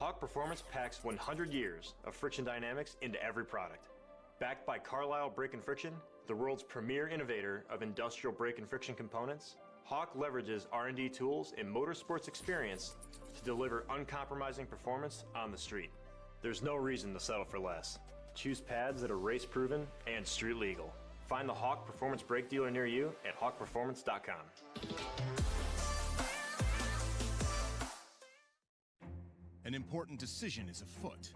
Hawk Performance packs 100 years of friction dynamics into every product. Backed by Carlisle Brake and Friction, the world's premier innovator of industrial brake and friction components, Hawk leverages R&D tools and motorsports experience to deliver uncompromising performance on the street. There's no reason to settle for less. Choose pads that are race-proven and street legal. Find the Hawk Performance brake dealer near you at hawkperformance.com. An important decision is afoot.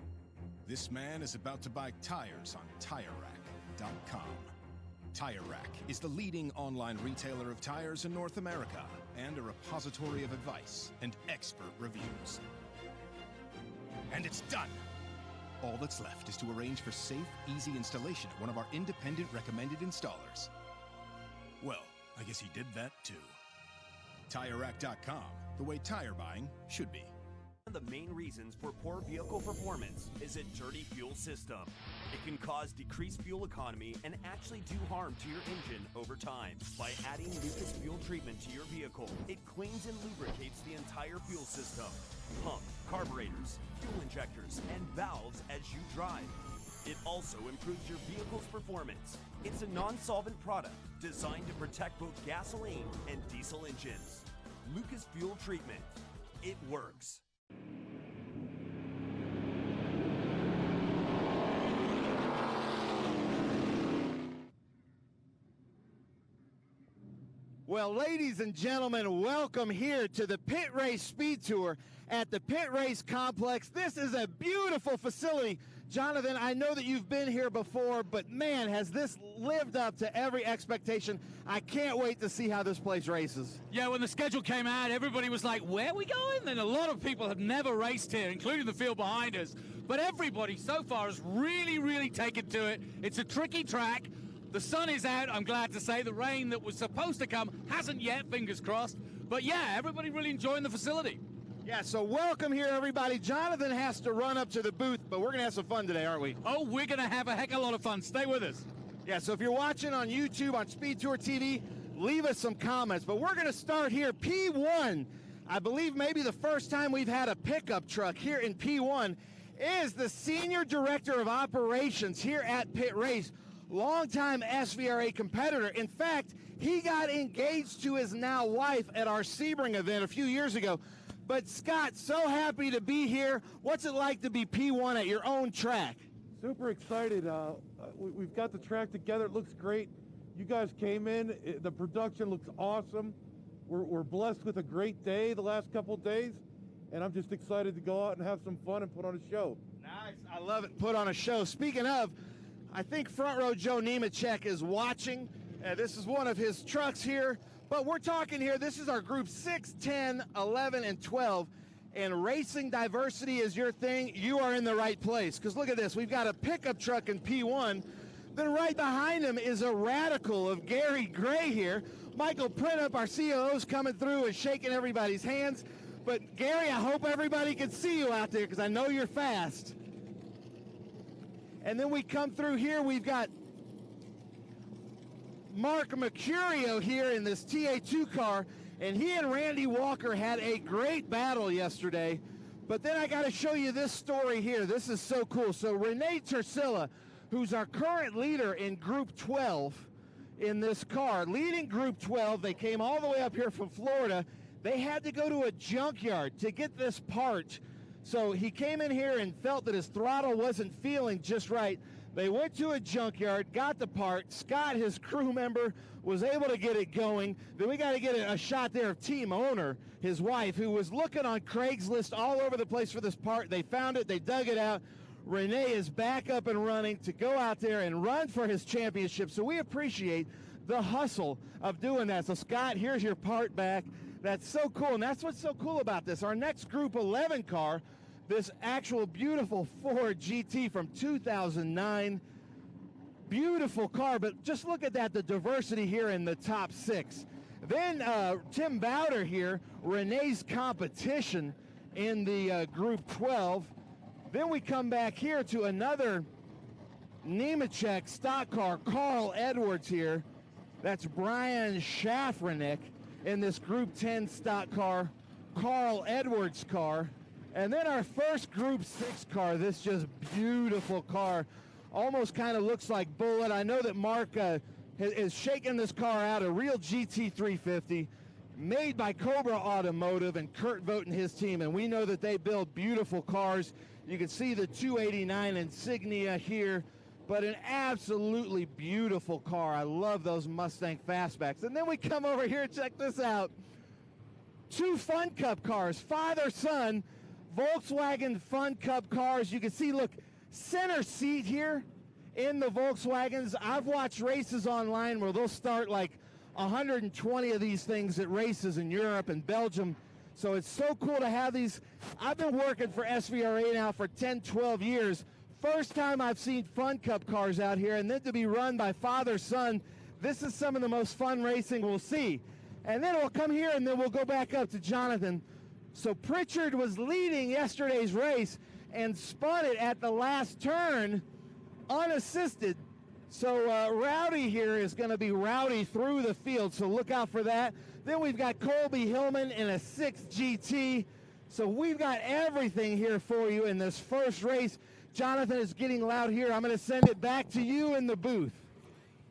This man is about to buy tires on TireRack.com. Tire Rack is the leading online retailer of tires in North America and a repository of advice and expert reviews. And it's done! All that's left is to arrange for safe, easy installation at one of our independent recommended installers. Well, I guess he did that too. TireRack.com, the way tire buying should be. One of the main reasons for poor vehicle performance is a dirty fuel system. It can cause decreased fuel economy and actually do harm to your engine over time. By adding Lucas fuel treatment to your vehicle, it cleans and lubricates the entire fuel system, pump, carburetors, fuel injectors, and valves as you drive. It also improves your vehicle's performance. It's a non-solvent product designed to protect both gasoline and diesel engines. Lucas fuel treatment. It works. Well, ladies and gentlemen, welcome here to the Pit Race Speed Tour at the Pit Race Complex. This is a beautiful facility. Jonathan, I know that you've been here before, but man, has this lived up to every expectation. I can't wait to see how this place races. Yeah, when the schedule came out, everybody was like, where are we going? And a lot of people have never raced here, including the field behind us. But everybody so far has really taken to it. It's a tricky track. The sun is out, I'm glad to say. The rain that was supposed to come hasn't yet, fingers crossed. But yeah, everybody really enjoying the facility. Yeah, so welcome here, everybody. Jonathan has to run up to the booth, but we're going to have some fun today, aren't we? Oh, we're going to have a heck of a lot of fun. Stay with us. Yeah, so if you're watching on YouTube, on SpeedTour TV, leave us some comments. But we're going to start here. P1, I believe maybe the first time we've had a pickup truck here in P1, is the Senior Director of Operations here at Pit Race. Longtime SVRA competitor. In fact, he got engaged to his now wife at our Sebring event a few years ago. But Scott, so happy to be here. What's it like to be P1 at your own track? Super excited. We've got the track together. It looks great. You guys came in. The production looks awesome. We're blessed with a great day the last couple days, and I'm just excited to go out and have some fun and put on a show. Nice. I love it. Put on a show. Speaking of, I think front row Joe Nemechek is watching. This is one of his trucks here. But we're talking here, this is our group 6, 10, 11, and 12. And racing diversity is your thing. You are in the right place. Because look at this. We've got a pickup truck in P1. Then right behind him is a radical of Gary Gray here. Michael Printup, our COO, is coming through and shaking everybody's hands. But Gary, I hope everybody can see you out there because I know you're fast. And then we come through here, we've got Mark Mercurio here in this TA2 car, and he and Randy Walker had a great battle yesterday. But then I got to show you this story here. This is so cool. So Renee Tersilla, who's our current leader in Group 12 in this car, leading Group 12, they came all the way up here from Florida. They had to go to a junkyard to get this part. So he came in here and felt that his throttle wasn't feeling just right. They went to a junkyard, got the part. Scott, his crew member, was able to get it going. Then we got to get a shot there of team owner, his wife, who was looking on Craigslist all over the place for this part. They found it. They dug it out. Renee is back up and running to go out there and run for his championship. So we appreciate the hustle of doing that. So, Scott, here's your part back. That's so cool, and that's what's so cool about this. Our next Group 11 car, this actual beautiful Ford GT from 2009. Beautiful car, but just look at that, the diversity here in the top 6. Then Tim Bowder here, Renee's competition in the Group 12. Then we come back here to another Nemechek stock car, Carl Edwards here. That's Brian Schafranek in this Group 10 stock car, Carl Edwards car. And then our first Group 6 car, this just beautiful car. Almost kind of looks like Bullet. I know that Mark is shaking this car out, a real GT 350, made by Cobra Automotive and Kurt Vogt and his team. And we know that they build beautiful cars. You can see the 289 insignia here, but an absolutely beautiful car. I love those Mustang fastbacks. And then we come over here, check this out. 2 Fun Cup cars, father-son, Volkswagen Fun Cup cars. You can see, look, center seat here in the Volkswagens. I've watched races online where they'll start like 120 of these things at races in Europe and Belgium. So it's so cool to have these. I've been working for SVRA now for 10, 12 years. First time I've seen Fun Cup cars out here, and then to be run by father-son, this is some of the most fun racing we'll see. And then we'll come here, and then we'll go back up to Jonathan. So Pritchard was leading yesterday's race and spun it at the last turn unassisted. So Rowdy here is going to be rowdy through the field, so look out for that. Then we've got Colby Hillman in a 6 GT. So we've got everything here for you in this first race. Jonathan is getting loud here. I'm going to send it back to you in the booth.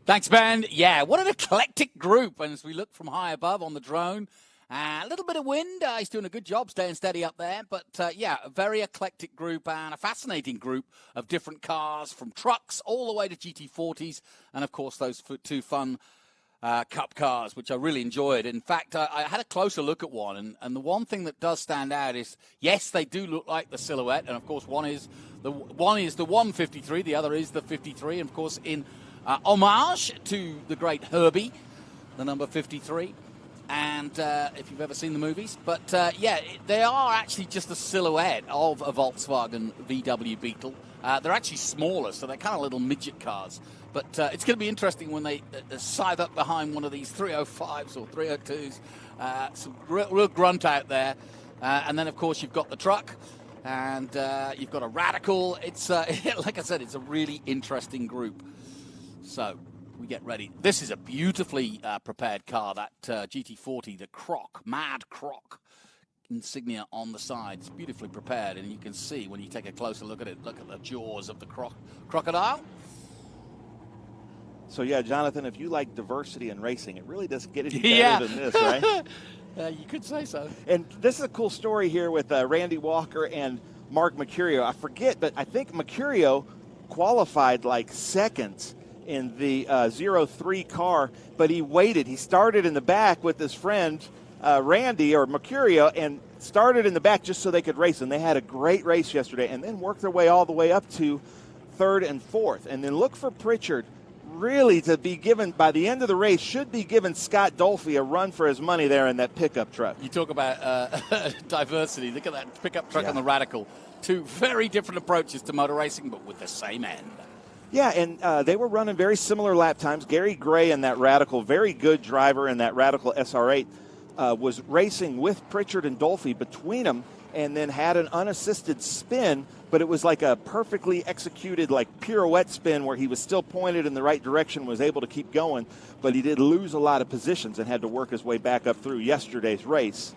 Thanks, Ben. Yeah, what an eclectic group. And as we look from high above on the drone, a little bit of wind. He's doing a good job staying steady up there. But, yeah, a very eclectic group and a fascinating group of different cars, from trucks all the way to GT40s. And, of course, those 2 Fun Cup cars, which I really enjoyed. In fact, I had a closer look at one. And the one thing that does stand out is, yes, they do look like the silhouette. And, of course, one is the 153. The other is the 53. And, of course, in homage to the great Herbie, the number 53. And if you've ever seen the movies. But, yeah, they are actually just a silhouette of a Volkswagen VW Beetle. They're actually smaller, so they're kind of little midget cars. But it's going to be interesting when they scythe up behind one of these 305s or 302s. Some real grunt out there. And then, of course, you've got the truck. And you've got a Radical. It's, like I said, it's a really interesting group. So we get ready. This is a beautifully prepared car, that GT40, the Croc, Mad Croc insignia on the side. It's beautifully prepared, and you can see when you take a closer look at it, look at the jaws of the crocodile. So, yeah, Jonathan, if you like diversity in racing, it really doesn't get any better than this, right? You could say so. And this is a cool story here with Randy Walker and Mark Mercurio. I forget, but I think Mercurio qualified like second in the 03 car, but he waited. He started in the back with his friend Randy, or Mercurio, and started in the back just so they could race. And they had a great race yesterday, and then worked their way all the way up to 3rd and 4th. And then look for Pritchard really to be given, by the end of the race, should be giving Scott Dolphy a run for his money there in that pickup truck. You talk about diversity. Look at that pickup truck and the Radical. 2 very different approaches to motor racing, but with the same end. Yeah, and they were running very similar lap times. Gary Gray in that Radical, very good driver in that Radical SR8, was racing with Pritchard and Dolphy between them, and then had an unassisted spin, but it was like a perfectly executed like pirouette spin where he was still pointed in the right direction, was able to keep going, but he did lose a lot of positions and had to work his way back up through yesterday's race.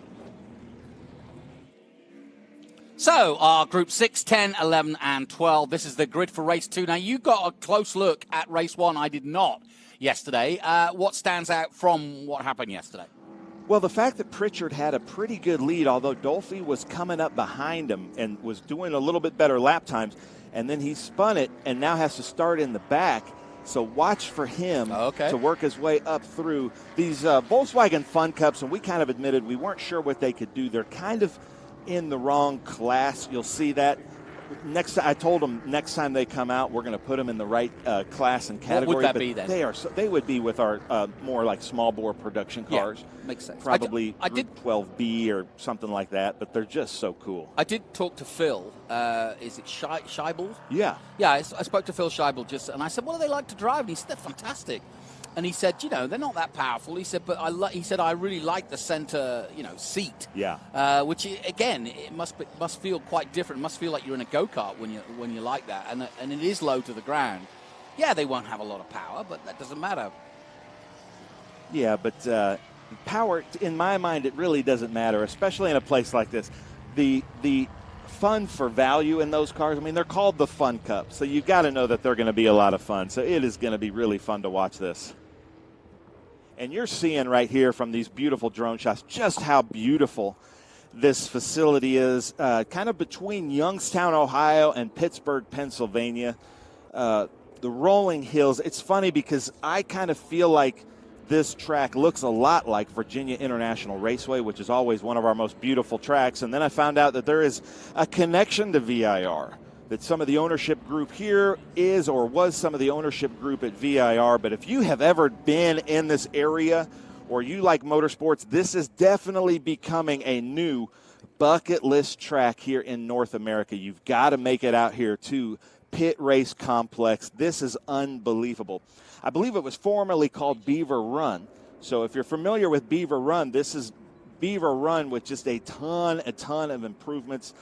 So, our Group 6, 10, 11, and 12. This is the grid for Race 2. Now, you got a close look at Race 1. I did not yesterday. What stands out from what happened yesterday? Well, the fact that Pritchard had a pretty good lead, although Dolphy was coming up behind him and was doing a little bit better lap times, and then he spun it and now has to start in the back. So watch for him to work his way up through these Volkswagen Fun Cups, and we kind of admitted we weren't sure what they could do. They're kind of in the wrong class. You'll see that. I told them next time they come out, we're going to put them in the right class and category. What would that be then? They would be with our more like small bore production cars. Yeah, makes sense. Probably I did 12B or something like that, but they're just so cool. I did talk to Phil. Is it Scheibel? Yeah. Yeah, I spoke to Phil Scheibel and I said, what do they like to drive? And he said, they're fantastic. And he said, they're not that powerful. He said, but I really like the center, seat. Yeah. Which again, it must feel quite different. It must feel like you're in a go-kart when you like that, and it is low to the ground. Yeah, they won't have a lot of power, but that doesn't matter. Yeah, but power, in my mind, it really doesn't matter, especially in a place like this. The fun for value in those cars. I mean, they're called the Fun Cup, so you've got to know that they're going to be a lot of fun. So it is going to be really fun to watch this. And you're seeing right here from these beautiful drone shots just how beautiful this facility is, kind of between Youngstown, Ohio, and Pittsburgh, Pennsylvania. The rolling hills. It's funny because I kind of feel like this track looks a lot like Virginia International Raceway, which is always one of our most beautiful tracks. And then I found out that there is a connection to VIR, that some of the ownership group here is or was some of the ownership group at VIR. But if you have ever been in this area or you like motorsports, this is definitely becoming a new bucket list track here in North America. You've got to make it out here to Pitt Race Complex. This is unbelievable. I believe it was formerly called Beaver Run. So if you're familiar with Beaver Run, this is Beaver Run with just a ton of improvements.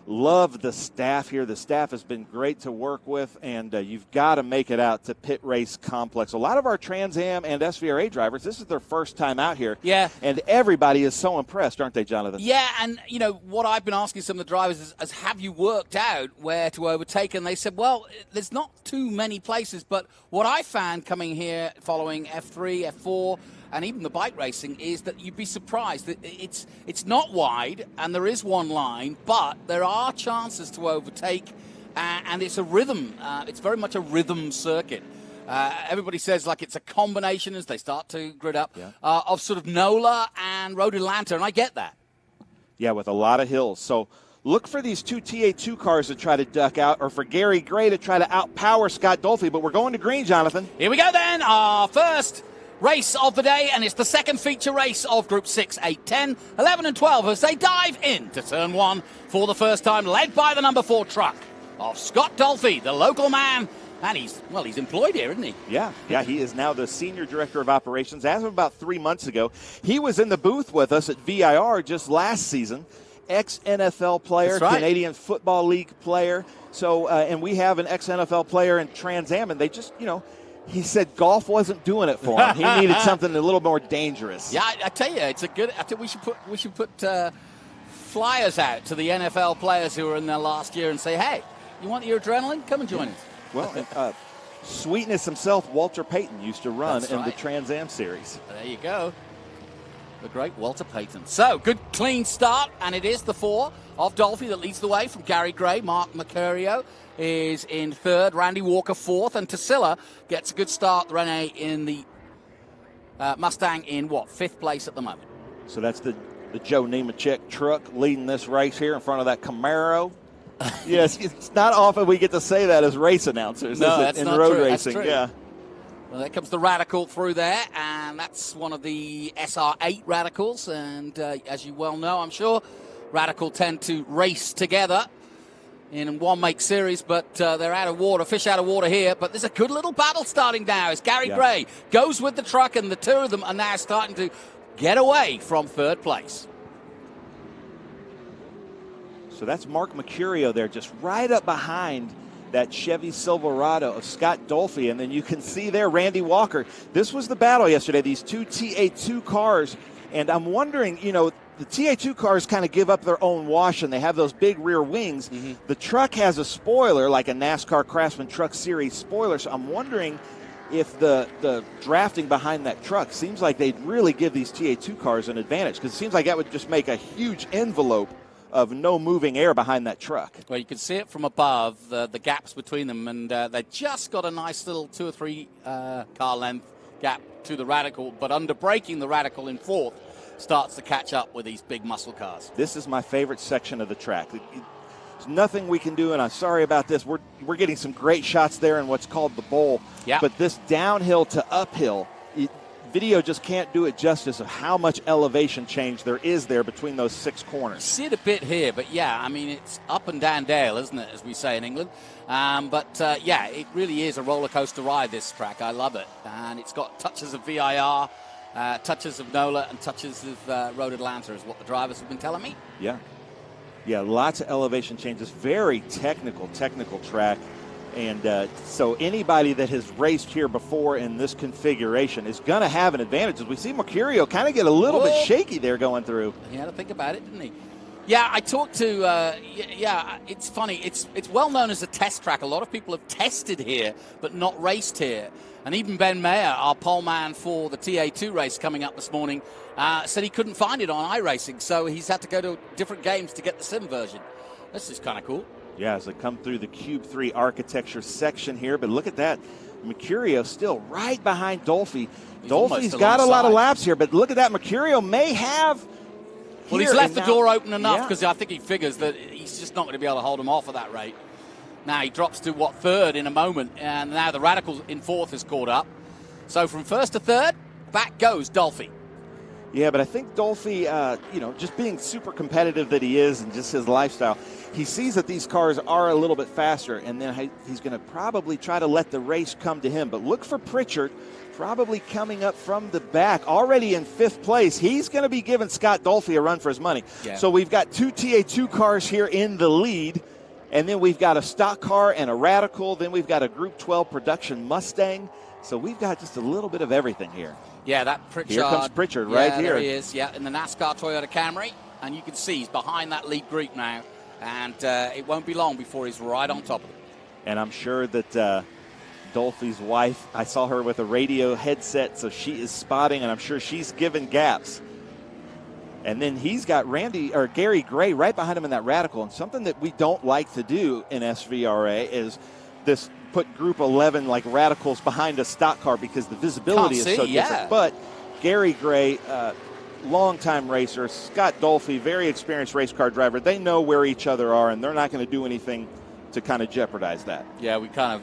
Love the staff here. The staff has been great to work with, and you've got to make it out to Pitt Race Complex. A lot of our Trans Am and SVRA drivers, this is their first time out here. Yeah. And everybody is so impressed, aren't they, Jonathan? Yeah, and, you know, what I've been asking some of the drivers is have you worked out where to overtake? And they said, well, there's not too many places. But what I found coming here following F3, F4, and even the bike racing is that you'd be surprised that it's not wide and there is one line, but there are chances to overtake, and it's a rhythm. It's very much a rhythm circuit. Everybody says like it's a combination as they start to grid up of sort of NOLA and Road Atlanta, and I get that. Yeah, with a lot of hills. So look for these two TA2 cars to try to duck out, or for Gary Gray to try to outpower Scott Dolphy. But we're going to green, Jonathan. Here we go then. Our first race of the day, and it's the second feature race of Group 6, 8, 10, 11 and 12 as they dive into Turn 1 for the first time, led by the number 4 truck of Scott Dolphy, the local man, and he's employed here, isn't he? Yeah, he is now the Senior Director of Operations. As of about 3 months ago, he was in the booth with us at VIR just last season, ex-NFL player, That's right. Canadian Football League player. So, and we have an ex-NFL player in Trans Am, and they just, he said golf wasn't doing it for him. He needed something a little more dangerous. Yeah, I tell you, it's a good. I think we should put flyers out to the NFL players who are in their last year and say, hey, you want your adrenaline? Come and join us. Well, Sweetness himself, Walter Payton, used to run That's in right. the Trans Am series. There you go. The great Walter Payton. So, good clean start, and it is the 4 of Dolphy that leads the way from Gary Gray. Mark Mercurio is in 3rd, Randy Walker 4th, and Tassila gets a good start. Rene in the Mustang in 5th place at the moment. So that's the Joe Nemechek truck leading this race here in front of that Camaro. Yes, it's not often we get to say that as race announcers, No, is it, that's in not road true. racing. That's true. Yeah. Well, there comes the Radical through there, and that's one of the SR8 Radicals. And as you well know, I'm sure, Radical tend to race together in one make series, but they're out of water, fish out of water here. But there's a good little battle starting now as Gary Gray goes with the truck, and the two of them are now starting to get away from 3rd place. So that's Mark Mercurio there, just right up behind that Chevy Silverado of Scott Dolphy. And then you can see there Randy Walker. This was the battle yesterday, these two TA2 cars. And I'm wondering, the TA2 cars kind of give up their own wash, and they have those big rear wings. Mm-hmm. The truck has a spoiler, like a NASCAR Craftsman Truck Series spoiler. So I'm wondering if the drafting behind that truck seems like they'd really give these TA2 cars an advantage, because it seems like that would just make a huge envelope of no moving air behind that truck. Well, you can see it from above, the gaps between them, and they just got a nice little 2 or 3 car length gap to the Radical, but under braking, the Radical in 4th starts to catch up with these big muscle cars. This is my favorite section of the track. There's nothing we can do, and I'm sorry about this. We're getting some great shots there in what's called the bowl, but this downhill to uphill, video just can't do it justice of how much elevation change there is there between those 6 corners. You see it a bit here, but it's up and down dale, isn't it, as we say in England? It really is a roller coaster ride, this track. I love it. And it's got touches of VIR, touches of NOLA, and touches of Road Atlanta, is what the drivers have been telling me. Yeah, lots of elevation changes. Very technical track. And so anybody that has raced here before in this configuration is going to have an advantage. As we see Mercurio kind of get a little bit shaky there going through. He had to think about it, didn't he? Yeah, I talked to, it's funny. It's well known as a test track. A lot of people have tested here, but not raced here. And even Ben Mayer, our pole man for the TA2 race coming up this morning, said he couldn't find it on iRacing, so he's had to go to different games to get the sim version. This is kind of cool. Yeah, as they come through the Cube 3 architecture section here, but look at that. Mercurio still right behind Dolphy. Dolphy's got a lot of laps here, but look at that. Mercurio may have... Well, he's left the door open enough because I think he figures that he's just not going to be able to hold him off at that rate. Now he drops to, third in a moment, and now the Radical in fourth is caught up. So from first to third, back goes Dolphy. Yeah, but I think Dolphy, just being super competitive that he is and just his lifestyle, he sees that these cars are a little bit faster, and then he's going to probably try to let the race come to him. But look for Pritchard, probably coming up from the back, already in fifth place. He's going to be giving Scott Dolphy a run for his money. Yeah. So we've got two TA2 cars here in the lead, and then we've got a stock car and a Radical. Then we've got a Group 12 production Mustang. So we've got just a little bit of everything here. Yeah, that Pritchard. Here comes Pritchard right here. There he is, in the NASCAR Toyota Camry. And you can see he's behind that lead group now. And it won't be long before he's right on top of it. And I'm sure that Dolphy's wife, I saw her with a radio headset, so she is spotting, and I'm sure she's giving gaps. And then he's got Gary Gray right behind him in that Radical. And something that we don't like to do in SVRA is this put Group 11 like Radicals behind a stock car because the visibility is so different. But Gary Gray, longtime racer, Scott Dolphy, very experienced race car driver. They know where each other are, and they're not going to do anything to kind of jeopardize that. Yeah, we kind of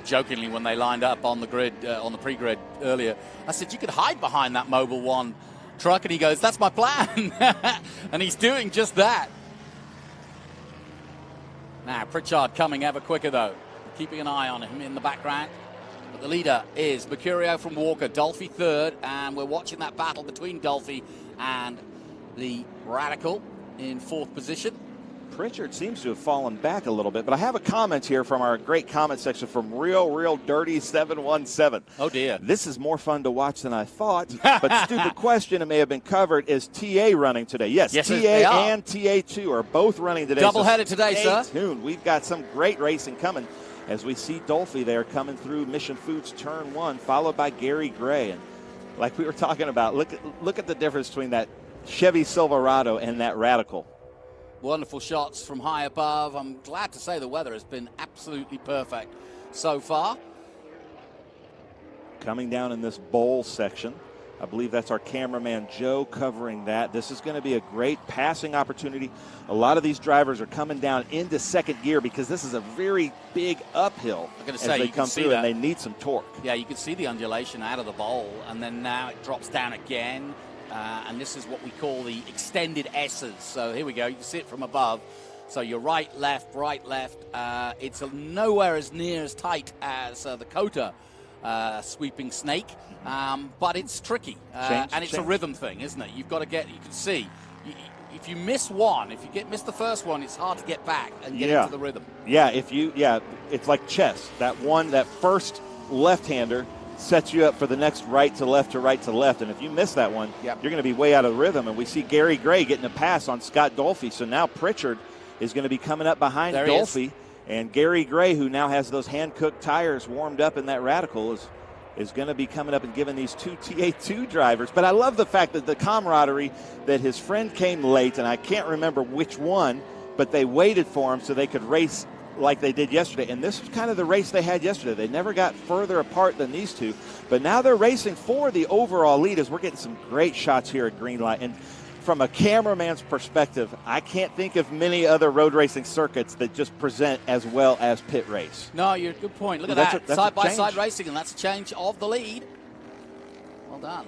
jokingly, when they lined up on the grid, on the pre-grid earlier, I said, you could hide behind that Mobil 1 truck, and he goes, that's my plan. And he's doing just that. Now, Pritchard coming ever quicker, though. Keeping an eye on him in the background. But the leader is Mercurio from Walker, Dolphy third, and we're watching that battle between Dolphy and the Radical in fourth position. Pritchard seems to have fallen back a little bit, but I have a comment here from our great comment section from Real Dirty 717. Oh, dear. This is more fun to watch than I thought, but stupid question, it may have been covered. Is TA running today? Yes, TA and TA2 are both running today. Double-headed today, sir. Stay tuned. We've got some great racing coming as we see Dolphy there coming through Mission Foods Turn 1, followed by Gary Gray. And like we were talking about, look at the difference between that Chevy Silverado and that Radical. Wonderful shots from high above. I'm glad to say the weather has been absolutely perfect so far. Coming down in this bowl section, I believe that's our cameraman Joe covering that. This is going to be a great passing opportunity. A lot of these drivers are coming down into second gear because this is a very big uphill as they come through, and they need some torque. Yeah, you can see the undulation out of the bowl, and then now it drops down again. And this is what we call the extended S's. So here we go. You can see it from above. So you're right, left. It's nowhere as near as tight as the Kota sweeping snake, but it's tricky. And it's a rhythm thing, isn't it? You've got to get, you can see, if you miss one, if you miss the first one, it's hard to get back and get into the rhythm. Yeah, it's like chess. That first left-hander sets you up for the next right to left, and if you miss that one, you're going to be way out of rhythm. And we see Gary Gray getting a pass on Scott Dolphy, so now Pritchard is going to be coming up behind Dolphy, and Gary Gray, who now has those hand-cooked tires warmed up in that Radical, is going to be coming up and giving these two TA2 drivers. But I love the fact that the camaraderie, that his friend came late, and I can't remember which one, but they waited for him so they could race like they did yesterday. And this was kind of the race they had yesterday. They never got further apart than these two, but now they're racing for the overall lead as we're getting some great shots here at Greenlight. And from a cameraman's perspective, I can't think of many other road racing circuits that just present as well as Pitt Race. No, you're a good point. Look at that. Side-by-side racing, and that's a change of the lead. Well done.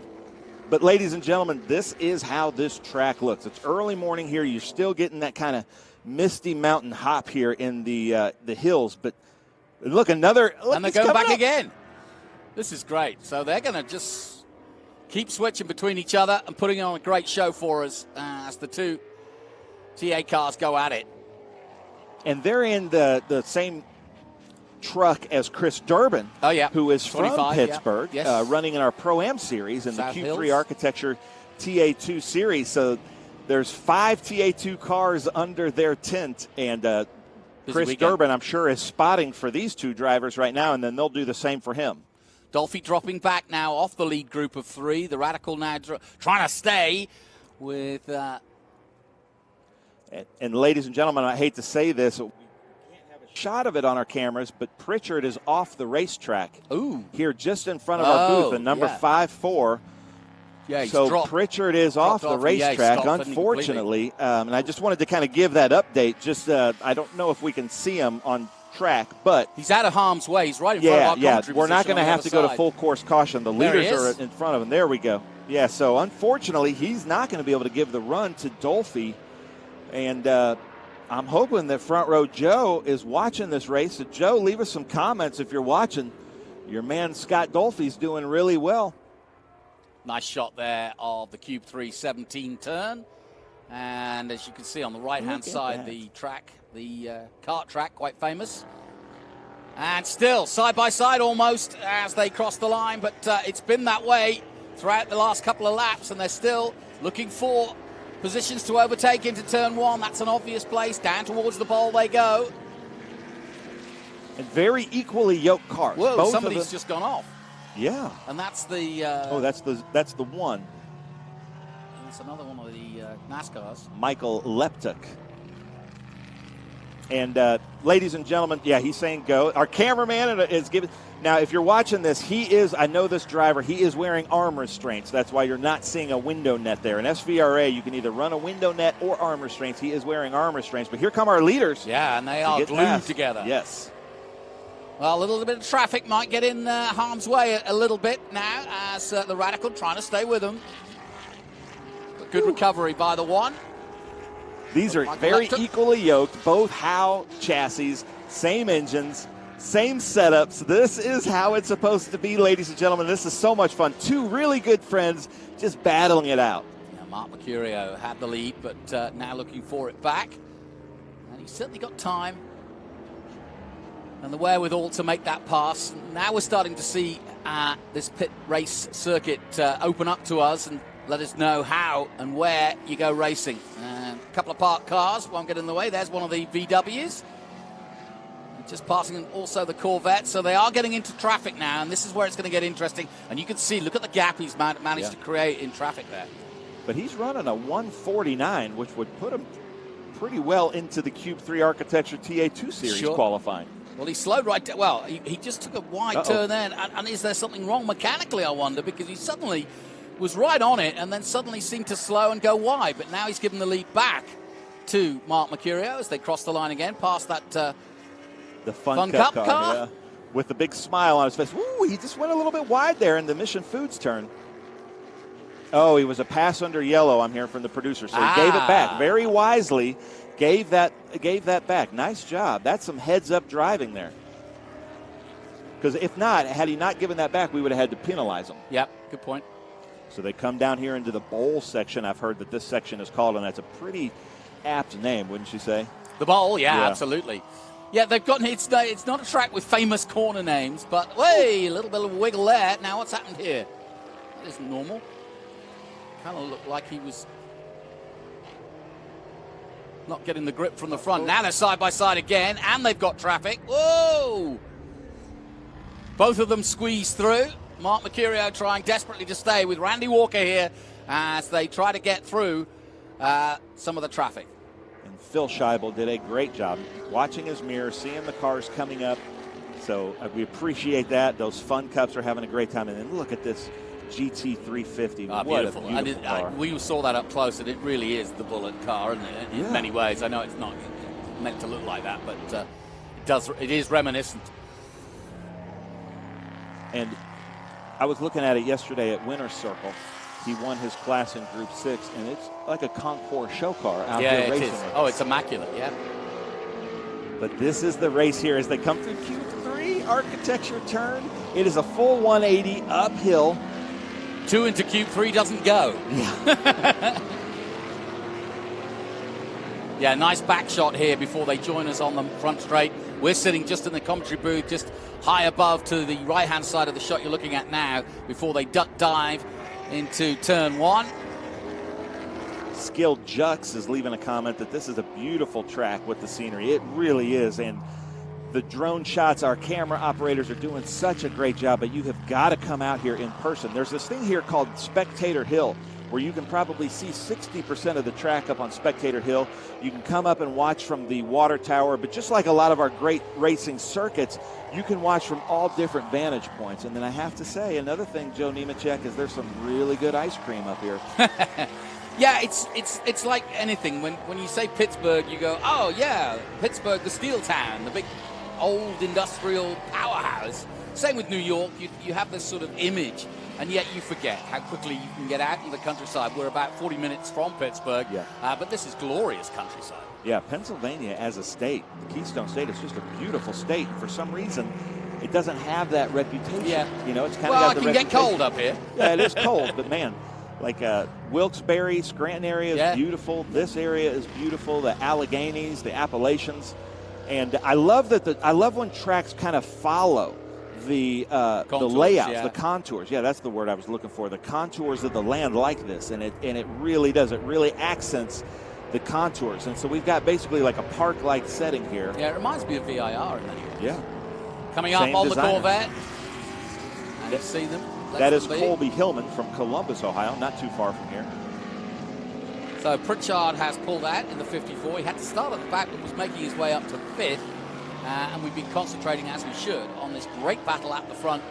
But ladies and gentlemen, this is how this track looks. It's early morning here. You're still getting that kind of misty mountain hop here in the hills, but look, and they're going back again. This is great. So they're going to just keep switching between each other and putting on a great show for us as the two TA cars go at it. And they're in the same truck as Chris Durbin, who is from Pittsburgh, running in our Pro-Am series in the Q3 Architecture TA2 series. So There's 5 TA2 cars under their tent, and Chris Durbin, I'm sure, is spotting for these two drivers right now, and then they'll do the same for him. Dolphy dropping back now off the lead group of 3. The Radical now trying to stay with... And ladies and gentlemen, I hate to say this, we can't have a shot of it on our cameras, but Pritchard is off the racetrack. Ooh. Here just in front of our booth, and number 5-4. Yeah, so Pritchard is off the racetrack, unfortunately. And I just wanted to kind of give that update. Just I don't know if we can see him on track, but he's out of harm's way. He's right in front of our commentary we're not going to have to go to side. full course caution. The leaders are in front of him. There we go. Yeah, so unfortunately, he's not going to be able to give the run to Dolphy. And I'm hoping that Front Row Joe is watching this race. So Joe, leave us some comments if you're watching. Your man Scott Dolphy's doing really well. Nice shot there of the Cube 3 17 turn. And as you can see on the right-hand side, the track, the kart track, quite famous. And still side-by-side almost as they cross the line, but it's been that way throughout the last couple of laps, and they're still looking for positions to overtake into turn 1. That's an obvious place. Down towards the bowl they go. And very equally yoked cars. Whoa, both somebody's just gone off. Yeah. And that's the... that's the one. That's another one of the NASCARs. Michael Leptuk. And ladies and gentlemen, he's saying go. Our cameraman is giving... Now, if you're watching this, I know this driver, he is wearing arm restraints. That's why you're not seeing a window net there. In SVRA, you can either run a window net or arm restraints. He is wearing arm restraints. But here come our leaders. Yeah, and they are glued together. Yes. Well, a little bit of traffic might get in harm's way a little bit now as the Radical trying to stay with them. But good recovery by the one. These are very equally yoked, both Howe chassis, same engines, same setups. This is how it's supposed to be, ladies and gentlemen. This is so much fun. Two really good friends just battling it out. Yeah, Mark Mercurio had the lead, but now looking for it back. And he's certainly got time and the wherewithal to make that pass. Now we're starting to see this pit race circuit open up to us and let us know how and where you go racing. A couple of parked cars won't get in the way. There's one of the VWs. Just passing also the Corvettes. So they are getting into traffic now, and this is where it's going to get interesting. And you can see, look at the gap he's managed to create in traffic there. But he's running a 149, which would put him pretty well into the Cube 3 Architecture TA2 Series qualifying. Well, he slowed right down. Well, he just took a wide turn then. And is there something wrong mechanically, I wonder? Because he suddenly was right on it and then suddenly seemed to slow and go wide. But now he's given the lead back to Mark Mercurio as they cross the line again past that the Fun Cup car. Yeah. With a big smile on his face. Ooh, he just went a little bit wide there in the Mission Foods turn. Oh, he was a pass under yellow, I'm hearing from the producer. So he gave it back very wisely. Gave that back. Nice job. That's some heads-up driving there. Because if not, had he not given that back, we would have had to penalize him. Yep, good point. So they come down here into the bowl section. I've heard that this section is called, and that's a pretty apt name, wouldn't you say? The bowl, yeah. Absolutely. Yeah, they've gotten it's not a track with famous corner names, but a little bit of wiggle there. Now what's happened here? That isn't normal. Kind of looked like he was not getting the grip from the front. Now they're side by side again, and they've got traffic. Whoa! Both of them squeezed through. Mark Mercurio trying desperately to stay with Randy Walker here as they try to get through some of the traffic. And Phil Scheibel did a great job watching his mirror, seeing the cars coming up. So we appreciate that. Those Fun Cups are having a great time. And then look at this GT 350. What beautiful. A beautiful car. We saw that up close, and it really is the bullet car in many ways. I know it's not meant to look like that, but it is reminiscent. And I was looking at it yesterday at Winner's Circle. He won his class in Group 6, and it's like a Concours show car out here racing. Is. Oh, it's immaculate, yeah. But this is the race here as they come through Q3 Architecture turn. It is a full 180 uphill. 2 into Q3 doesn't go. Yeah. Yeah, nice back shot here before they join us on the front straight. We're sitting just in the commentary booth, just high above to the right-hand side of the shot you're looking at now before they duck dive into turn 1. Skilled Jux is leaving a comment that this is a beautiful track with the scenery. It really is. And the drone shots, our camera operators are doing such a great job, but you have got to come out here in person. There's this thing here called Spectator Hill, where you can probably see 60% of the track up on Spectator Hill. You can come up and watch from the water tower, but just like a lot of our great racing circuits, you can watch from all different vantage points. And then I have to say, another thing, Joe Nemechek, is there's some really good ice cream up here. Yeah, it's like anything. When you say Pittsburgh, you go, oh, yeah, Pittsburgh, the steel town, the big old industrial powerhouse. Same with New York. You have this sort of image, and yet you forget how quickly you can get out in the countryside. We're about 40 minutes from Pittsburgh, but this is glorious countryside. Yeah, Pennsylvania as a state, the Keystone State, is just a beautiful state. For some reason, it doesn't have that reputation. Yeah. You know, it's kind of got the reputation. Well, it can get cold up here. Yeah, it is cold, but man, like Wilkes-Barre, Scranton area is beautiful. This area is beautiful. The Alleghenies, the Appalachians. And I love when tracks kind of follow the layouts, the contours. Yeah, that's the word I was looking for. The contours of the land like this, and it really does. It really accents the contours. And so we've got basically like a park-like setting here. Yeah, it reminds me of VIR in many ways. Yeah. Coming up on the Corvette. And you see them. That is Colby Hillman from Columbus, Ohio, not too far from here. So Pritchard has pulled out in the 54. He had to start at the back, but was making his way up to 5th. And we've been concentrating, as we should, on this great battle at the front.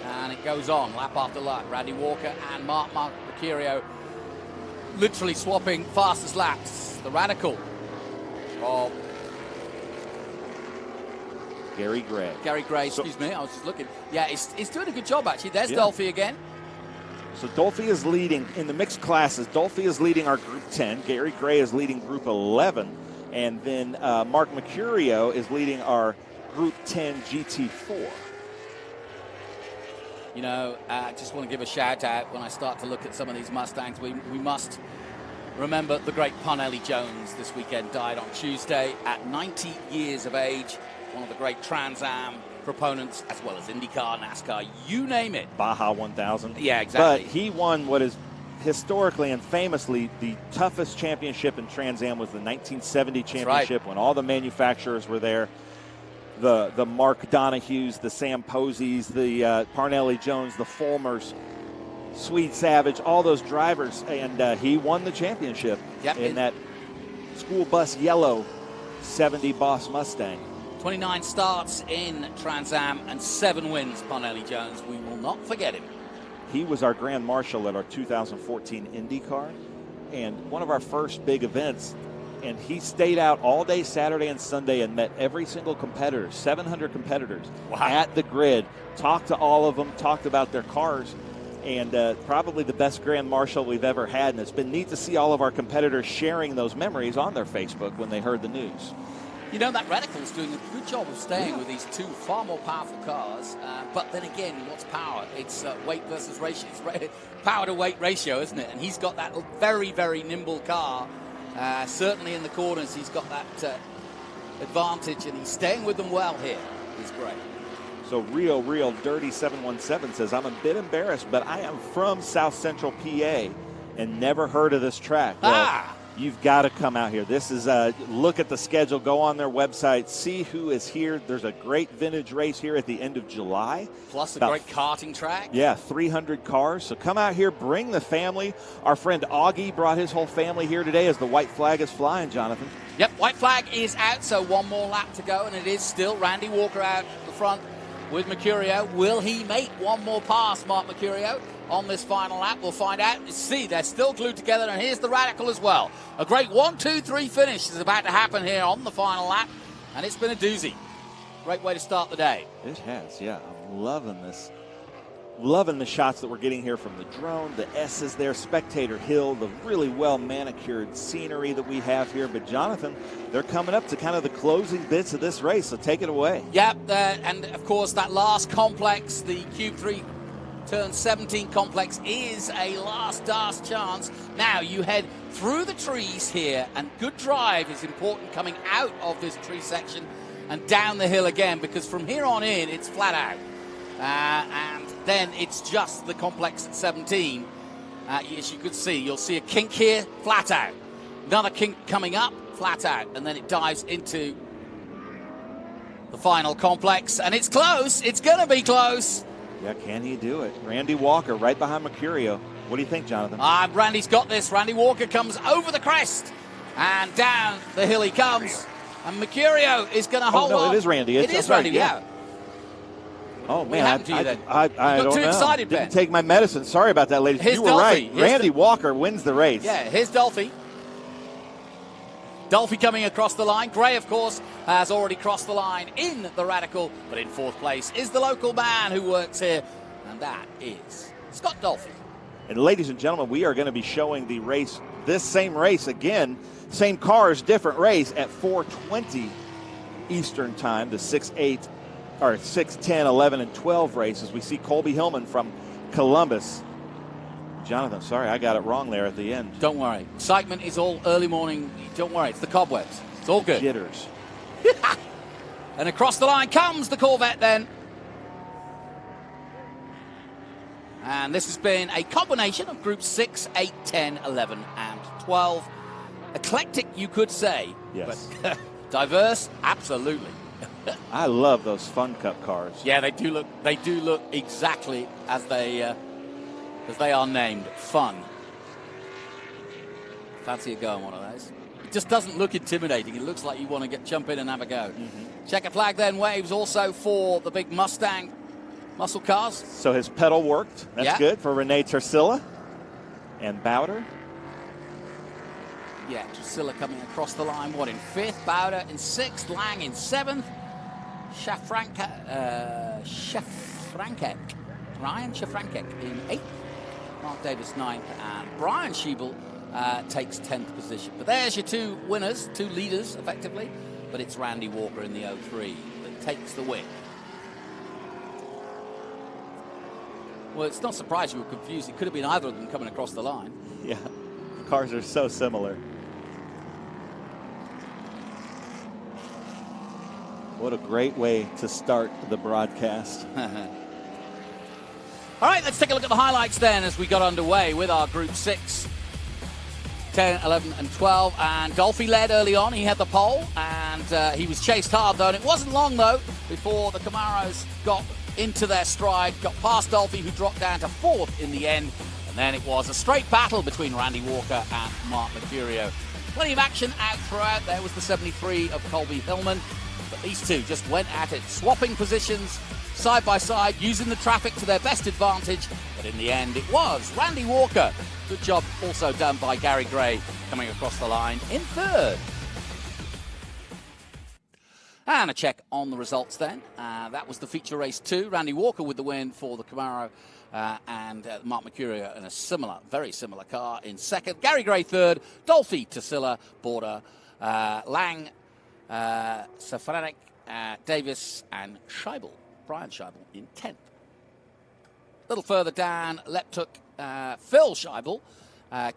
And it goes on, lap after lap. Randy Walker and Mark Mercurio literally swapping fastest laps. The Radical of Gary Gray. Gary Gray, excuse me. I was just looking. Yeah, he's doing a good job, actually. There's Dolphy again. So Dolphy is leading in the mixed classes. Dolphy is leading our Group 10. Gary Gray is leading Group 11. And then Mark Mercurio is leading our Group 10 GT4. You know, I just want to give a shout out when I start to look at some of these Mustangs. We must remember the great Parnelli Jones this weekend died on Tuesday at 90 years of age. One of the great Trans Am proponents, as well as IndyCar, NASCAR, you name it. Baja 1000. Yeah, exactly. But he won what is historically and famously the toughest championship in Trans Am was the 1970 championship when all the manufacturers were there. The Mark Donahues, the Sam Posies, the Parnelli Jones, the Fulmers, Swede Savage, all those drivers, and he won the championship in that school bus yellow 70 Boss Mustang. 29 starts in Trans Am and 7 wins, Parnelli Jones. We will not forget him. He was our Grand Marshal at our 2014 IndyCar and one of our first big events. And he stayed out all day Saturday and Sunday and met every single competitor, 700 competitors at the grid, talked to all of them, talked about their cars, and probably the best Grand Marshal we've ever had. And it's been neat to see all of our competitors sharing those memories on their Facebook when they heard the news. You know, that Radical's doing a good job of staying with these two far more powerful cars. But then again, what's power? It's weight versus ratio. It's power to weight ratio, isn't it? And he's got that very, very nimble car. Certainly in the corners, he's got that advantage, and he's staying with them well here. He's great. So Real Dirty 717 says, I'm a bit embarrassed, but I am from South Central PA and never heard of this track. Well, you've got to come out here. This is look at the schedule, go on their website, see who is here. There's a great vintage race here at the end of July. Plus a great karting track. Yeah, 300 cars. So come out here, bring the family. Our friend Augie brought his whole family here today as the white flag is flying, Jonathan. Yep, white flag is out, so one more lap to go, and it is still Randy Walker out the front with Mercurio. Will he make one more pass, Mark Mercurio, on this final lap? We'll find out. See, they're still glued together, and here's the Radical as well. A great 1-2-3 finish is about to happen here on the final lap, and it's been a doozy. Great way to start the day. It has, yeah. I'm loving this. Loving the shots that we're getting here from the drone, the S's there, Spectator Hill, the really well-manicured scenery that we have here. But, Jonathan, they're coming up to kind of the closing bits of this race, so take it away. Yep, and, of course, that last complex, the Cube 3 Turn 17 complex, is a last chance. Now you head through the trees here, and good drive is important coming out of this tree section and down the hill again, because from here on in, it's flat out. And then it's just the complex at 17. As you could see, you'll see a kink here, flat out. Another kink coming up, flat out. And then it dives into the final complex. And it's close. It's going to be close. Yeah, can he do it? Randy Walker right behind Mercurio. What do you think, Jonathan? Randy's got this. Randy Walker comes over the crest. And down the hill he comes. And Mercurio is going to hold on. It is Randy. It is Randy, yeah. Oh, man. I don't too know. excited, Ben. Didn't take my medicine. Sorry about that, ladies. Here's You were Dolphy. right. Randy Walker wins the race. Yeah, here's Dolphy. Dolphy coming across the line. Gray, of course, has already crossed the line in the Radical. But in fourth place is the local man who works here. And that is Scott Dolphy. And ladies and gentlemen, we are going to be showing the race, this same race again, same cars, different race at 4:20 Eastern time, the 6, 10, 11, and 12 races. We see Colby Hillman from Columbus. Jonathan, sorry, I got it wrong there at the end. Don't worry. Excitement is all early morning. Don't worry, it's the cobwebs. It's all good. Jitters. And across the line comes the Corvette then. And this has been a combination of groups 6, 8, 10, 11, and 12. Eclectic, you could say. Yes. But diverse, absolutely. I love those Fun Cup cars. Yeah, they do look exactly as they are named. Fun. Fancy a go on one of those. It just doesn't look intimidating. It looks like you want to jump in and have a go. Mm-hmm. Checker flag then waves also for the big Mustang muscle cars. So his pedal worked. That's good for Renee Tersilla and Bowder. Yeah, Drusilla coming across the line. What in fifth? Bowder in sixth. Lang in seventh. Ryan Shafrankek in eighth. Mark Davis ninth. And Brian Schiebel takes 10th position. But there's your two winners, two leaders, effectively. But it's Randy Walker in the 03 that takes the win. Well, it's not surprising you were confused. It could have been either of them coming across the line. Yeah, the cars are so similar. What a great way to start the broadcast. All right, let's take a look at the highlights then as we got underway with our Group 6, 10, 11, and 12. And Dolphy led early on. He had the pole, and he was chased hard, though. And it wasn't long, though, before the Camaros got into their stride, got past Dolphy, who dropped down to fourth in the end. And then it was a straight battle between Randy Walker and Mark Mercurio. Plenty of action out throughout. There was the 73 of Colby Hillman. But these two just went at it, swapping positions side by side, using the traffic to their best advantage. But in the end, it was Randy Walker. Good job also done by Gary Gray coming across the line in third. And a check on the results then. That was the feature race 2. Randy Walker with the win for the Camaro. And Mark Mercurio in a very similar car in second. Gary Gray third. Dolphy, Tassila, Border, Lang, Safranek, Davis, and Scheibel. Brian Scheibel in 10th. A little further down, Leptuk, Phil Scheibel,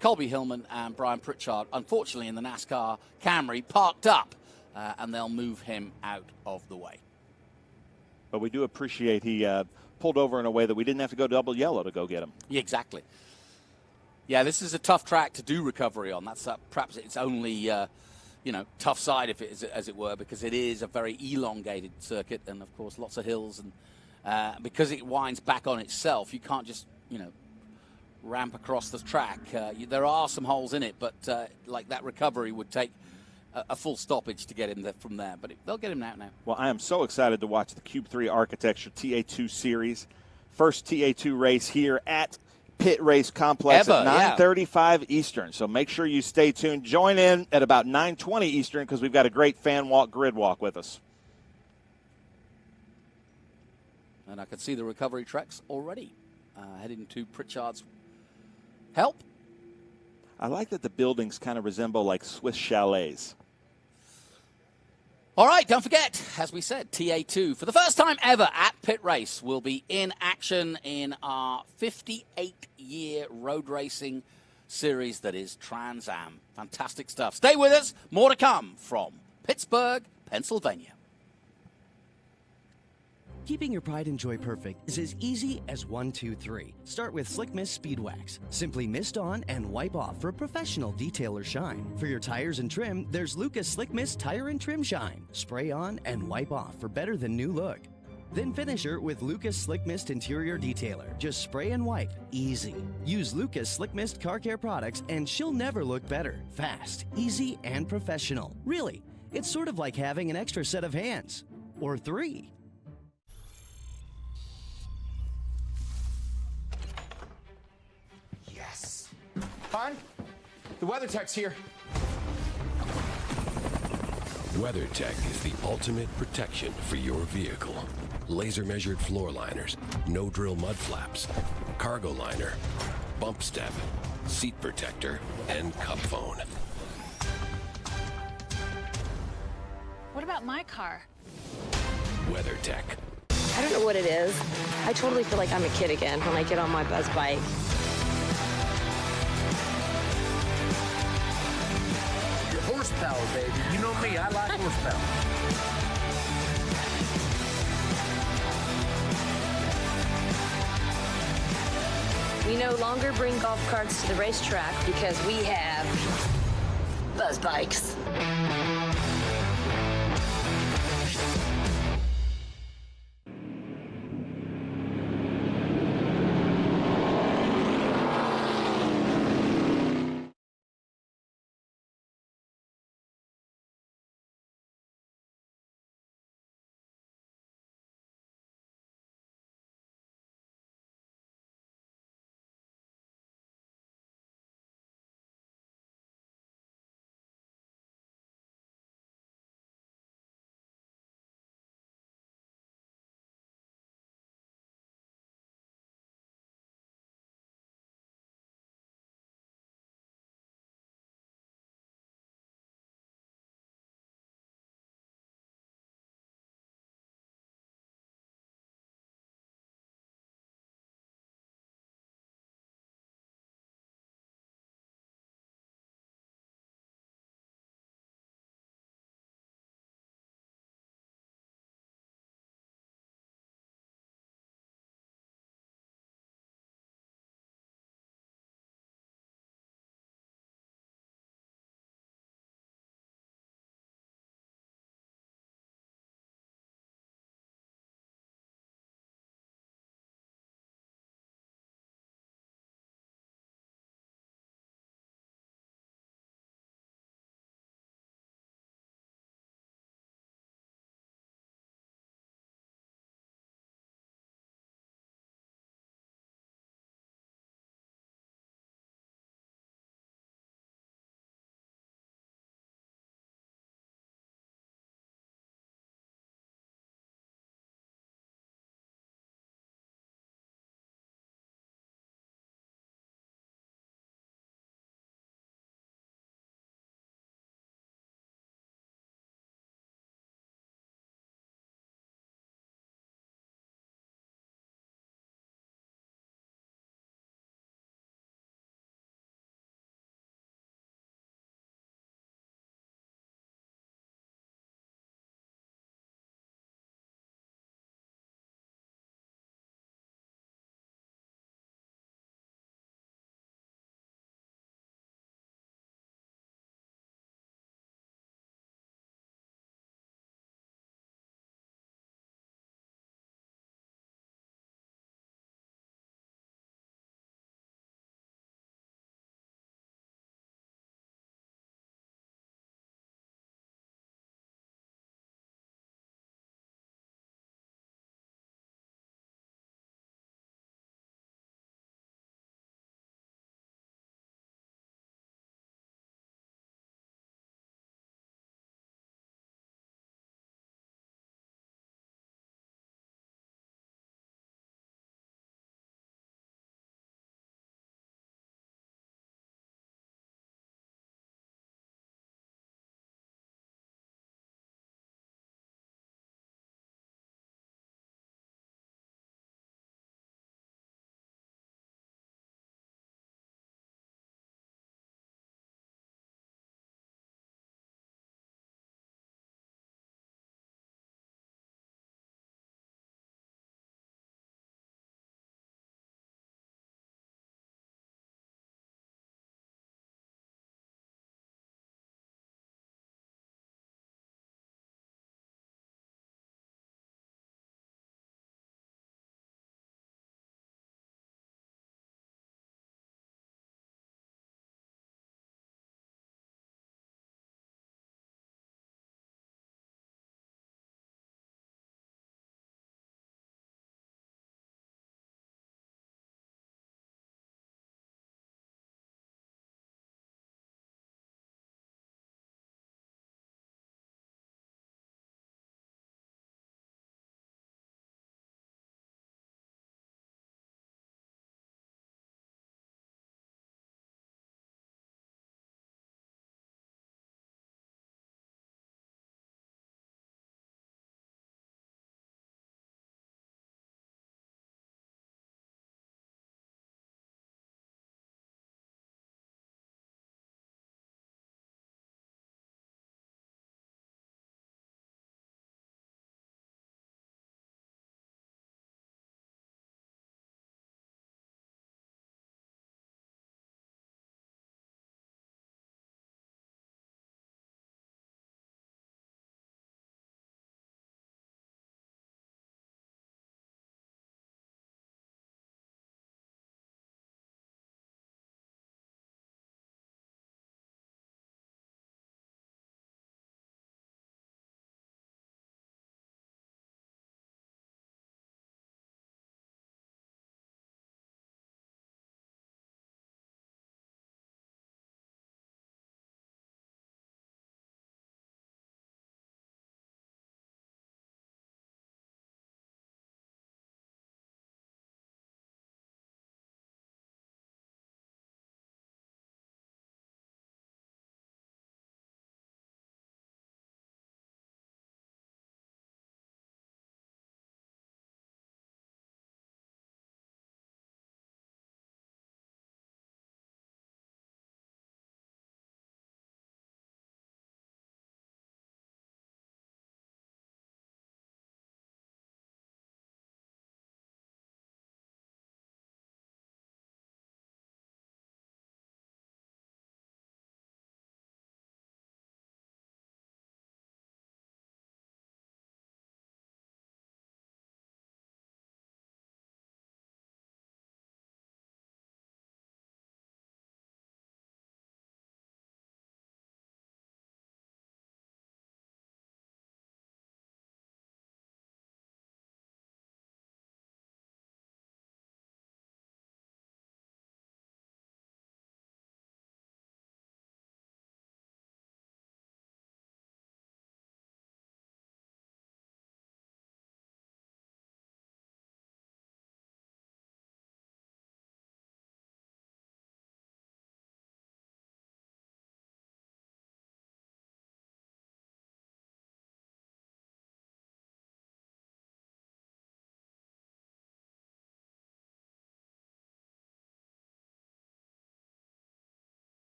Colby Hillman, and Brian Pritchard. Unfortunately, in the NASCAR Camry, parked up, and they'll move him out of the way. But we do appreciate he pulled over in a way that we didn't have to go double yellow to go get him. Yeah, exactly. Yeah, this is a tough track to do recovery on. That's perhaps its only tough side, if it is, as it were, because it is a very elongated circuit, and of course lots of hills, and because it winds back on itself, you can't just ramp across the track. There are some holes in it, but like that recovery would take a full stoppage to get him there from there. But they'll get him out now. Well, I am so excited to watch the Cube 3 Architecture TA2 Series, first TA2 race here at Pitt Race Complex at 9:35 Eastern. So make sure you stay tuned. Join in at about 9:20 Eastern because we've got a great fan walk, grid walk with us. And I can see the recovery tracks already heading to Pritchard's help. I like that the buildings kind of resemble like Swiss chalets. All right, don't forget, as we said, TA2, for the first time ever at Pitt Race, will be in action in our 58-year road racing series that is Trans Am. Fantastic stuff. Stay with us. More to come from Pittsburgh, Pennsylvania. Keeping your pride and joy perfect is as easy as 1, 2, 3. Start with Slick Mist Speed Wax. Simply mist on and wipe off for a professional detailer shine. For your tires and trim, there's Lucas Slick Mist Tire and Trim Shine. Spray on and wipe off for better than new look. Then finish her with Lucas Slick Mist Interior Detailer. Just spray and wipe. Easy. Use Lucas Slick Mist Car Care products and she'll never look better. Fast, easy, and professional. Really, it's sort of like having an extra set of hands. Or 3. Yes. Hon, the WeatherTech's here. WeatherTech is the ultimate protection for your vehicle. Laser measured floor liners, no drill mud flaps, cargo liner, bump step, seat protector, and cup phone. What about my car? WeatherTech. I don't know what it is. I totally feel like I'm a kid again when I get on my buzz bike. Your horsepower, baby. You know me, I like horsepower. We no longer bring golf carts to the racetrack because we have buzz bikes.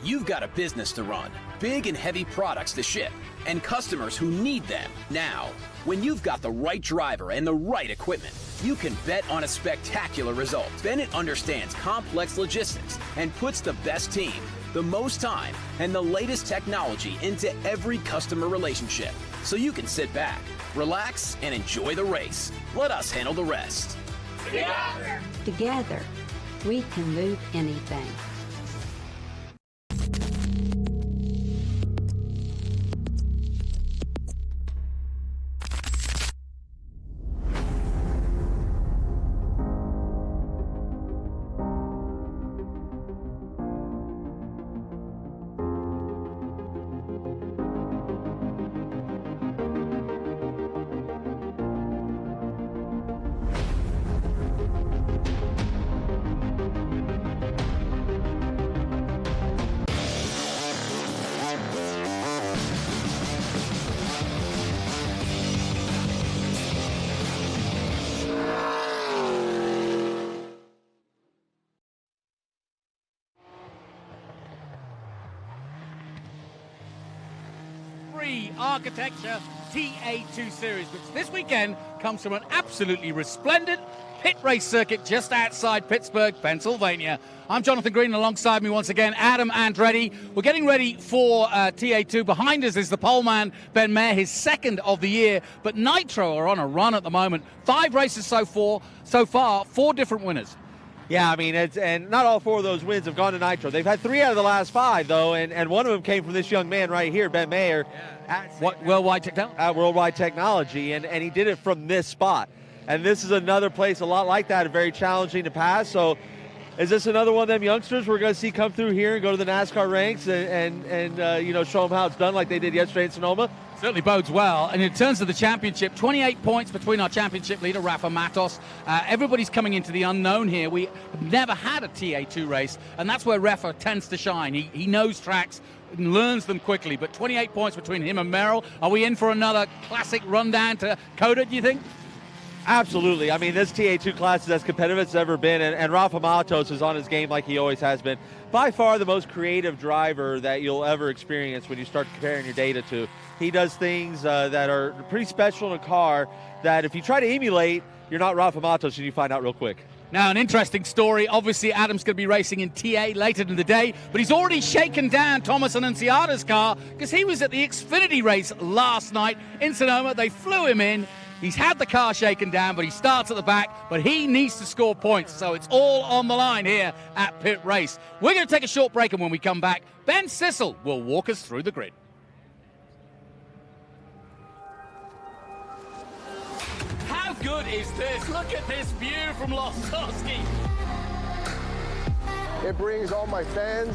You've got a business to run, big and heavy products to ship, and customers who need them now. When you've got the right driver and the right equipment, you can bet on a spectacular result. Bennett understands complex logistics and puts the best team, the most time, and the latest technology into every customer relationship. So you can sit back, relax, and enjoy the race. Let us handle the rest. Together! Together, we can move anything. Architecture TA2 Series, which this weekend comes from an absolutely resplendent pit race circuit just outside Pittsburgh, Pennsylvania. I'm Jonathan Green, alongside me once again, Adam Andretti. We're getting ready for TA2. Behind us is the pole man, Ben Mayer, his second of the year. But Nitro are on a run at the moment. 5 races so far, 4 different winners. Yeah, I mean, and not all 4 of those wins have gone to Nitro. They've had 3 out of the last 5, though, and one of them came from this young man right here, Ben Mayer. What, Worldwide Technology? At Worldwide Technology, and he did it from this spot. And this is another place a lot like that, very challenging to pass. So is this another one of them youngsters we're going to see come through here and go to the NASCAR ranks and show them how it's done like they did yesterday in Sonoma? Certainly bodes well. And in terms of the championship, 28 points between our championship leader, Rafa Matos. Everybody's coming into the unknown here. We have never had a TA2 race, and that's where Rafa tends to shine. He knows tracks and learns them quickly. But 28 points between him and Merrill. Are we in for another classic rundown to Coda, do you think? Absolutely. I mean, this TA2 class is as competitive as it's ever been, and Rafa Matos is on his game like he always has been. By far the most creative driver that you'll ever experience when you start comparing your data to. He does things that are pretty special in a car that if you try to emulate, you're not Rafa Matos, and you find out real quick. Now, an interesting story. Obviously, Adam's going to be racing in TA later in the day, but he's already shaken down Thomas Annunziata's car because he was at the Xfinity race last night in Sonoma. They flew him in. He's had the car shaken down, but he starts at the back, but he needs to score points, so it's all on the line here at Pit Race. We're going to take a short break, and when we come back, Ben Sissel will walk us through the grid. How good is this? Look at this view from Lostowski. It brings all my fans,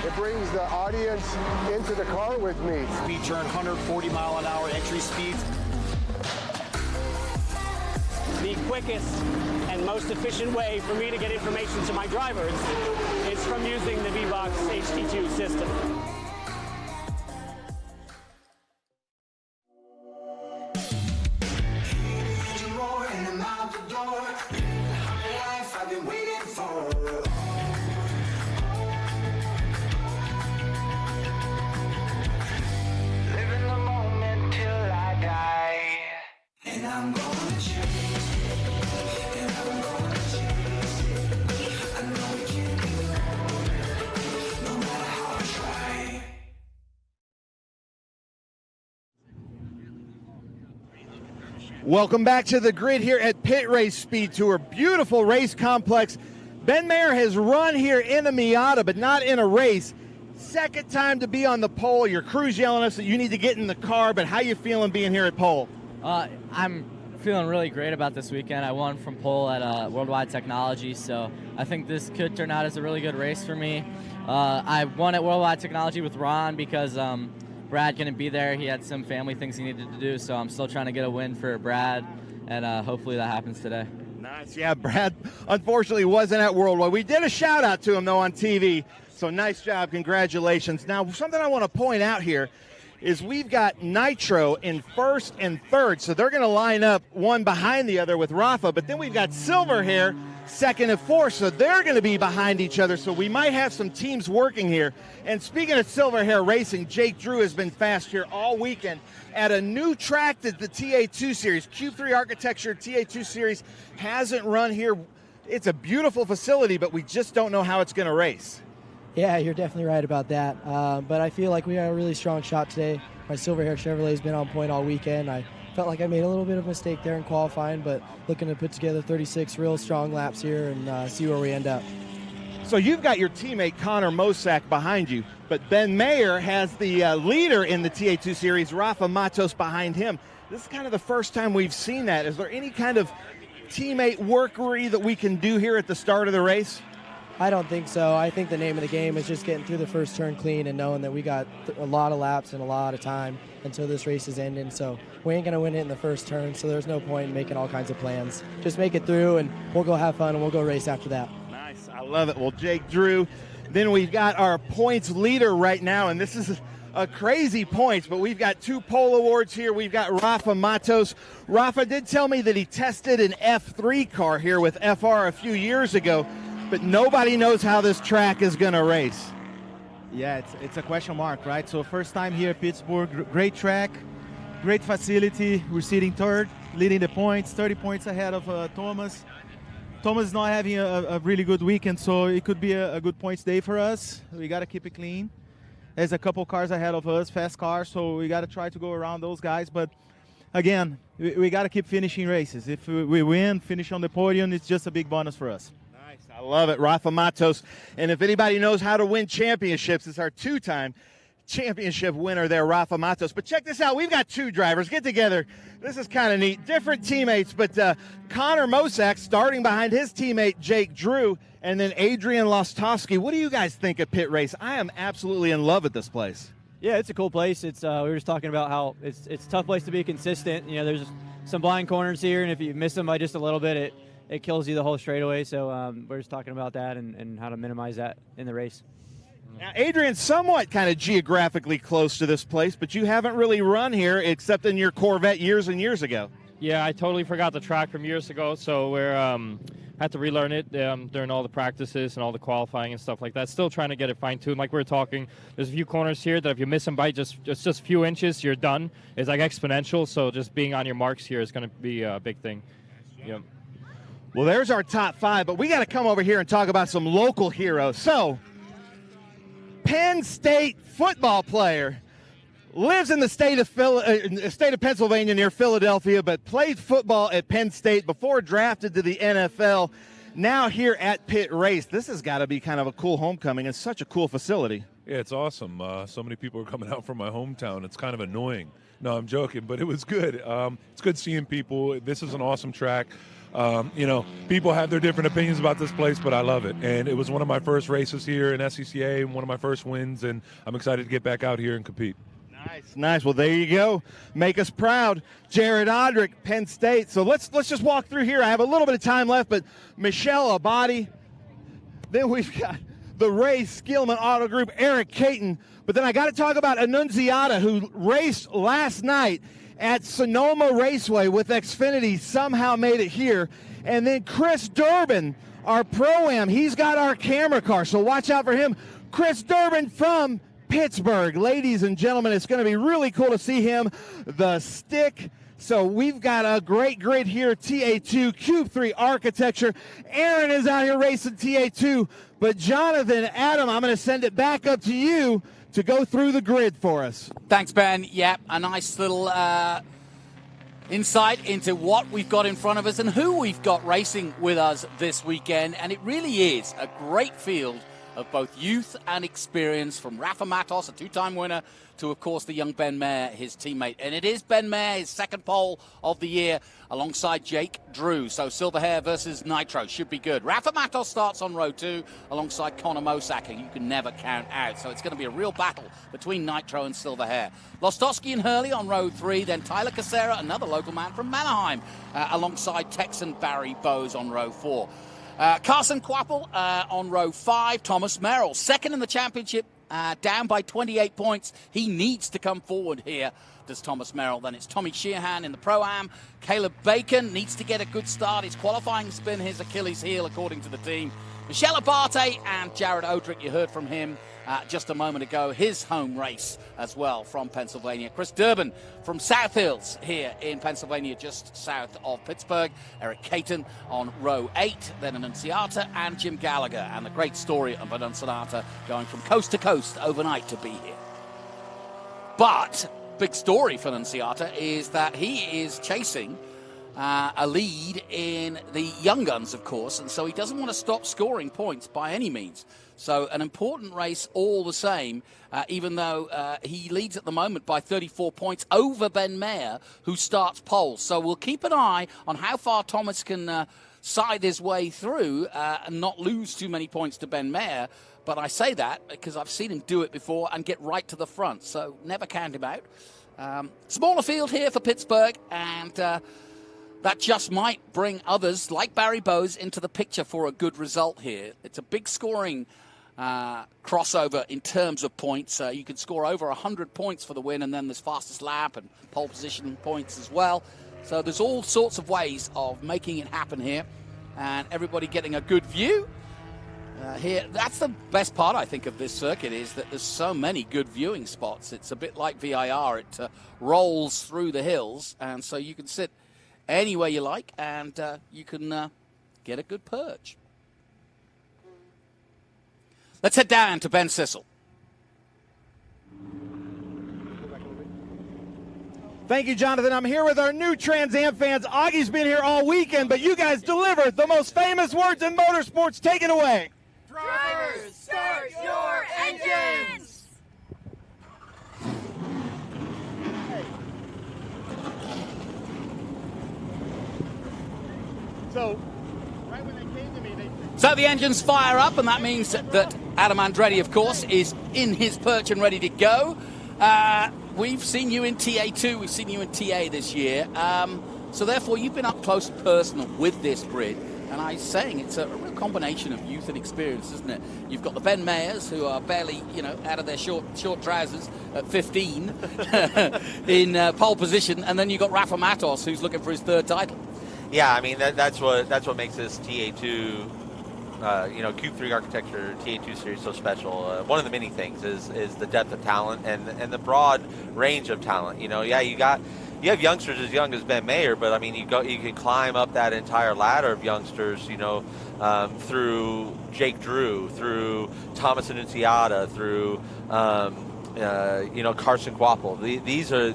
it brings the audience into the car with me. Speed turn, 140 mile an hour entry speeds. The quickest and most efficient way for me to get information to my drivers is from using the V-Box HD2 system. Welcome back to the grid here at Pit Race Speed Tour. Beautiful race complex. Ben Mayer has run here in a Miata, but not in a race. Second time to be on the pole. Your crew's yelling at us that you need to get in the car, but how you feeling being here at pole? I'm feeling really great about this weekend. I won from pole at Worldwide Technology, so I think this could turn out as a really good race for me. I won at Worldwide Technology with Ron because Brad couldn't be there. He had some family things he needed to do, so I'm still trying to get a win for Brad, and hopefully that happens today. Nice. Yeah, Brad unfortunately wasn't at Worldwide. We did a shout-out to him, though, on TV, so nice job. Congratulations. Now, something I want to point out here, is we've got Nitro in first and third, so they're going to line up one behind the other with Rafa, but then we've got Silverhair second and fourth, so they're going to be behind each other, so we might have some teams working here. And speaking of Silverhair Racing, Jake Drew has been fast here all weekend at a new track that the TA2 Series, Cube 3 Architecture TA2 Series, hasn't run here. It's a beautiful facility, but we just don't know how it's going to race. Yeah, you're definitely right about that. But I feel like we got a really strong shot today. My Silverhair Chevrolet has been on point all weekend. I felt like I made a little bit of a mistake there in qualifying, but looking to put together 36 real strong laps here and see where we end up. So you've got your teammate Connor Mosak behind you, but Ben Mayer has the leader in the TA2 Series, Rafa Matos, behind him. This is kind of the first time we've seen that. Is there any kind of teammate workery that we can do here at the start of the race? I don't think so. I think the name of the game is just getting through the first turn clean and knowing that we got a lot of laps and a lot of time until this race is ending. So we ain't going to win it in the first turn, so there's no point in making all kinds of plans. Just make it through, and we'll go have fun, and we'll go race after that. Nice. I love it. Well, Jake Drew, then we've got our points leader right now, and this is a crazy points, but we've got 2 pole awards here. We've got Rafa Matos. Rafa did tell me that he tested an F3 car here with FR a few years ago, but nobody knows how this track is going to race. Yeah, it's a question mark, right? So first time here at Pittsburgh, great track, great facility. We're sitting third, leading the points, 30 points ahead of Thomas. Thomas is not having a really good weekend, so it could be a good points day for us. We got to keep it clean. There's a couple cars ahead of us, fast cars, so we got to try to go around those guys. But again, we got to keep finishing races. If we win, finish on the podium, it's just a big bonus for us. I love it, Rafa Matos. And if anybody knows how to win championships, it's our 2-time championship winner there, Rafa Matos. But check this out. We've got 2 drivers. Get together. This is kind of neat. Different teammates, but Connor Mosak starting behind his teammate, Jake Drew, and then Adrian Lostowski. What do you guys think of Pit Race? I am absolutely in love with this place. Yeah, it's a cool place. It's we were just talking about how it's a tough place to be consistent. You know, there's some blind corners here, and if you miss them by just a little bit, it kills you the whole straightaway. So we're just talking about that and how to minimize that in the race. Now, Adrian's somewhat kind of geographically close to this place, but you haven't really run here except in your Corvette years and years ago. Yeah, I totally forgot the track from years ago, so we're had to relearn it during all the practices and all the qualifying and stuff like that. Still trying to get it fine-tuned. Like we were talking, there's a few corners here that if you miss them by just a few inches, you're done. It's like exponential, so just being on your marks here is going to be a big thing. Yep. Well, there's our top 5, but we got to come over here and talk about some local heroes. So, Penn State football player, lives in the state of Pennsylvania near Philadelphia, but played football at Penn State before drafted to the NFL. Now here at Pitt Race. This has got to be kind of a cool homecoming. It's such a cool facility. Yeah, it's awesome. So many people are coming out from my hometown. It's kind of annoying. No, I'm joking, but it was good. It's good seeing people. This is an awesome track. You know, people have their different opinions about this place, but I love it. And it was one of my first races here in SCCA and one of my first wins, and I'm excited to get back out here and compete. Nice, nice. Well, there you go. Make us proud. Jared Odrick, Penn State. So let's just walk through here. I have a little bit of time left, but Michelle Abadi. Then we've got the Ray Skillman Auto Group, Eric Caton. But then I got to talk about Annunziata, who raced last night at Sonoma Raceway with Xfinity, somehow made it here. And then Chris Durbin, our Pro-Am, he's got our camera car, so watch out for him. Chris Durbin from Pittsburgh. Ladies and gentlemen, it's going to be really cool to see him. The stick. So we've got a great grid here, TA2, Cube 3 Architecture. Aaron is out here racing TA2. But Jonathan, Adam, I'm going to send it back up to you to go through the grid for us. Thanks, Ben. Yep, a nice little insight into what we've got in front of us and who we've got racing with us this weekend. And it really is a great field of both youth and experience, from Rafa Matos, a 2-time winner, to, of course, the young Ben Mayer, his teammate. And it is Ben Mayer, his second pole of the year, alongside Jake Drew. So Silverhair versus Nitro should be good. Rafa Matos starts on row 2 alongside Connor Mosak, who you can never count out. So it's going to be a real battle between Nitro and Silverhair. Lostowski and Hurley on row 3, then Tyler Casera, another local man from Manheim, alongside Texan Barry Bowes on row 4. Carson Quapple on row 5, Thomas Merrill, second in the championship down by 28 points. He needs to come forward here, does Thomas Merrill. Then it's Tommy Sheehan in the Pro-Am. Caleb Bacon needs to get a good start. His qualifying has been his Achilles heel, according to the team. Michel Abate and Jared Odrick, you heard from him just a moment ago, his home race as well from Pennsylvania. Chris Durbin from South Hills here in Pennsylvania, just south of Pittsburgh. Eric Caton on row 8, then Annunziata and Jim Gallagher. And the great story of Annunziata going from coast to coast overnight to be here. But big story for Annunziata is that he is chasing a lead in the Young Guns, of course, and so he doesn't want to stop scoring points by any means. So an important race all the same, even though he leads at the moment by 34 points over Ben Mayer, who starts pole. So we'll keep an eye on how far Thomas can side his way through and not lose too many points to Ben Mayer. But I say that because I've seen him do it before and get right to the front, so never count him out. Smaller field here for Pittsburgh, and that just might bring others like Barry Bowes into the picture for a good result here. It's a big scoring crossover in terms of points. You can score over 100 points for the win, and then there's fastest lap and pole position points as well. So there's all sorts of ways of making it happen here, and everybody getting a good view. Here, that's the best part, I think, of this circuit, is that there's so many good viewing spots. It's a bit like VIR. It rolls through the hills, and so you can sit anywhere you like, and you can get a good perch. Let's head down to Ben Sissel. Thank you, Jonathan. I'm here with our new Trans Am fans. Augie's been here all weekend, but you guys delivered the most famous words in motorsports. Take it away. Drivers, start your engines! So, right when they came to me, So the engines fire up, and that means that Adam Andretti, of course, is in his perch and ready to go. We've seen you in TA2, we've seen you in TA this year. So therefore, you've been up close and personal with this grid. And I'm saying it's a real combination of youth and experience, isn't it? You've got the Ben Mayers, who are barely, out of their short trousers at 15 in pole position, and then you've got Rafa Matos, who's looking for his third title. Yeah, I mean that's what makes this TA2, Cube 3 architecture TA2 series so special. One of the many things is the depth of talent and the broad range of talent. You have youngsters as young as Ben Mayer, but I mean you can climb up that entire ladder of youngsters, through Jake Drew, through Thomas Annunziata, through Carson Quapple. These are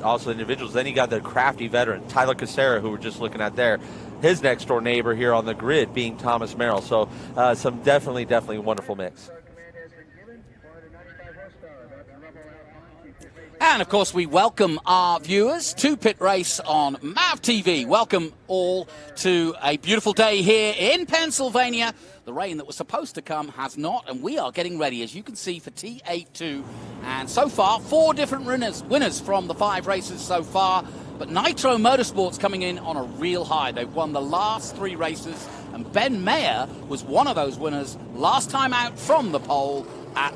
also individuals. Then you got the crafty veteran Tyler Casera, who we're just looking at there. His next door neighbor here on the grid being Thomas Merrill. So some definitely wonderful mix. And, of course, we welcome our viewers to Pit Race on MAV TV. Welcome all to a beautiful day here in Pennsylvania. The rain that was supposed to come has not, and we are getting ready, as you can see, for T82. And so far, 4 different winners from the 5 races so far. But Nitro Motorsports coming in on a real high. They've won the last 3 races, and Ben Mayer was one of those winners last time out from the pole at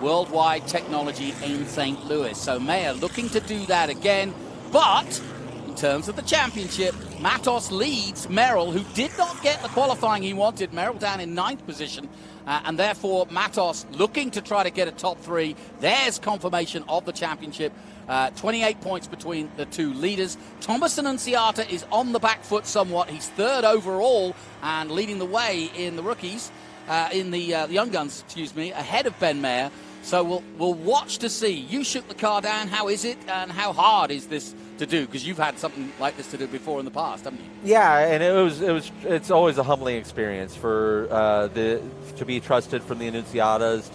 Worldwide Technology in St. Louis. So Mayer looking to do that again, but in terms of the championship, Matos leads Merrill, who did not get the qualifying he wanted. Merrill down in 9th position, and therefore Matos looking to try to get a top 3. There's confirmation of the championship. 28 points between the 2 leaders. Thomas Annunziata is on the back foot somewhat. He's 3rd overall and leading the way in the rookies, in the Young Guns, ahead of Ben Mayer. So we'll watch to see. You shook the car down. How is it, and how hard is this to do? Because you've had something like this to do before in the past, haven't you? Yeah, and it's always a humbling experience for to be trusted from the Annunziatas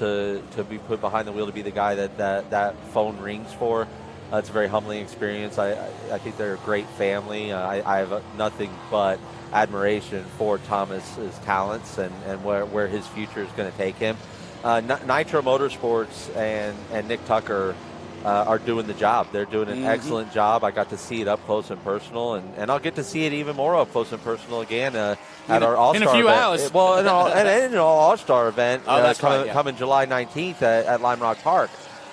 to be put behind the wheel, to be the guy that phone rings for. It's a very humbling experience. I think they're a great family. I have nothing but admiration for Thomas's talents and where his future is going to take him. Nitro Motorsports and Nick Tucker are doing the job. They're doing an excellent job. I got to see it up close and personal, and I'll get to see it even more up close and personal again at our All-Star in a few event. hours. Well, in an All-Star event coming July 19th at Lime Rock Park.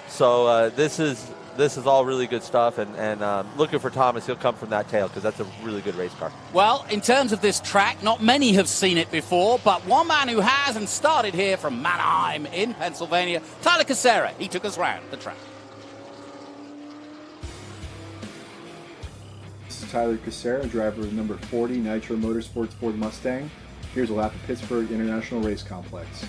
So this is all really good stuff, and looking for Thomas. He'll come from that tail because that's a really good race car. Well, in terms of this track, not many have seen it before, but one man who has and started here from Mannheim in Pennsylvania, Tyler Casera. He took us round the track. This is Tyler Casera, driver of number 40 Nitro Motorsports Ford Mustang. Here's a lap of Pittsburgh International Race Complex.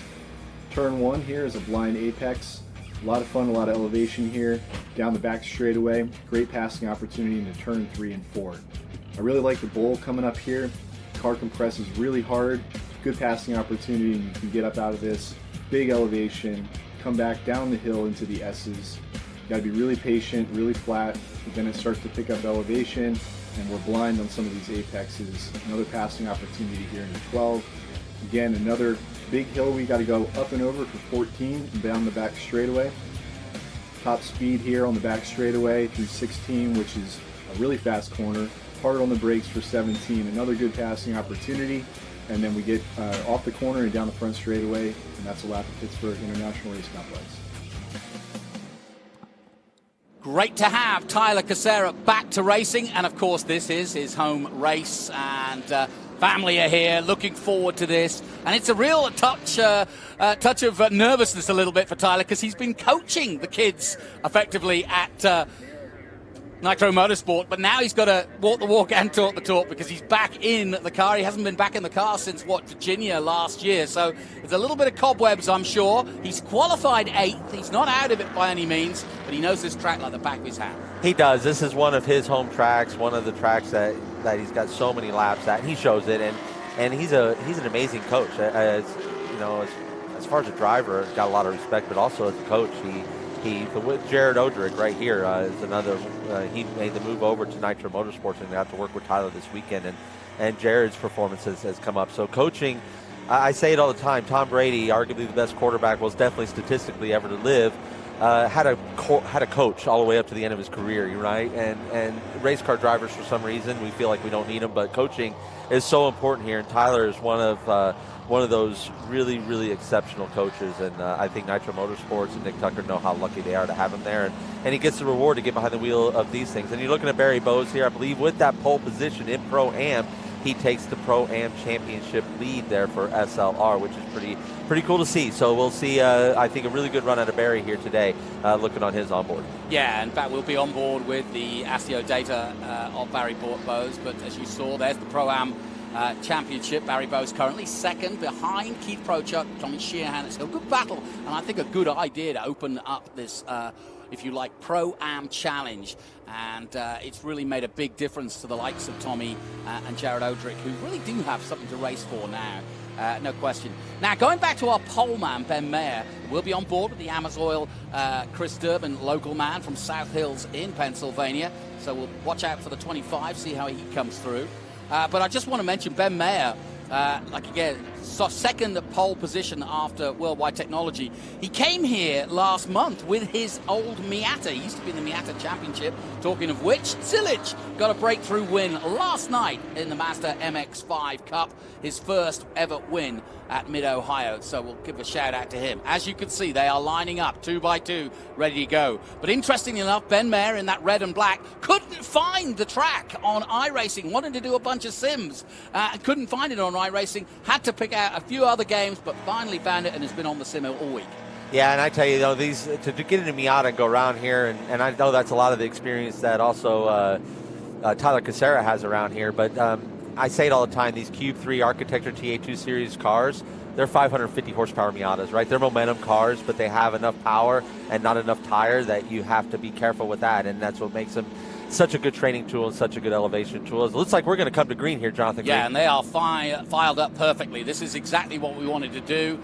Turn 1 here is a blind apex. A lot of fun, a lot of elevation here. Down the back straightaway, great passing opportunity into turn 3 and 4. I really like the bowl coming up here. Car compresses really hard. Good passing opportunity, and you can get up out of this. Big elevation, come back down the hill into the S's. You gotta be really patient, really flat, but then it starts to pick up elevation, and we're blind on some of these apexes. Another passing opportunity here into 12. Again, another big hill we got to go up and over for 14 and down the back straightaway. Top speed here on the back straightaway through 16, which is a really fast corner. Hard on the brakes for 17. Another good passing opportunity. And then we get off the corner and down the front straightaway, and that's a lap at Pittsburgh International Race Complex. Great to have Tyler Casera back to racing, and of course this is his home race, and family are here looking forward to this, and it's a real touch of nervousness a little bit for Tyler because he's been coaching the kids effectively at Nitro Motorsport, but now he's got to walk the walk and talk the talk because he's back in the car. He hasn't been back in the car since, Virginia last year, so there's a little bit of cobwebs, I'm sure. He's qualified 8th. He's not out of it by any means, but he knows this track like the back of his hand. He does. This is one of his home tracks, one of the tracks that he's got so many laps at, and he shows it, and he's an amazing coach. As far as a driver, he's got a lot of respect, but also as a coach, with Jared Odrick right here is another. He made the move over to Nitro Motorsports and got to work with Tyler this weekend, and Jared's performance has come up. So coaching, I say it all the time. Tom Brady, arguably the best quarterback, was definitely statistically ever to live. Had a coach all the way up to the end of his career, right? And race car drivers, for some reason, we feel like we don't need them, but coaching is so important here. And Tyler is one of those really, really exceptional coaches. And I think Nitro Motorsports and Nick Tucker know how lucky they are to have him there. And he gets the reward to get behind the wheel of these things. And you're looking at Barry Bowes here, I believe, with that pole position in Pro-Am. He takes the Pro-Am championship lead there for SLR, which is pretty cool to see. So we'll see, I think, a really good run out of Barry here today, looking on his onboard. Yeah, in fact, we'll be on board with the ASIO data of Barry Bowes. But as you saw, there's the Pro-Am championship. Barry Bowes currently second behind Keith Prochuk, Tommy Sheehan. It's a good battle, and I think a good idea to open up this, if you like, Pro-Am challenge. And it's really made a big difference to the likes of Tommy and Jared Odrick, who really do have something to race for now. No question. Now, going back to our pole man, Ben Mayer, we'll be on board with the Amazoil Chris Durbin, local man from South Hills in Pennsylvania. So we'll watch out for the 25, see how he comes through. But I just want to mention Ben Mayer, second pole position after Worldwide Technology. He came here last month with his old Miata. He used to be in the Miata Championship. Talking of which, Zilic got a breakthrough win last night in the Mazda MX-5 Cup, his first ever win at Mid-Ohio. So we'll give a shout out to him. As you can see, they are lining up 2 by 2, ready to go. But interestingly enough, Ben Mayer in that red and black couldn't find the track on iRacing, wanted to do a bunch of sims, couldn't find it on iRacing, had to pick out a few other games, but finally found it and has been on the sim all week. Yeah, and I tell you, these to get into Miata and go around here, and I know that's a lot of the experience that also Tyler Casera has around here, but I say it all the time, these Cube 3 Architecture TA2 Series cars, they're 550 horsepower Miatas, right? They're momentum cars, but they have enough power and not enough tire that you have to be careful with that, and that's what makes them such a good training tool and such a good elevation tool. It looks like we're going to come to green here, Jonathan. Yeah, Green. and they are filed up perfectly. This is exactly what we wanted to do.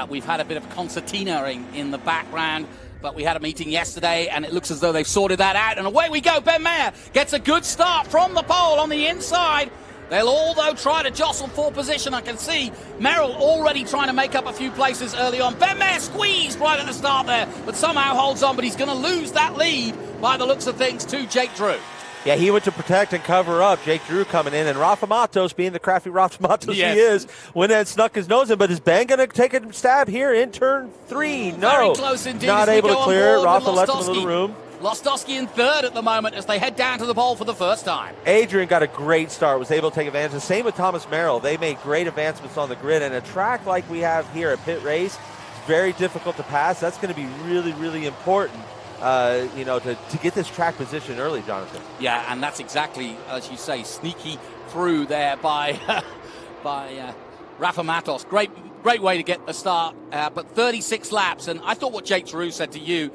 We've had a bit of concertinaing in the background, but we had a meeting yesterday, and it looks as though they've sorted that out. And away we go. Ben Mayer gets a good start from the pole on the inside. They'll all, though, try to jostle for position. I can see Merrill already trying to make up a few places early on. Ben Mayer squeezed right at the start there, but somehow holds on, but he's going to lose that lead by the looks of things to Jake Drew. Yeah, he went to protect and cover up. Jake Drew coming in, and Rafa Matos, being the crafty Rafa Matos he is, went and snuck his nose in. But is Ben going to take a stab here in turn 3? No. Very close indeed. Not able to clear it. Rafa left him a little room. Lostowski in third at the moment as they head down to the pole for the first time. Adrian got a great start, was able to take advantage. The same with Thomas Merrill. They made great advancements on the grid, and a track like we have here at Pitt Race, it's very difficult to pass. That's going to be really, really important, to get this track position early, Jonathan. Yeah, and that's exactly, as you say, sneaky through there by Rafa Matos. Great way to get the start, but 36 laps. And I thought what Jake Drew said to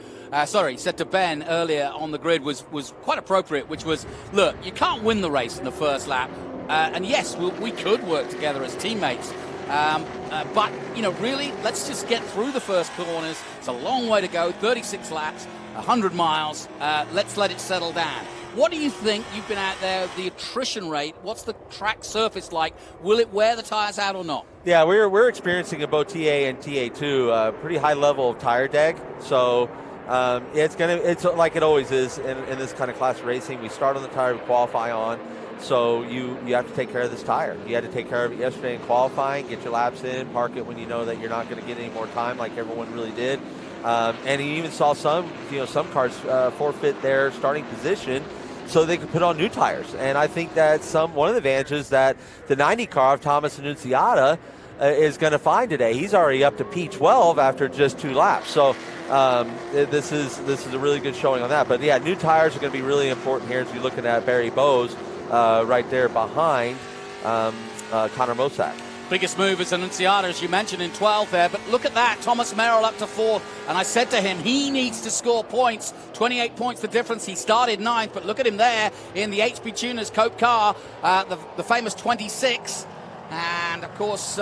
said to Ben earlier on the grid was quite appropriate, which was, look, you can't win the race in the first lap. And yes, we could work together as teammates. But, really, let's just get through the first corners. It's a long way to go, 36 laps, 100 miles. Let's let it settle down. What do you think? You've been out there, the attrition rate. What's the track surface like? Will it wear the tires out or not? Yeah, we're experiencing in both TA and TA2 a pretty high level of tire deg. So it's like it always is in this kind of class of racing. We start on the tire we qualify on. So you have to take care of this tire. You had to take care of it yesterday in qualifying, get your laps in, park it when you know that you're not going to get any more time like everyone really did. And you even saw some cars forfeit their starting position so they could put on new tires. And I think that's one of the advantages that the 90 car of Thomas Annunziata is going to find today. He's already up to P12 after just 2 laps. So this is a really good showing on that. But yeah, new tires are going to be really important here as you're looking at Barry Bowes right there behind Connor Mosak. Biggest move is Annunziata, as you mentioned, in 12 there. But look at that, Thomas Merrill up to 4th. And I said to him, he needs to score points. 28 points the difference. He started 9th, but look at him there in the HP Tuners Cope car, the famous 26. And, of course,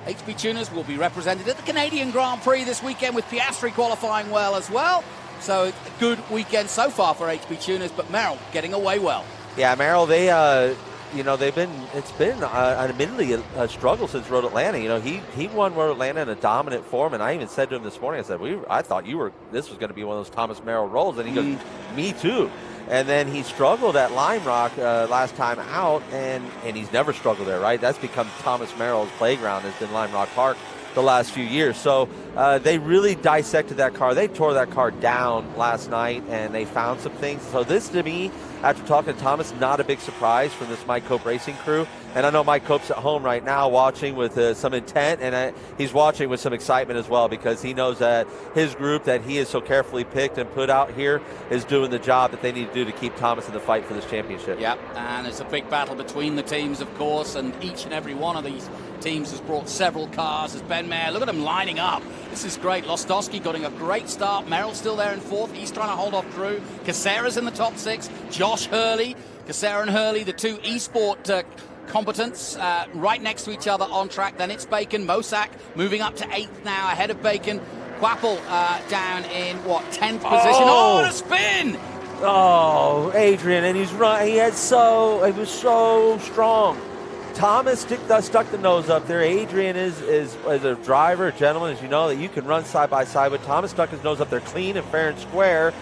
HP Tuners will be represented at the Canadian Grand Prix this weekend with Piastri qualifying well as well. So a good weekend so far for HP Tuners, but Merrill getting away well. Yeah, Merrill, it's been admittedly a struggle since Road Atlanta. He won Road Atlanta in a dominant form, and I even said to him this morning, I thought this was going to be one of those Thomas Merrill rolls, and he goes, me too. And then he struggled at Lime Rock last time out, and he's never struggled there, right? That's become Thomas Merrill's playground, has been Lime Rock Park the last few years. So they really dissected that car. They tore that car down last night, and they found some things. So this, to me, after talking to Thomas, not a big surprise from this Mike Cope Racing crew. And I know Mike Cope's at home right now watching with some intent, and he's watching with some excitement as well, because he knows that his group that he has so carefully picked and put out here is doing the job that they need to do to keep Thomas in the fight for this championship. Yep, and it's a big battle between the teams, of course, and each and every one of these teams has brought several cars. As Ben Mayer, look at them lining up. This is great. Lostowski getting a great start. Merrill's still there in 4th. He's trying to hold off Drew. Casera's in the top 6. Josh Hurley. Casera and Hurley, the two eSport combatants, right next to each other on track. Then it's Bacon. Mosak moving up to 8th now, ahead of Bacon. Quapple down in, 10th position. Oh, what a spin! Oh, Adrian, and he was so strong. Thomas stuck the nose up there. Adrian is a driver, a gentleman, as you know, that you can run side by side with. Thomas stuck his nose up there clean and fair and square,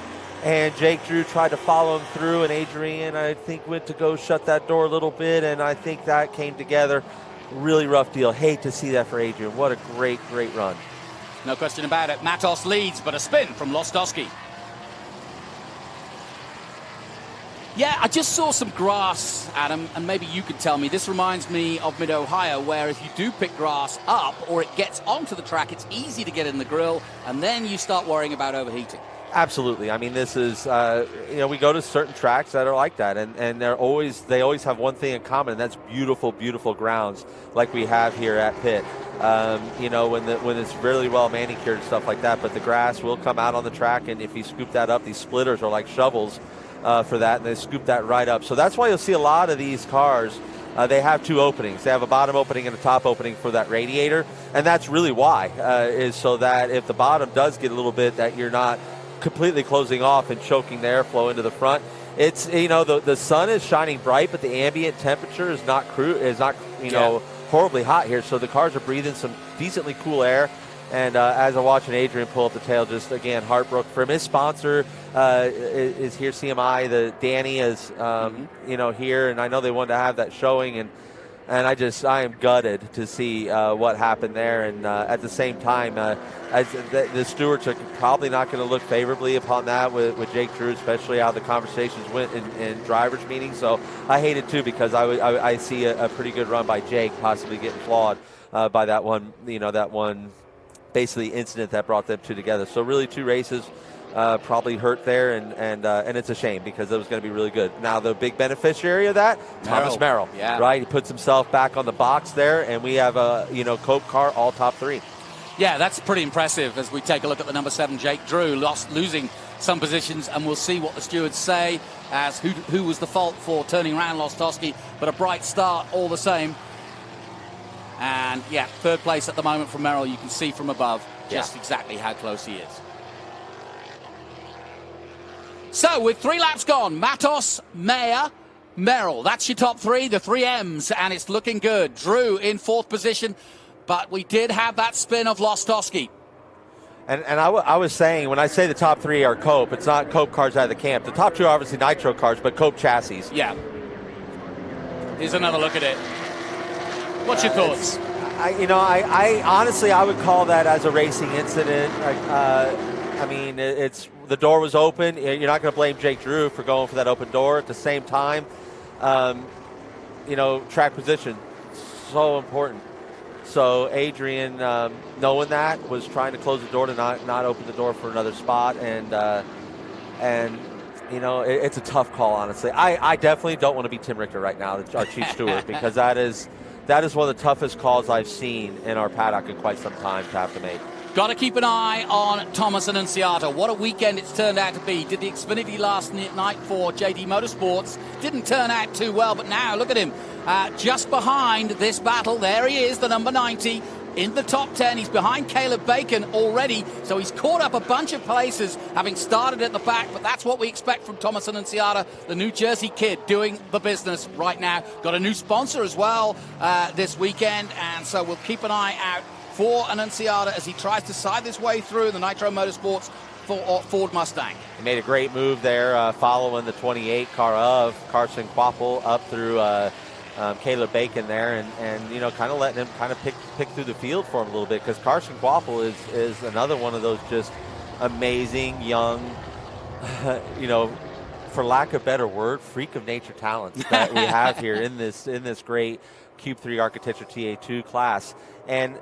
and Jake Drew tried to follow him through, and Adrian, I think, went to go shut that door a little bit, and I think that came together. Really rough deal. Hate to see that for Adrian. What a great run. No question about it. Matos leads, but a spin from Lostowski. Yeah, I just saw some grass, Adam, and maybe you could tell me. This reminds me of Mid-Ohio, where if you do pick grass up or it gets onto the track, it's easy to get in the grill, and then you start worrying about overheating. Absolutely. I mean, this is, we go to certain tracks that are like that, and they always have one thing in common, and that's beautiful, beautiful grounds like we have here at Pitt. When it's really well manicured and stuff like that, but the grass will come out on the track, and if you scoop that up, these splitters are like shovels for that, and they scoop that right up. So that's why you'll see a lot of these cars, they have 2 openings. They have a bottom opening and a top opening for that radiator, and that's really why, is so that if the bottom does get a little bit, that you're not completely closing off and choking the airflow into the front. it's, you know, the sun is shining bright, but the ambient temperature is not horribly hot here. So the cars are breathing some decently cool air. And as I'm watching Adrian pull up the tail, just again heartbroken for him. His sponsor is here, CMI. The Danny is here, and I know they wanted to have that showing, and I am gutted to see what happened there. And at the same time, as the stewards are probably not going to look favorably upon that with Jake Drew, especially how the conversations went in drivers' meetings. So I hate it too, because I see a pretty good run by Jake possibly getting flawed by that one. That one basically incident that brought them two together. So really 2 races probably hurt there, and it's a shame, because it was going to be really good. Now the big beneficiary of that, Thomas Merrill, right? He puts himself back on the box there, and we have a Cope car all top 3. Yeah, that's pretty impressive as we take a look at the number 7, Jake Drew, losing some positions, and we'll see what the stewards say as who was the fault for turning around Lostowski, but a bright start all the same. And, yeah, 3rd place at the moment from Merrill. You can see from above just exactly how close he is. So, with 3 laps gone, Matos, Mayer, Merrill. That's your top 3, the 3 M's, and it's looking good. Drew in 4th position, but we did have that spin of Lostowski. And I was saying, when I say the top 3 are Cope, it's not Cope cars out of the camp. The top 2 are obviously Nitro cars, but Cope chassis. Yeah. Here's another look at it. What's your thoughts? I honestly, I would call that as a racing incident. I mean, it's the door was open. You're not going to blame Jake Drew for going for that open door. At the same time, track position, so important. So Adrian, knowing that, was trying to close the door to not open the door for another spot, and it's a tough call, honestly. I definitely don't want to be Tim Richter right now, our chief steward, because that is one of the toughest calls I've seen in our paddock in quite some time to have to make. Got to keep an eye on Thomas Annunziata. What a weekend it's turned out to be. Did the Xfinity last night for JD Motorsports. Didn't turn out too well, but now look at him. Just behind this battle, there he is, the number 90. In the top 10, he's behind Caleb Bacon already, so he's caught up a bunch of places, having started at the back, but that's what we expect from Thomas Annunziata, the New Jersey kid doing the business right now. Got a new sponsor as well this weekend, and so we'll keep an eye out for Annunziata as he tries to side his way through the Nitro Motorsports Ford Mustang. He made a great move there, following the 28 car of Carson Quapple up through Caleb Bacon there, and kind of letting him kind of pick through the field for him a little bit, because Carson Quapple is another one of those just amazing young, for lack of a better word, freak of nature talents that we have here in this great Cube 3 Architecture TA2 class. And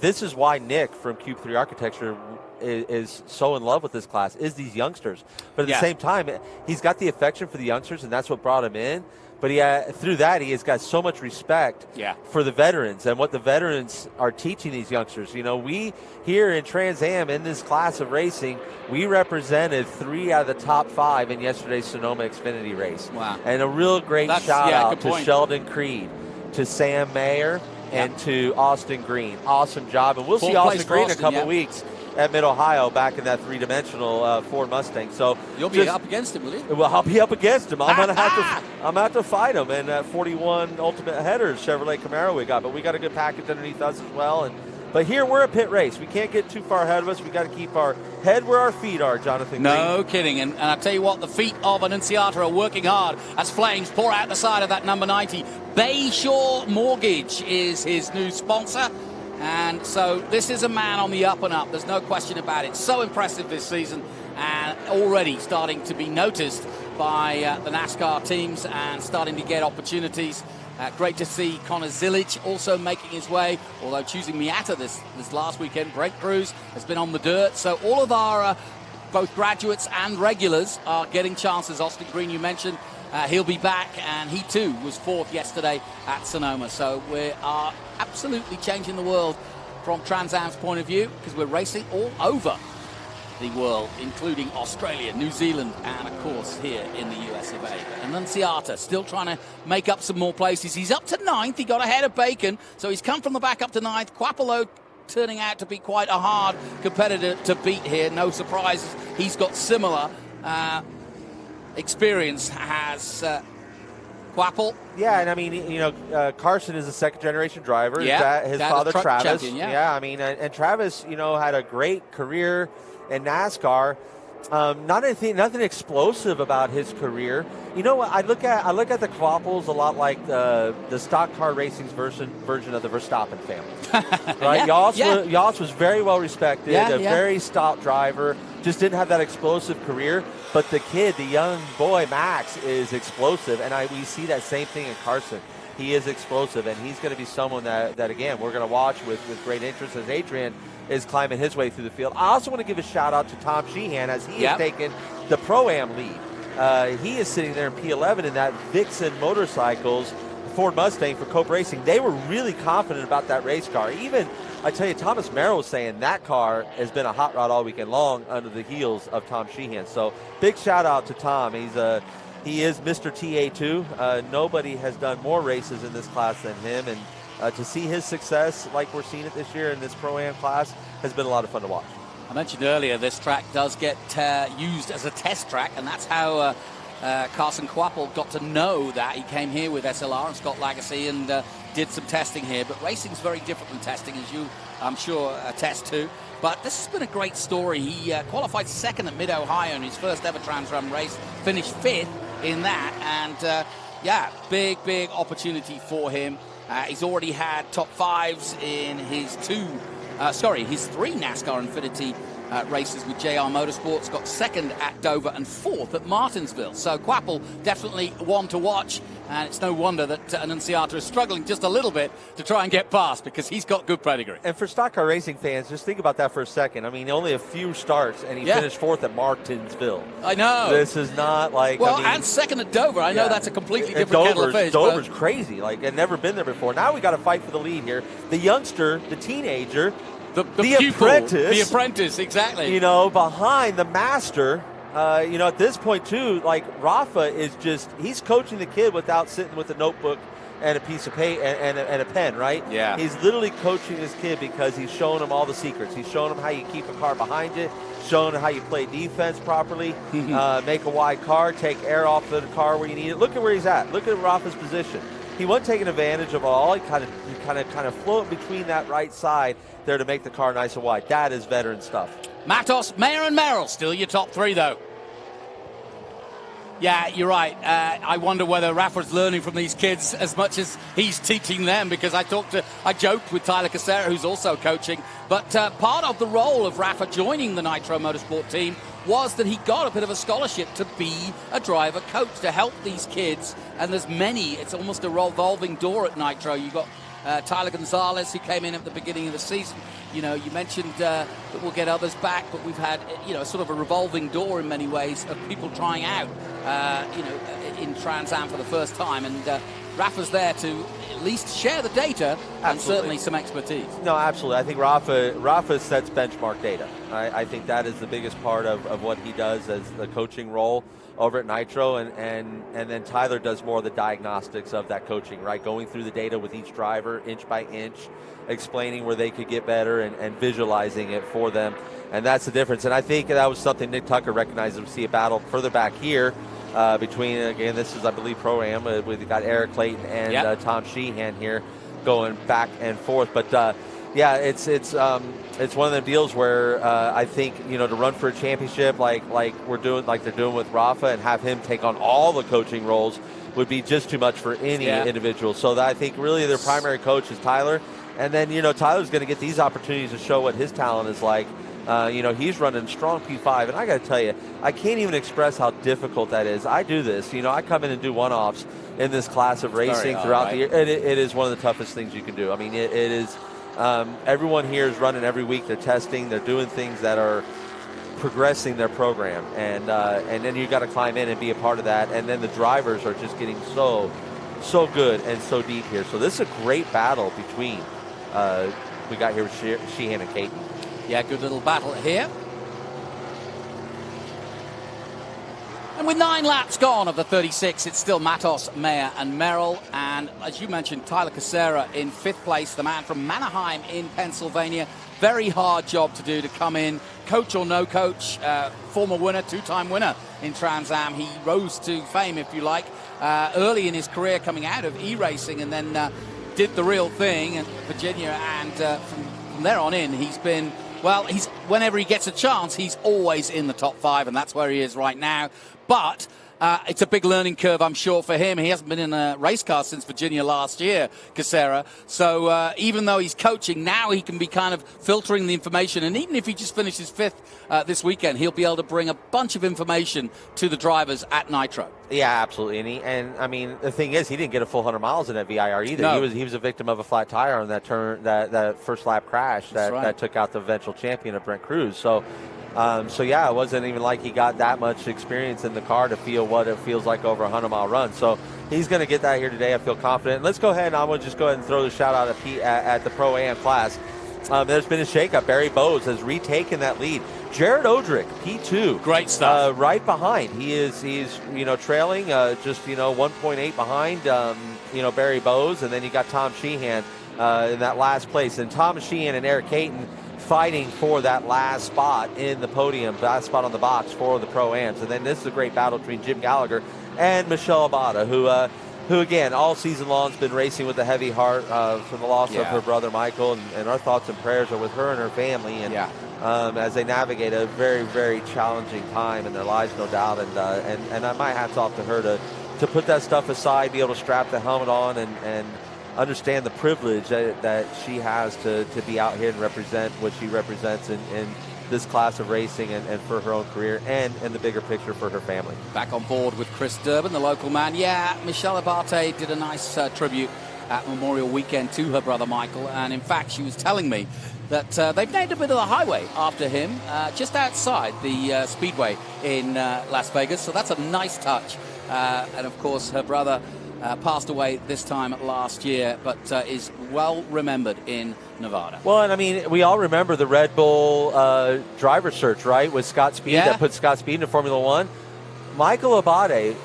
this is why Nick from Cube 3 Architecture is so in love with this class, is these youngsters. But at the same time, he's got the affection for the youngsters, and that's what brought him in. But through that, he has got so much respect for the veterans and what the veterans are teaching these youngsters. We here in Trans Am, in this class of racing, we represented 3 out of the top 5 in yesterday's Sonoma Xfinity race. Wow. And a real great shout out to Sheldon Creed, to Sam Mayer, and to Austin Green. Awesome job. And we'll see Austin Green in a couple weeks at Mid-Ohio back in that 3-dimensional Ford Mustang. So you'll be up against him, will you? Well, I'll be up against him. I'm gonna have to fight him. And 41 Ultimate Headers Chevrolet Camaro we got, but we got a good package underneath us as well. But here we're a pit race. We can't get too far ahead of us. We got to keep our head where our feet are, Jonathan. No kidding. And I tell you what, the feet of Annunziata are working hard as flames pour out the side of that number 90. Bayshore Mortgage is his new sponsor. And so this is a man on the up and up. There's no question about it. So impressive this season, and already starting to be noticed by the NASCAR teams and starting to get opportunities. Great to see Connor Zillage also making his way, although choosing Miata this last weekend. Brake Cruz has been on the dirt. So all of our both graduates and regulars are getting chances. Austin Green, you mentioned. He'll be back, and he too was 4th yesterday at Sonoma. So we are absolutely changing the world from Trans Am's point of view, because we're racing all over the world, including Australia, New Zealand, and of course here in the US of A. Annunziata still trying to make up some more places. He's up to 9th. He got ahead of Bacon, so he's come from the back up to 9th. Quapolo turning out to be quite a hard competitor to beat here. No surprises. He's got similar. experience has Quapple. Yeah, and I mean, you know, Carson is a second-generation driver. Yeah, his father, Travis. Champion, yeah, I mean, and Travis, you know, had a great career in NASCAR. Nothing explosive about his career. You know what? I look at the Quapples a lot like the stock car racing's version of the Verstappen family. Right? Yoss was very well respected, very stout driver. Just didn't have that explosive career. But the kid, the young boy Max, is explosive, and we see that same thing in Carson. He is explosive, and he's going to be someone that again, we're going to watch with great interest as Adrian is climbing his way through the field. I also want to give a shout-out to Tom Sheehan as he has taken the Pro-Am lead. He is sitting there in P11 in that Vixen Motorcycles Ford Mustang for Cope Racing. They were really confident about that race car. Even, I tell you, Thomas Merrill was saying that car has been a hot rod all weekend long under the heels of Tom Sheehan. So big shout-out to Tom. He is Mr. TA2. Nobody has done more races in this class than him, and to see his success like we're seeing it this year in this Pro-Am class has been a lot of fun to watch. I mentioned earlier this track does get used as a test track, and that's how Carson Quapple got to know that. He came here with SLR and Scott Lagacy and did some testing here, but racing's very different than testing, as you, I'm sure, attest to. But this has been a great story. He qualified second at Mid-Ohio in his first ever Trans Am race, finished fifth in that, and big opportunity for him. He's already had top fives in his three NASCAR Infinity races with JR Motorsports, got second at Dover and fourth at Martinsville. So Quapple definitely one to watch, and it's no wonder that Annunziata is struggling just a little bit to try and get past, because he's got good pedigree. And for stock car racing fans, just think about that for a second. I mean, only a few starts, and he finished fourth at Martinsville. I know. This is not like... Well, and second at Dover. I know that's a completely different kettle of fish. Dover's crazy. Like, I'd never been there before. Now we got to fight for the lead here. The youngster, the teenager... The apprentice, exactly. You know, behind the master. You know, at this point too, like Rafa is he's coaching the kid without sitting with a notebook and a piece of paper and a pen, right? Yeah. He's literally coaching this kid because he's showing him all the secrets. He's showing him how you keep a car behind you, showing him how you play defense properly, make a wide car, take air off the car where you need it. Look at where he's at. Look at Rafa's position. He wasn't taking advantage of all. He kind of float between that right side there to make the car nice and wide. That is veteran stuff. Matos, Mayer, and Merrill still your top three, though. Yeah, you're right. I wonder whether Rafa's learning from these kids as much as he's teaching them, because I joked with Tyler Casera, who's also coaching, but part of the role of Rafa joining the Nitro Motorsport team was that he got a bit of a scholarship to be a driver coach to help these kids, and there's many. It's almost a revolving door at Nitro. You got Tyler Gonzalez, who came in at the beginning of the season. You know, you mentioned that we'll get others back, but we've had, sort of a revolving door in many ways of people trying out, in Trans Am for the first time. And Rafa's there to at least share the data and certainly some expertise. No, absolutely. I think Rafa sets benchmark data. I think that is the biggest part of what he does as the coaching role over at Nitro, and then Tyler does more of the diagnostics of that coaching, right? Going through the data with each driver, inch by inch, explaining where they could get better and visualizing it for them. And that's the difference. And I think that was something Nick Tucker recognized. We see a battle further back here between, again, this is, I believe, Pro-Am. We've got Eric Clayton and Tom Sheehan here going back and forth. But, yeah, it's one of the deals where I think, to run for a championship like they're doing with Rafa and have him take on all the coaching roles would be just too much for any individual. So I think really their primary coach is Tyler. And then, Tyler's going to get these opportunities to show what his talent is like. He's running strong P5, and I got to tell you, I can't even express how difficult that is. I do this. I come in and do one-offs in this class of racing throughout the year. It is one of the toughest things you can do. I mean, it is. Everyone here is running every week. They're testing. They're doing things that are progressing their program, and then you got to climb in and be a part of that. And then the drivers are just getting so good and so deep here. So this is a great battle between we got here with Sheehan and Caton. Yeah, good little battle here. And with 9 laps gone of the 36, it's still Matos, Mayer, and Merrill. And as you mentioned, Tyler Casera in 5th place, the man from Manheim in Pennsylvania. Very hard job to do, to come in, coach or no coach, former winner, 2-time winner in Trans Am. He rose to fame, if you like, early in his career coming out of e-racing, and then did the real thing in Virginia. And from there on in, he's been, well, whenever he gets a chance, he's always in the top 5, and that's where he is right now. But it's a big learning curve, I'm sure, for him. He hasn't been in a race car since Virginia last year, Casera. So even though he's coaching, now he can be kind of filtering the information. And even if he just finishes 5th this weekend, he'll be able to bring a bunch of information to the drivers at Nitro. Yeah, absolutely. And I mean, the thing is, he didn't get a full 100 miles in that VIR either. No. He was a victim of a flat tire on that turn, that first lap crash that took out the eventual champion of Brent Cruz. So yeah, it wasn't even like he got that much experience in the car to feel what it feels like over a 100-mile run. So he's going to get that here today. I feel confident. Let's go ahead, and I'm going to just go ahead and throw the shout out at the Pro-Am class. There's been a shakeup. Barry Bowes has retaken that lead. Jared Odrick, P2. Great stuff. Right behind. He's trailing just 1.8 behind Barry Bowes, and then you got Tom Sheehan in that last place. And Tom Sheehan and Eric Caton fighting for that last spot in the podium, last spot on the box for the Pro-Ams. And then this is a great battle between Jim Gallagher and Michelle Abada, who again, all season long has been racing with a heavy heart from the loss of her brother Michael, and our thoughts and prayers are with her and her family, and as they navigate a very, very challenging time in their lives, no doubt. And my hat's off to her to put that stuff aside, be able to strap the helmet on, and understand the privilege that she has to be out here and represent what she represents in this class of racing, and for her own career, and the bigger picture for her family. Back on board with Chris Durbin, the local man. Yeah, Michelle Abate did a nice tribute at Memorial Weekend to her brother Michael, and in fact she was telling me that they've named a bit of the highway after him just outside the Speedway in Las Vegas, so that's a nice touch. And of course her brother passed away this time last year, but is well remembered in Nevada. Well, and I mean, we all remember the Red Bull driver search, right, with Scott Speed, that put Scott Speed into Formula One. Michael Abate,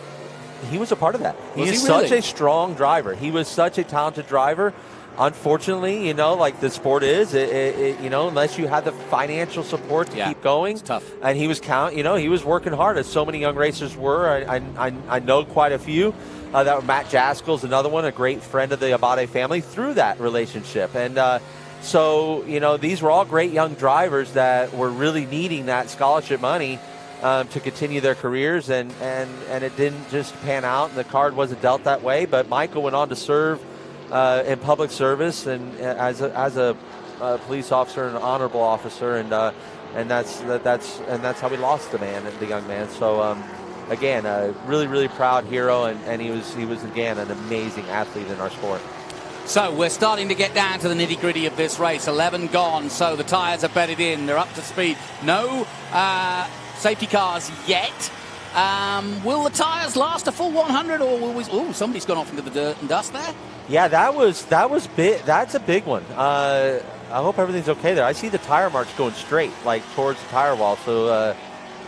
he was a part of that. He's such a strong driver. He was such a talented driver. Unfortunately, like the sport is, unless you had the financial support to keep going, it's tough. And he was he was working hard, as so many young racers were. I know quite a few. That were Matt Jaskell's another one, a great friend of the Abate family through that relationship. And so, these were all great young drivers that were really needing that scholarship money to continue their careers, and it didn't just pan out, and the card wasn't dealt that way. But Michael went on to serve in public service and as a police officer and an honorable officer, and that's how we lost the young man. So again, a really, really proud hero, and he was again an amazing athlete in our sport. So we're starting to get down to the nitty-gritty of this race. 11 gone, so the tyres are bedded in. They're up to speed. No safety cars yet. Will the tyres last a full 100, or will we? Oh, somebody's gone off into the dirt and dust there. Yeah, that was big. That's a big one. I hope everything's okay there. I see the tire marks going straight, like towards the tire wall. So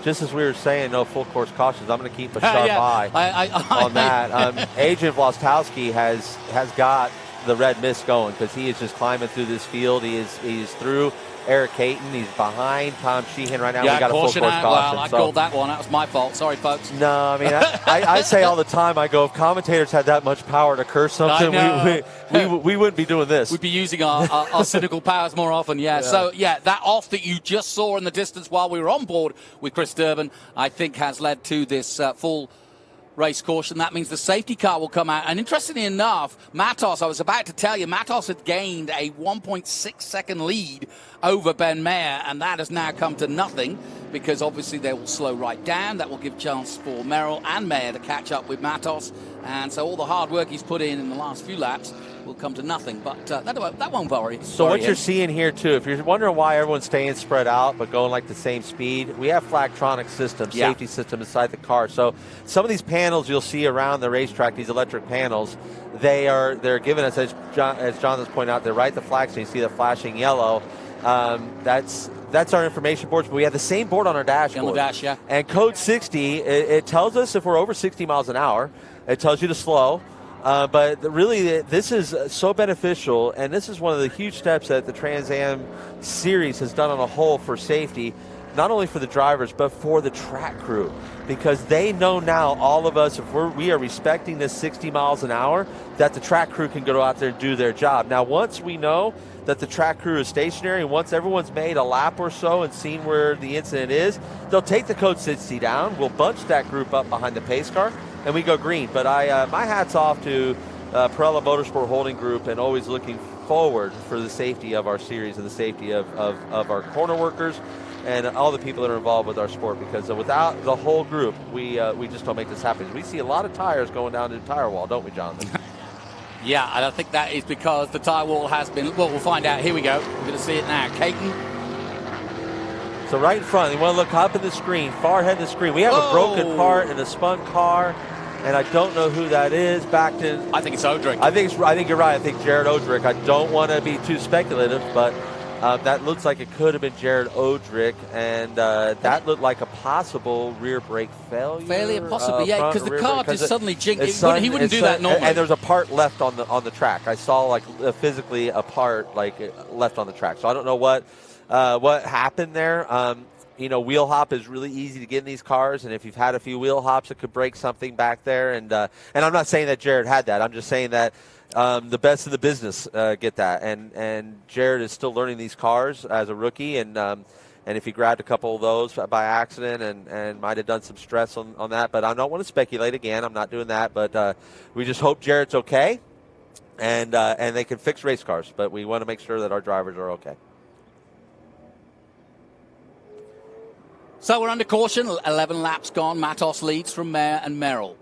just as we were saying, no full course cautions. I'm going to keep a sharp eye on that. Agent Vlastowski has got the red mist going, because he is just climbing through this field. He's through Eric Caton. He's behind Tom Sheehan right now. Yeah, we got a full course caution. Well, I called that one. That was my fault. Sorry, folks. No, I mean, I say all the time, I go, if commentators had that much power to curse something, we wouldn't be doing this. We'd be using our cynical powers more often, yeah. So, that off that you just saw in the distance while we were on board with Chris Durbin, I think has led to this full race caution. That means the safety car will come out. And interestingly enough, Matos, I was about to tell you, Matos had gained a 1.6 second lead over Ben Mayer, and that has now come to nothing, because obviously they will slow right down. That will give chance for Merrill and Mayer to catch up with Matos, and so all the hard work he's put in the last few laps will come to nothing. But that won't worry. So what you're seeing here too, if you're wondering why everyone's staying spread out but going like the same speed, we have Flagtronic systems, safety system inside the car. So some of these panels you'll see around the racetrack, these electric panels, they're giving us, as Jonathan's pointed out, they're right at the flag, so you see the flashing yellow. That's that's our information boards, but we have the same board on our dashboard. On the dash, yeah. And code 60, it tells us if we're over 60 miles an hour. It tells you to slow. But really, this is so beneficial, and this is one of the huge steps that the Trans Am Series has done on a whole for safety, not only for the drivers, but for the track crew. Because they know now, all of us, if we are respecting this 60 miles an hour, that the track crew can go out there and do their job. Now, once we know that the track crew is stationary, and once everyone's made a lap or so and seen where the incident is, they'll take the code 60 down, we'll bunch that group up behind the pace car, and we go green. But my hat's off to Perella Motorsport Holding Group, and always looking forward for the safety of our series and the safety of our corner workers and all the people that are involved with our sport, because without the whole group, we just don't make this happen. We see a lot of tires going down to the tire wall, don't we, Jonathan? Yeah, and I think that is because the tire wall has been, well, we'll find out. Here we go. We're going to see it now. Caton. So right in front, you want to look up in the screen, far ahead of the screen. We have a broken part in a spun car, and I don't know who that is. Backed in. I think it's Odrick. I think you're right. I think Jared Odrick. I don't want to be too speculative, but that looks like it could have been Jared Odrick, and that looked like a possible rear brake failure. Possibly, yeah, because the car just suddenly jinked. He wouldn't do that normally. And there's a part left on the track. I saw like physically a part like left on the track. So I don't know what happened there. Wheel hop is really easy to get in these cars, and if you've had a few wheel hops, it could break something back there. And I'm not saying that Jared had that. I'm just saying that the best in the business get that. And Jared is still learning these cars as a rookie, and if he grabbed a couple of those by accident and might have done some stress on that. But I don't want to speculate again. I'm not doing that. But we just hope Jared's okay, and they can fix race cars. But we want to make sure that our drivers are okay. So we're under caution. 11 laps gone. Matos leads from Mayer and Merrill.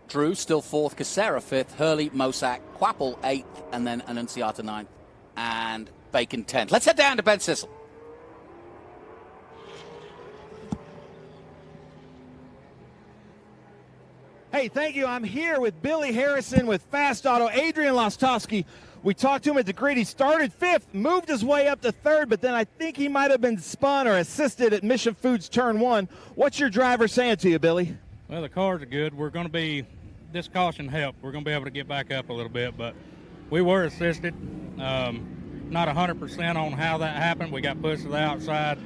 Drew still fourth, Casera fifth, Hurley, Mosak, Quapple eighth, and then Annunziata ninth, and Bacon 10th. Let's head down to Ben Sissel. Hey, thank you. I'm here with Billy Harrison with Fast Auto, Adrian Lostowski. We talked to him at the grid. He started fifth, moved his way up to third, but then I think he might have been spun or assisted at Mission Foods turn one. What's your driver saying to you, Billy? Well, the cars are good. We're going to be, this caution helped. We're going to be able to get back up a little bit, but we were assisted. Not 100% on how that happened. We got pushed to the outside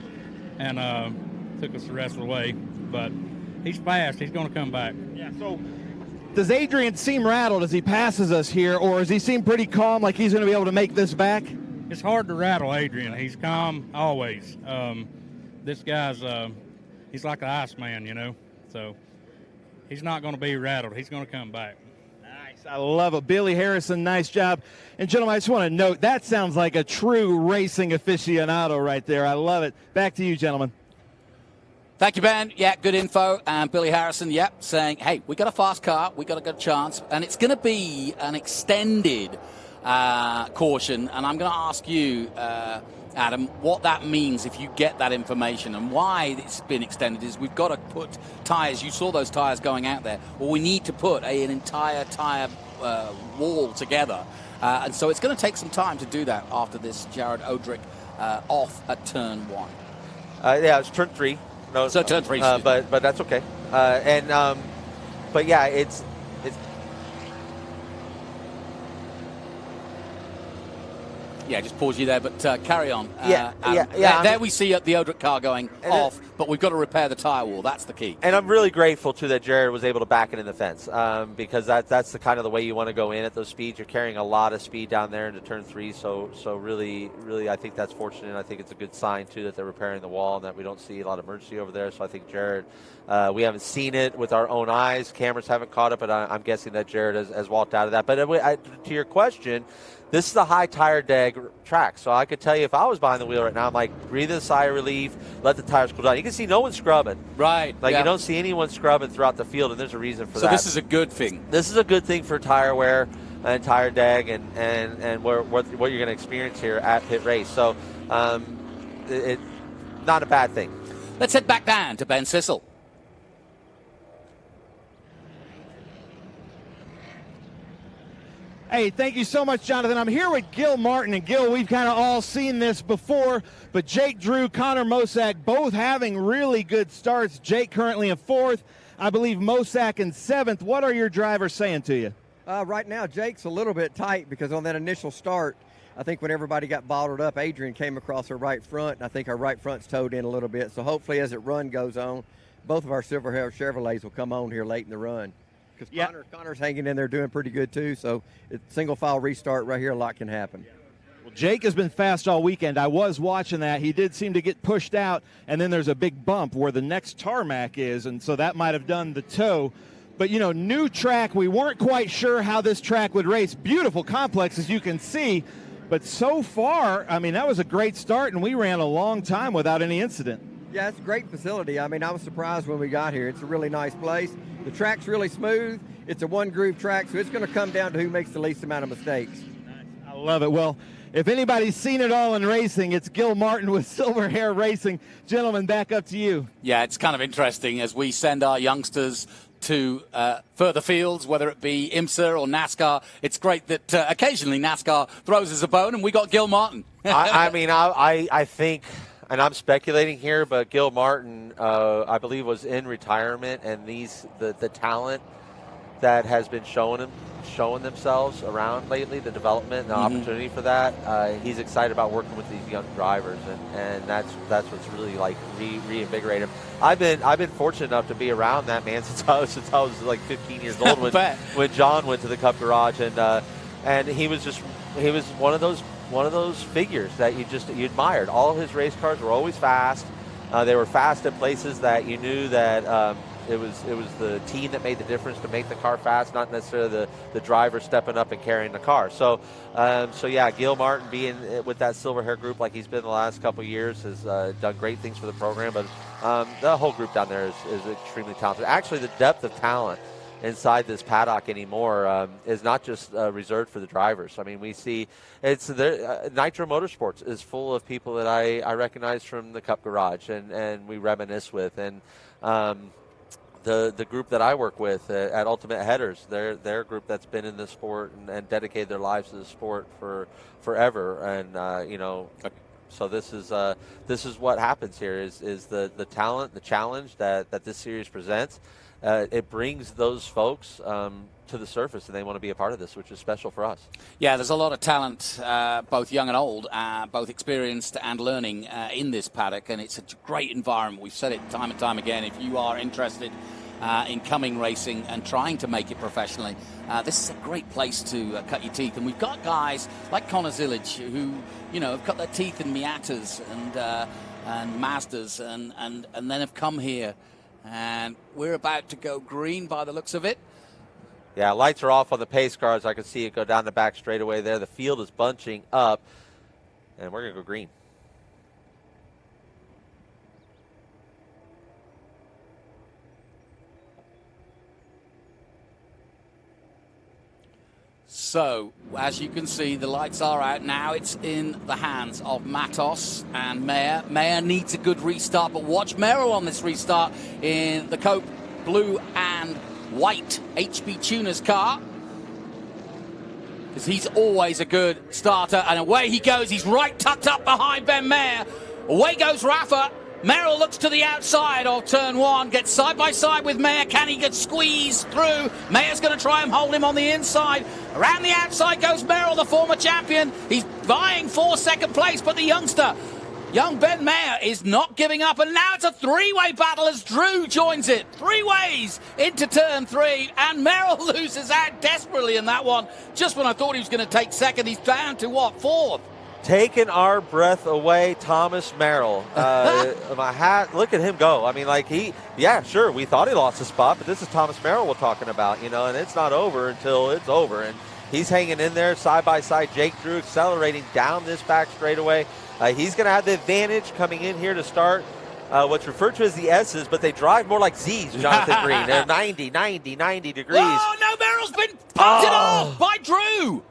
and took us the rest of the way, but he's fast. He's going to come back. Yeah, so does Adrian seem rattled as he passes us here, or does he seem pretty calm, like he's going to be able to make this back? It's hard to rattle Adrian. He's calm always. This guy's, he's like an Iceman, so he's not going to be rattled. He's going to come back. Nice. I love it. Billy Harrison, nice job. And, gentlemen, I just want to note, that sounds like a true racing aficionado right there. I love it. Back to you, gentlemen. Thank you, Ben. Yeah, good info. And Billy Harrison, saying, hey, we got a fast car, we got a good chance, and it's going to be an extended caution. And I'm going to ask you, Adam, what that means if you get that information, and why it's been extended is we've got to put tyres. You saw those tyres going out there. Well, we need to put an entire tyre wall together. And so it's going to take some time to do that after this Jared Odrick off at turn one. Yeah, it's turn three. No, so turn three. But that's okay. But yeah, it's. Yeah, just pause you there, but carry on. Yeah. There we see the Odrick car going off, but we've got to repair the tyre wall. That's the key. And I'm really grateful, too, that Jared was able to back it in the fence because that's the kind of the way you want to go in at those speeds. You're carrying a lot of speed down there into turn three, so really, I think that's fortunate. I think it's a good sign, too, that they're repairing the wall and that we don't see a lot of emergency over there. So I think Jared, we haven't seen it with our own eyes. Cameras haven't caught it, but I'm guessing that Jared has walked out of that. But to your question, this is a high tire drag track, so I could tell you if I was behind the wheel right now, I'm like, breathe a sigh of relief, let the tires cool down. You can see no one scrubbing. Right. Like, you don't see anyone scrubbing throughout the field, and there's a reason for that. So this is a good thing. This is a good thing for tire wear and tire drag and what you're going to experience here at Pitt Race. So it's not a bad thing. Let's head back down to Ben Sissel. Hey, thank you so much, Jonathan. I'm here with Gil Martin. And Gil, we've kind of all seen this before, but Jake Drew, Connor Mosack, both having really good starts. Jake currently in 4th. I believe Mosack in 7th. What are your drivers saying to you? Right now, Jake's a little bit tight because on that initial start, I think when everybody got bottled up, Adrian came across her right front, and I think our right front's towed in a little bit. So hopefully as the run goes on, both of our Silver Hair Chevrolets will come on here late in the run. Because Connor's hanging in there doing pretty good too, so it's single file restart right here, a lot can happen. Well, Jake has been fast all weekend. I was watching that. He did seem to get pushed out, and then there's a big bump where the next tarmac is, and so that might have done the tow. But, you know, new track, we weren't quite sure how this track would race. Beautiful complex, as you can see, but so far, I mean, that was a great start, and we ran a long time without any incident. Yeah, it's a great facility. I mean, I was surprised when we got here. It's a really nice place. The track's really smooth. It's a one-groove track, so it's going to come down to who makes the least amount of mistakes. I love it. Well, if anybody's seen it all in racing, it's Gil Martin with Silver Hair Racing. Gentlemen, back up to you. Yeah, it's kind of interesting as we send our youngsters to further fields, whether it be IMSA or NASCAR. It's great that occasionally NASCAR throws us a bone, and we got Gil Martin. I think, and I'm speculating here, but Gil Martin, I believe, was in retirement, and the talent that has been showing themselves around lately, the development and the opportunity for that, he's excited about working with these young drivers, and that's what's really like reinvigorated him. I've been fortunate enough to be around that man since I was like 15 years old when John went to the Cup Garage, and he was one of those figures that you admired. All of his race cars were always fast. They were fast at places that you knew that it was the team that made the difference to make the car fast, not necessarily the driver stepping up and carrying the car. So yeah, Gil Martin being with that Silver Hair group like he's been the last couple of years has done great things for the program. But the whole group down there is extremely talented. Actually, the depth of talent inside this paddock anymore is not just reserved for the drivers. I mean, we see Nitro Motorsports is full of people that I recognize from the Cup Garage and we reminisce with. And the group that I work with at Ultimate Headers, they're a group that's been in the sport and dedicated their lives to the sport for forever. And so this is what happens here is the talent, the challenge that this series presents. It brings those folks to the surface, and they want to be a part of this, which is special for us. Yeah, there's a lot of talent, both young and old, both experienced and learning in this paddock, and it's a great environment. We've said it time and time again. If you are interested in coming racing and trying to make it professionally, this is a great place to cut your teeth. And we've got guys like Connor Zillage who, have cut their teeth in Miatas and Mazdas and then have come here. And we're about to go green by the looks of it. Yeah, lights are off on the pace cars. I can see it go down the back straightaway there. The field is bunching up, and we're going to go green. So, as you can see, the lights are out now. It's in the hands of Matos and Mayer. Mayer needs a good restart, but watch Merrill on this restart in the Cope blue and white HB Tuner's car, because he's always a good starter. And away he goes. He's right tucked up behind Ben Mayer. Away goes Rafa. Merrill looks to the outside of turn one, gets side by side with Mayer. Can he get squeezed through? Mayer's going to try and hold him on the inside. Around the outside goes Merrill, the former champion. He's vying for second place, but the young Ben Mayer is not giving up. And now it's a three-way battle as Drew joins it. 3 ways into turn 3, and Merrill loses out desperately in that one. Just when I thought he was going to take second, he's down to what, 4th? Taking our breath away, Thomas Merrill. My hat, look at him go. I mean, sure, we thought he lost a spot, but this is Thomas Merrill we're talking about, and it's not over until it's over. And he's hanging in there side by side. Jake Drew accelerating down this back straightaway. He's going to have the advantage coming in here to start what's referred to as the S's, but they drive more like Z's, Jonathan Green. They're 90 degrees. Oh, no, Merrill's been punted off by Drew.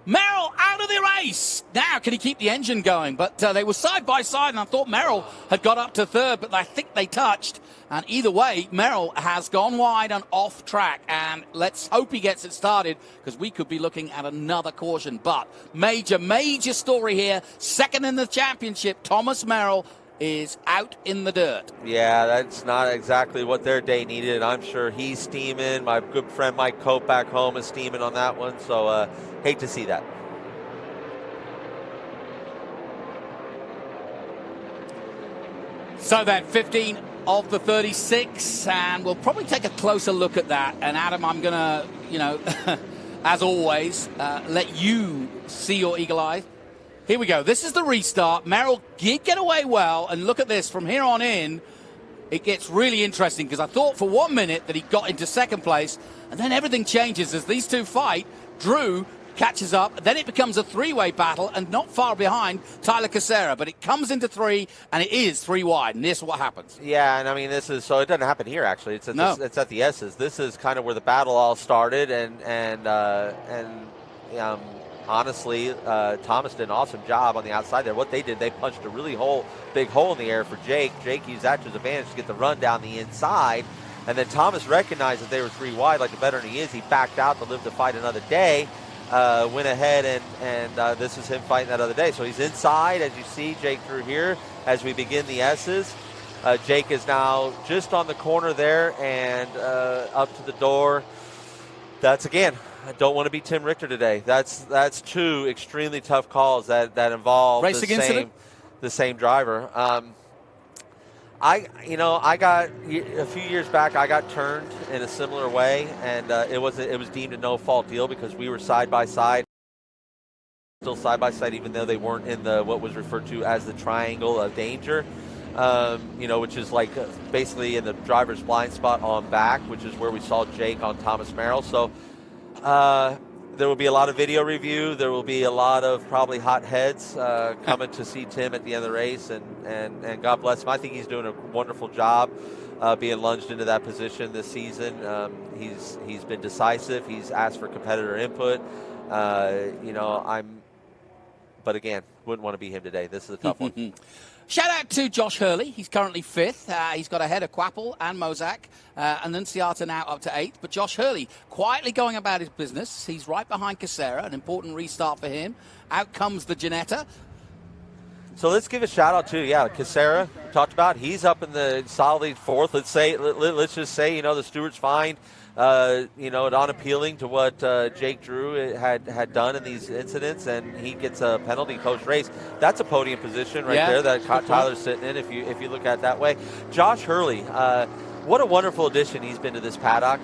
Merrill out of the race. Now, can he keep the engine going? But they were side by side, and I thought Merrill had got up to third, but I think they touched. And either way, Merrill has gone wide and off track. And let's hope he gets it started, because we could be looking at another caution. But major story here. Second in the championship, Thomas Merrill is out in the dirt. Yeah, that's not exactly what their day needed. I'm sure he's steaming. My good friend Mike Cope back home is steaming on that one. So hate to see that. So then 15 of the 36, and we'll probably take a closer look at that. And Adam, I'm going to, as always, let you see your eagle eye. Here we go. This is the restart. Merrill did get away well, and look at this. From here on in, it gets really interesting, because I thought for 1 minute that he got into second place, and then everything changes as these two fight. Drew catches up, then it becomes a three-way battle, and not far behind Tyler Casera, but it comes into three, and it is three wide, and this is what happens. Yeah, and I mean, this is, so it doesn't happen here, actually. It's at, it's at the S's. This is kind of where the battle all started, and honestly, Thomas did an awesome job on the outside there. What they did, they punched a really big hole in the air for Jake. Jake used that to his advantage to get the run down the inside, and then Thomas recognized that they were three wide, like the veteran he is. He backed out to live to fight another day. Went ahead, and this is him fighting that other day. So he's inside, as you see, Jake Drew here, as we begin the S's. Jake is now just on the corner there and up to the door. That's, again, I don't want to be Tim Richter today. That's two extremely tough calls that involve the same driver. I got a few years back. I got turned in a similar way, and it was deemed a no fault deal because we were side by side, still side by side, even though they weren't in the what was referred to as the triangle of danger. Which is like basically in the driver's blind spot on back, which is where we saw Jake on Thomas Merrill. So there will be a lot of video review. There will be a lot of probably hot heads coming to see Tim at the end of the race, and God bless him. I think he's doing a wonderful job being lunged into that position this season. He's been decisive. He's asked for competitor input. But again, wouldn't want to be him today. This is a tough one. Shout out to Josh Hurley. He's currently fifth. He's got ahead of Quapple and Mozak, and then Ciata now up to eighth. But Josh Hurley quietly going about his business. He's right behind Casera, an important restart for him. Out comes the Ginetta. So let's give a shout out to Casera. Talked about, he's up in the solidly fourth. Let's just say the Stewart's fine. Unappealing to what Jake Drew had done in these incidents, and he gets a penalty post-race. That's a podium position there that Tyler's sitting in, if you look at it that way. Josh Hurley, what a wonderful addition he's been to this paddock.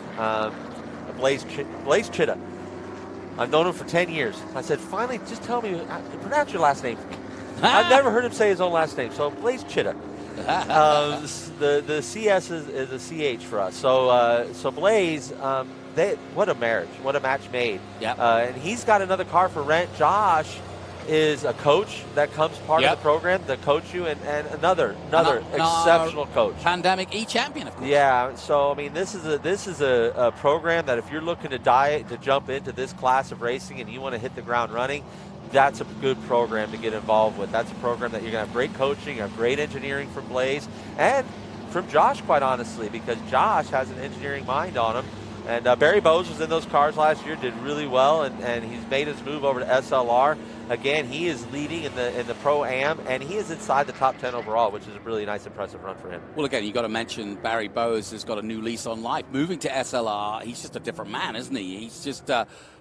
Blaze Chitta. I've known him for 10 years. I said, finally, just tell me, pronounce your last name. I've never heard him say his own last name, so Blaze Chitta. The CS is a CH for us. So Blaze, what a marriage, what a match made. Yep. And he's got another car for rent. Josh is a coach that comes part of the program to coach you, and another exceptional coach. Pandemic E-champion, of course. Yeah. So I mean, this is a program that if you're looking to jump into this class of racing and you want to hit the ground running, that's a good program to get involved with. That's a program that you're going to have great coaching, great engineering from Blaze, and from Josh, quite honestly, because Josh has an engineering mind on him. And Barry Bowes was in those cars last year, did really well, and he's made his move over to SLR. Again, he is leading in the Pro-Am, and he is inside the top 10 overall, which is a really nice, impressive run for him. Well, again, you got to mention Barry Bowes has got a new lease on life. Moving to SLR, he's just a different man, isn't he? He's just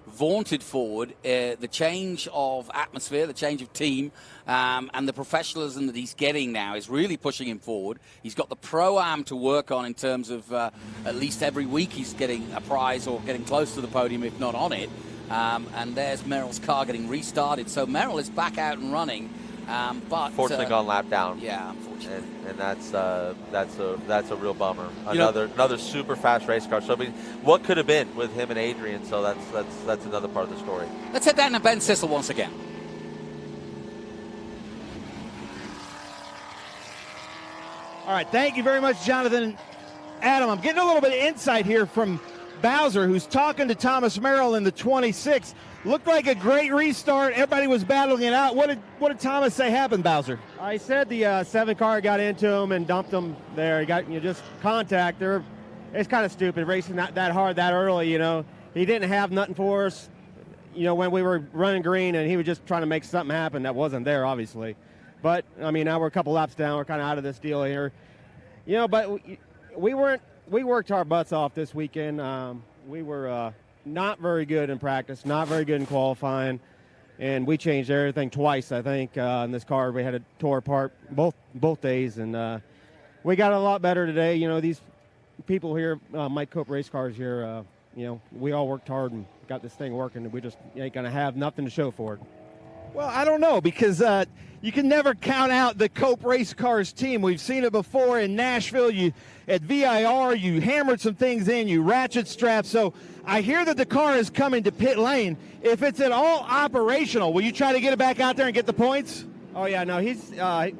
vaunted forward the change of atmosphere, the change of team, and the professionalism that he's getting now is really pushing him forward. He's got the Pro-Am to work on in terms of at least every week he's getting a prize or getting close to the podium, if not on it. And there's Merrill's car getting restarted. So Merrill is back out and running. But fortunately gone lap down. Yeah, unfortunately. And that's a real bummer. Another super fast race car. So I mean, what could have been with him and Adrian? So that's another part of the story. Let's head down to Ben Sissel once again. All right, thank you very much, Jonathan. Adam, I'm getting a little bit of insight here from Bowser, who's talking to Thomas Merrill in the 26. Looked like a great restart. Everybody was battling it out. What did Thomas say happened, Bowser? I said the 7 car got into him and dumped him there. He got just contact. It's kind of stupid racing that hard that early. He didn't have nothing for us. When we were running green, and he was just trying to make something happen that wasn't there, obviously. But I mean, now we're a couple laps down. We're kind of out of this deal here. But we worked our butts off this weekend. We were not very good in practice, not very good in qualifying, and we changed everything twice, I think, in this car. We had it tore apart both days, and we got a lot better today. These people here, Mike Cope Race Cars here, we all worked hard and got this thing working, and we just ain't going to have nothing to show for it. Well, I don't know, because you can never count out the Cope Race Cars team. We've seen it before in Nashville. At VIR, you hammered some things in, you ratchet strapped. So I hear that the car is coming to pit lane. If it's at all operational, will you try to get it back out there and get the points? Oh, yeah, no, he got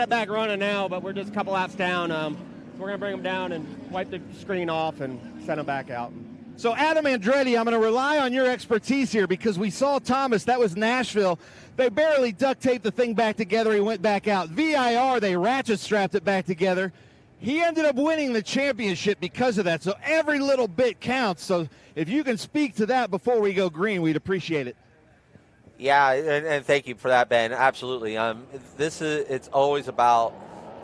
it back running now, but we're just a couple laps down. So we're going to bring him down and wipe the screen off and send him back out. So, Adam Andretti, I'm going to rely on your expertise here, because we saw Thomas. That was Nashville. They barely duct taped the thing back together. He went back out. VIR, they ratchet strapped it back together. He ended up winning the championship because of that. So every little bit counts. So if you can speak to that before we go green, we'd appreciate it. Yeah, and thank you for that, Ben. Absolutely. It's always about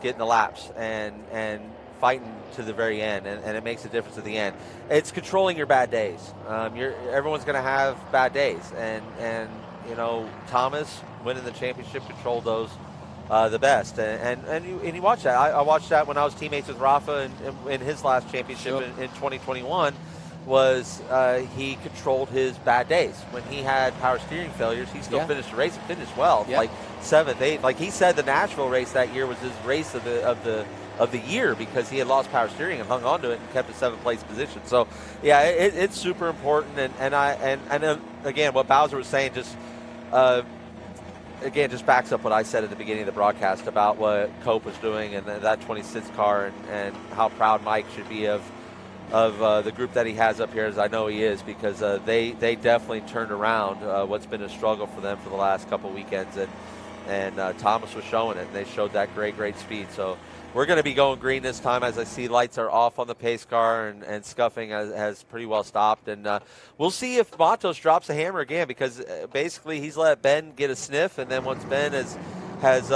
getting the laps and fighting to the very end, and it makes a difference at the end. It's controlling your bad days. Everyone's going to have bad days, and Thomas winning the championship controlled those the best. And you watch that. I watched that when I was teammates with Rafa in his last championship in 2021. Was he controlled his bad days. When he had power steering failures, he still finished the race and finished well, like 7th, 8th. Like he said, the Nashville race that year was his race of the year, because he had lost power steering and hung on to it and kept a 7th place position. So, yeah, it's super important. And again, what Bowser was saying just backs up what I said at the beginning of the broadcast about what Cope was doing and that 26 car, and how proud Mike should be of the group that he has up here, as I know he is, because they definitely turned around what's been a struggle for them for the last couple weekends, and Thomas was showing it, and they showed that great speed. So we're going to be going green this time, as I see lights are off on the pace car, and scuffing has pretty well stopped, and we'll see if Matos drops a hammer again, because basically he's let Ben get a sniff, and then once Ben has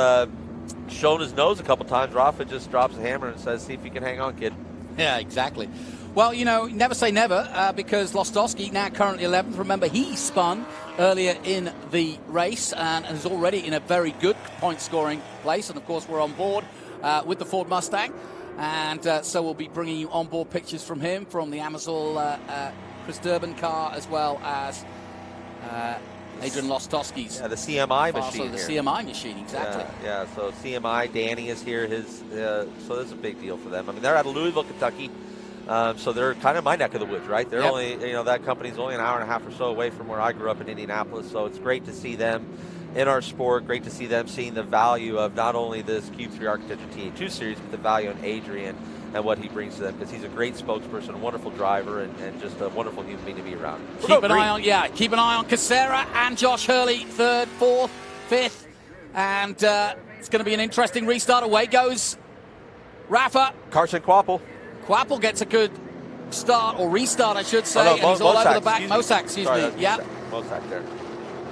shown his nose a couple times, Rafa just drops a hammer and says, "See if you can hang on, kid." Yeah, exactly. Well, never say never, because Lostowski, now currently 11th. Remember, he spun earlier in the race and is already in a very good point-scoring place. And, of course, we're on board with the Ford Mustang. And so we'll be bringing you onboard pictures from him, from the Amazon Chris Durbin car, as well as Adrian Lostowski's. Yeah, the CMI machine. The CMI machine, exactly. Yeah, so CMI, Danny is here. So this is a big deal for them. I mean, they're out of Louisville, Kentucky. So they're kind of my neck of the woods, right? They're only, that company's only an hour and a half or so away from where I grew up in Indianapolis. So it's great to see them in our sport. Great to see them seeing the value of not only this Cube 3 Architecture TA2 series, but the value in Adrian and what he brings to them, because he's a great spokesperson, a wonderful driver, and just a wonderful human being to be around. Keep an eye on Casera and Josh Hurley, 3rd, 4th, 5th, and it's going to be an interesting restart. Away goes Rafa. Carson Quapple. Quapple gets a good start, or restart, I should say, and he's all over the back. Mosak, excuse me. Yep. Mosak there.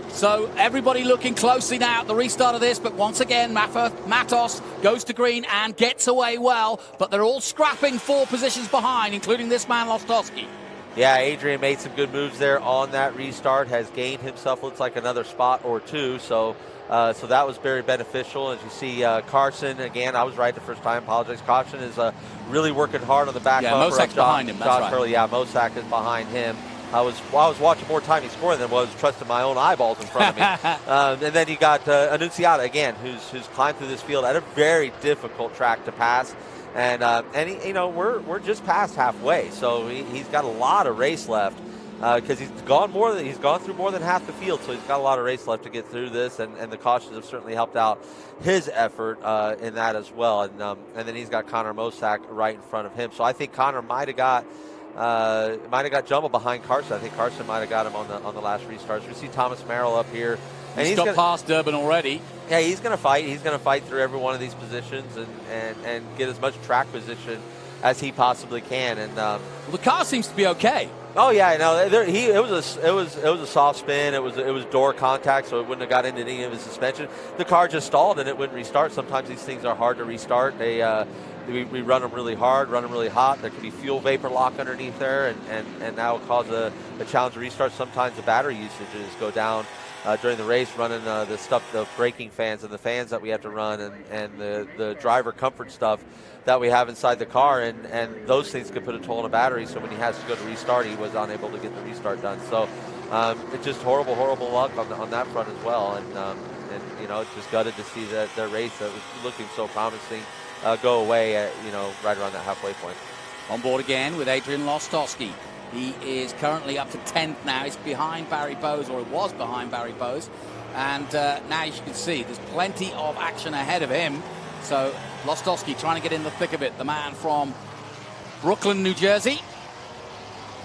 So everybody looking closely now at the restart of this, but once again, Matos goes to green and gets away well, but they're all scrapping 4 positions behind, including this man, Lostowski. Yeah, Adrian made some good moves there on that restart, has gained himself, looks like, another spot or 2, so that was very beneficial. As you see, Carson, again, I was right the first time, apologize. Carson is really working hard on the back bumper. Mosak's behind him, that's right. Hurley, Mosak is behind him. I was watching more time he scored than was trusting my own eyeballs in front of me. And then you got Annunziata again, who's climbed through this field at a very difficult track to pass, and we're just past halfway, so he's got a lot of race left, because he's gone through more than half the field, so he's got a lot of race left to get through this, and the cautions have certainly helped out his effort in that as well, and then he's got Connor Mosak right in front of him, so I think Connor might have got might have got jumbled behind Carson. I think Carson might have got him on the last restarts. We see Thomas Merrill up here. And he's got past Durbin already. Yeah, he's going to fight. He's going to fight through every one of these positions and get as much track position as he possibly can. And the car seems to be okay. Oh yeah, no, it was a soft spin. It was door contact, so it wouldn't have got into any of his suspension. The car just stalled and it wouldn't restart. Sometimes these things are hard to restart. We run them really hard, run them really hot. There can be fuel vapor lock underneath there, and that will cause a challenge to restart. Sometimes the battery usages go down during the race, running the braking fans and the fans that we have to run, and the driver comfort stuff that we have inside the car, and those things could put a toll on a battery. So when he has to go to restart, he was unable to get the restart done. So it's just horrible luck on that front as well. And it's just gutted to see that their race that was looking so promising go away at right around that halfway point. On board again with Adrian Lostowski. He is currently up to 10th now. He's behind Barry Bowes, or he was behind Barry Bowes. And now, as you can see, there's plenty of action ahead of him. So Lostowski trying to get in the thick of it, the man from Brooklyn, New Jersey.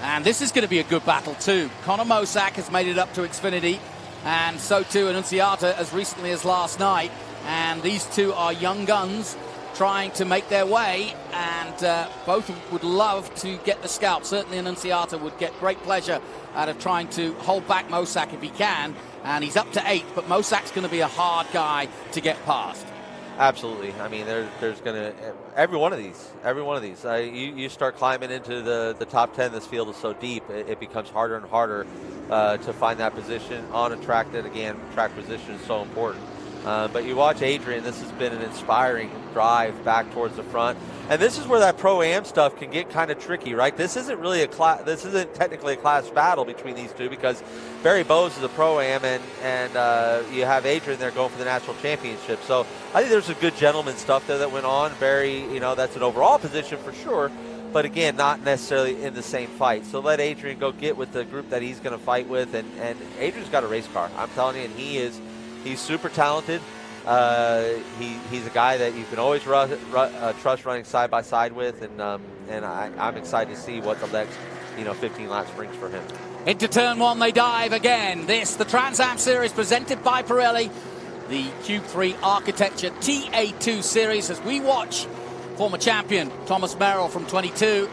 And this is going to be a good battle too. Connor Mosack has made it up to Xfinity, and so too Annunziata as recently as last night. And these two are young guns trying to make their way, and both would love to get the scalp. Certainly Annunziata would get great pleasure out of trying to hold back Mosack if he can, and he's up to 8th, but Mosack's going to be a hard guy to get past. Absolutely. I mean, there's going to every one of these. You start climbing into the top 10. This field is so deep, it becomes harder and harder to find that position on a track that, again, track position is so important. But you watch Adrian, this has been an inspiring drive back towards the front. And this is where that Pro-Am stuff can get kind of tricky, right? This isn't really this isn't technically a class battle between these two, because Barry Bowes is a Pro-Am and you have Adrian there going for the national championship. So I think there's some good gentleman stuff there that went on. Barry, that's an overall position for sure, but again, not necessarily in the same fight. So let Adrian go get with the group that he's going to fight with. And Adrian's got a race car, I'm telling you, and he's super talented. He's a guy that you can always trust running side by side with, and I'm excited to see what the next 15 laps brings for him. Into turn 1 they dive again. The Trans Am Series presented by Pirelli, the Cube 3 Architecture TA2 Series, as we watch former champion Thomas Merrill from 22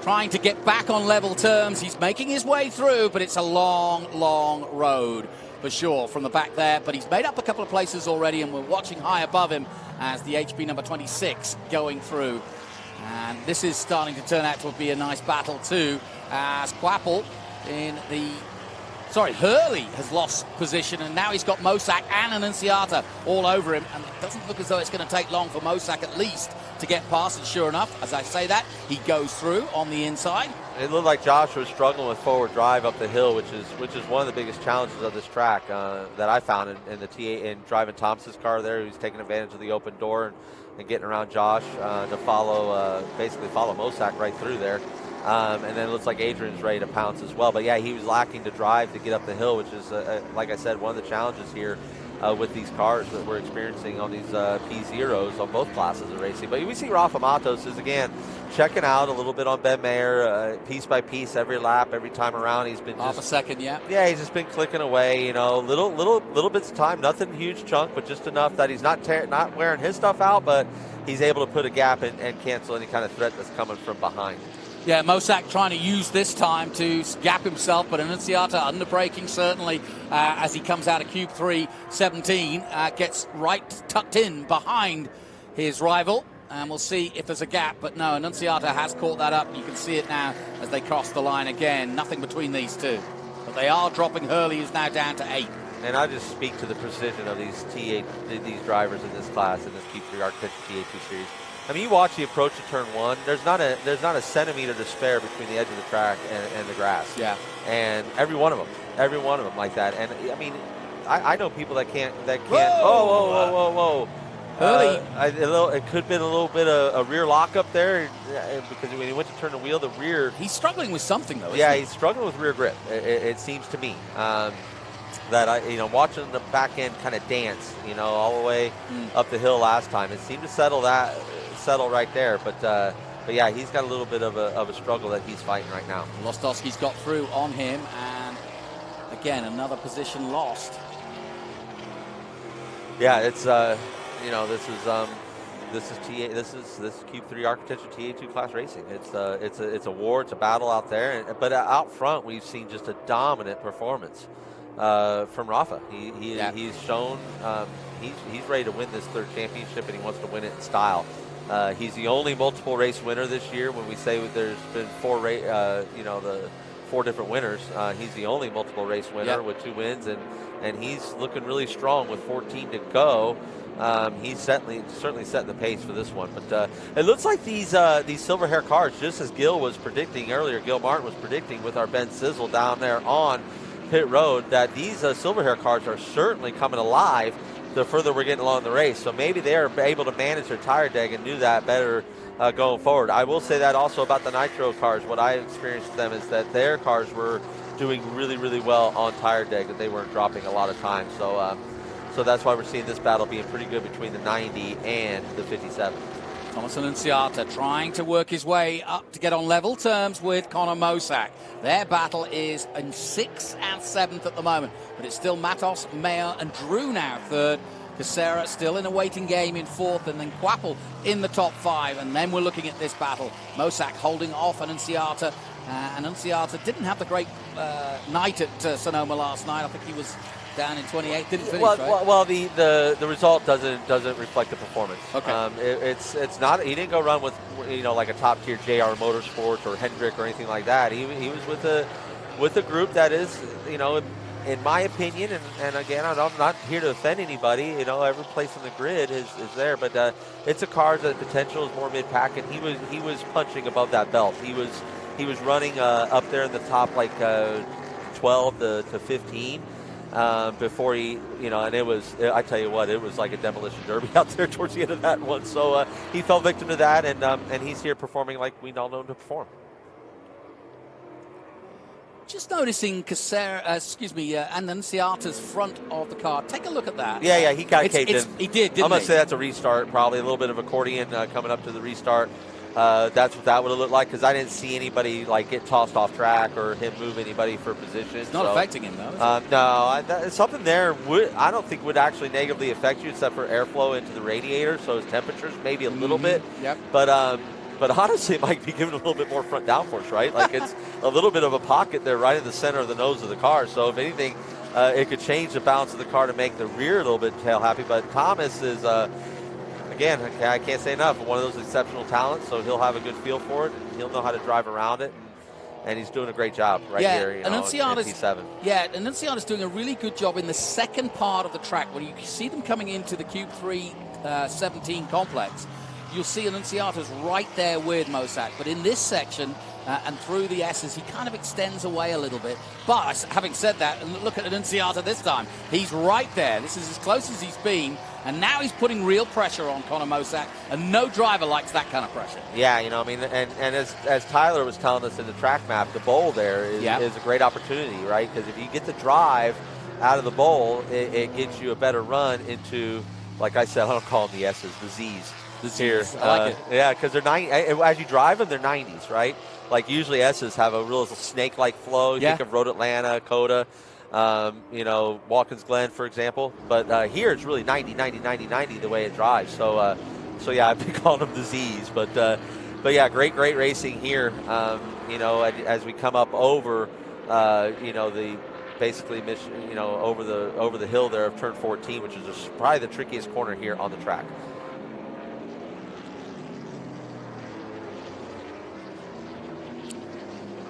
trying to get back on level terms. He's making his way through, but it's a long road for sure from the back there, but he's made up a couple of places already, and we're watching high above him as the HP number 26 going through. And this is starting to turn out to be a nice battle too, as Hurley has lost position, and now he's got Mosack and Annunziata all over him, and it doesn't look as though it's going to take long for Mosack at least to get past. And sure enough, as I say that, he goes through on the inside. It looked like Josh was struggling with forward drive up the hill, which is one of the biggest challenges of this track that I found in driving Thomas's car there. He's taking advantage of the open door and getting around Josh to basically follow Mosack right through there. And then it looks like Adrian's ready to pounce as well. But yeah, he was lacking to drive to get up the hill, which is, like I said, one of the challenges here with these cars that we're experiencing on these P0s on both classes of racing. But we see Rafa Matos is, again, checking out a little bit on Ben Mayer, piece by piece, every lap, every time around. He's been half a second, yeah. Yeah, he's just been clicking away, little bits of time, nothing huge chunk, but just enough that he's not wearing his stuff out, but he's able to put a gap and cancel any kind of threat that's coming from behind. Yeah, Mosack trying to use this time to gap himself, but Annunziata under braking certainly as he comes out of Cube 3, 17, gets right tucked in behind his rival, and we'll see if there's a gap, but no, Annunziata has caught that up. You can see it now as they cross the line again. Nothing between these two, but they are dropping. Hurley is now down to 8. And I just speak to the precision of these drivers in this class in this Cube 3 Architecture TA2 Series. I mean, you watch the approach to turn 1. There's not a centimeter to spare between the edge of the track and the grass. Yeah. And every one of them like that. And I mean, I know people that can't. Whoa! Hurley. It could have been a little bit of a rear lock up there because when he went to turn the wheel, the rear. He's struggling with something though. Yeah, he's struggling with rear grip. It seems to me. That watching the back end kind of dance, all the way up the hill last time, it seemed to settle right there. But But yeah, he's got a little bit of a struggle that he's fighting right now. Lostowski's got through on him, and again, another position lost. Yeah, it's this is Cube 3 architecture TA2 class racing. It's a war, it's a battle out there. But out front, we've seen just a dominant performance from Rafa. He's shown he's ready to win this third championship, and he wants to win it in style. He's the only multiple race winner this year. When we say there's been the 4 different winners, he's the only multiple race winner with 2 wins, and he's looking really strong with 14 to go. He's certainly setting the pace for this one. But it looks like these silver hair cars, just as Gil was predicting earlier, Gil Martin was predicting with our Ben Sizzle down there on pit road, that these silver hair cars are certainly coming alive the further we're getting along the race. So maybe they are able to manage their tire deg and do that better going forward. I will say that also about the Nitro cars. What I experienced with them is that their cars were doing really, really well on tire deg, that they weren't dropping a lot of time. So that's why we're seeing this battle being pretty good between the 90 and the 57. Thomas Annunziata trying to work his way up to get on level terms with Conor Mosak. Their battle is in 6th and 7th at the moment, but it's still Matos, Mayer, and Drew now 3rd. Casera still in a waiting game in 4th, and then Quapple in the top 5. And then we're looking at this battle. Mosak holding off Annunziata. Annunziata didn't have the great night at Sonoma last night. I think he was down in 28th, didn't finish, right? Well, the result doesn't reflect the performance. Okay. It's not. He didn't go run with like a top tier JR Motorsports or Hendrick or anything like that. He was with a group that is in my opinion, and again, I'm not here to offend anybody. Every place on the grid is there, but it's a car that potential is more mid pack, and he was punching above that belt. He was running up there in the top 12 to 15. Before he, and it was, I tell you what, it was like a demolition derby out there towards the end of that one. So he fell victim to that, and he's here performing like we all know him to perform. Just noticing Annunziata's front of the car. Take a look at that. Yeah, he got caved in. He did, didn't he? I'm going to say that's a restart, probably a little bit of accordion coming up to the restart. That's what that would have looked like, because I didn't see anybody get tossed off track or him move anybody for position. It's not affecting him, though, no, something there I don't think would actually negatively affect you, except for airflow into the radiator, so his temperatures maybe a little bit. Yep. But honestly, it might be giving a little bit more front downforce, right? It's a little bit of a pocket there right in the center of the nose of the car. So if anything, it could change the balance of the car to make the rear a little bit tail happy. But Thomas is, again, I can't say enough, one of those exceptional talents. So he'll have a good feel for it. He'll know how to drive around it. And he's doing a great job here, in P7. Yeah, and Annunziata's doing a really good job in the second part of the track. When you see them coming into the Cube 3 17 complex, you'll see Annunziata's right there with Mosak. But in this section and through the S's, he kind of extends away a little bit. But having said that, and look at Annunziata this time. He's right there. This is as close as he's been. And now he's putting real pressure on Conor Mosak. And no driver likes that kind of pressure. Yeah, and as Tyler was telling us in the track map, the bowl there is a great opportunity, right? Because if you get the drive out of the bowl, it gets you a better run into, like I said, I don't call them the S's, the Z's. Here. I like it. Yeah, because they're as you drive them, they're 90s, right? Like usually S's have a real snake-like flow. You think of Road Atlanta, Coda, Watkins Glen, for example. But here it's really 90, 90, 90, 90 the way it drives. So yeah, I've been calling them the Z's. But yeah, great racing here. As we come up over, the basically over the hill there of turn 14, which is probably the trickiest corner here on the track.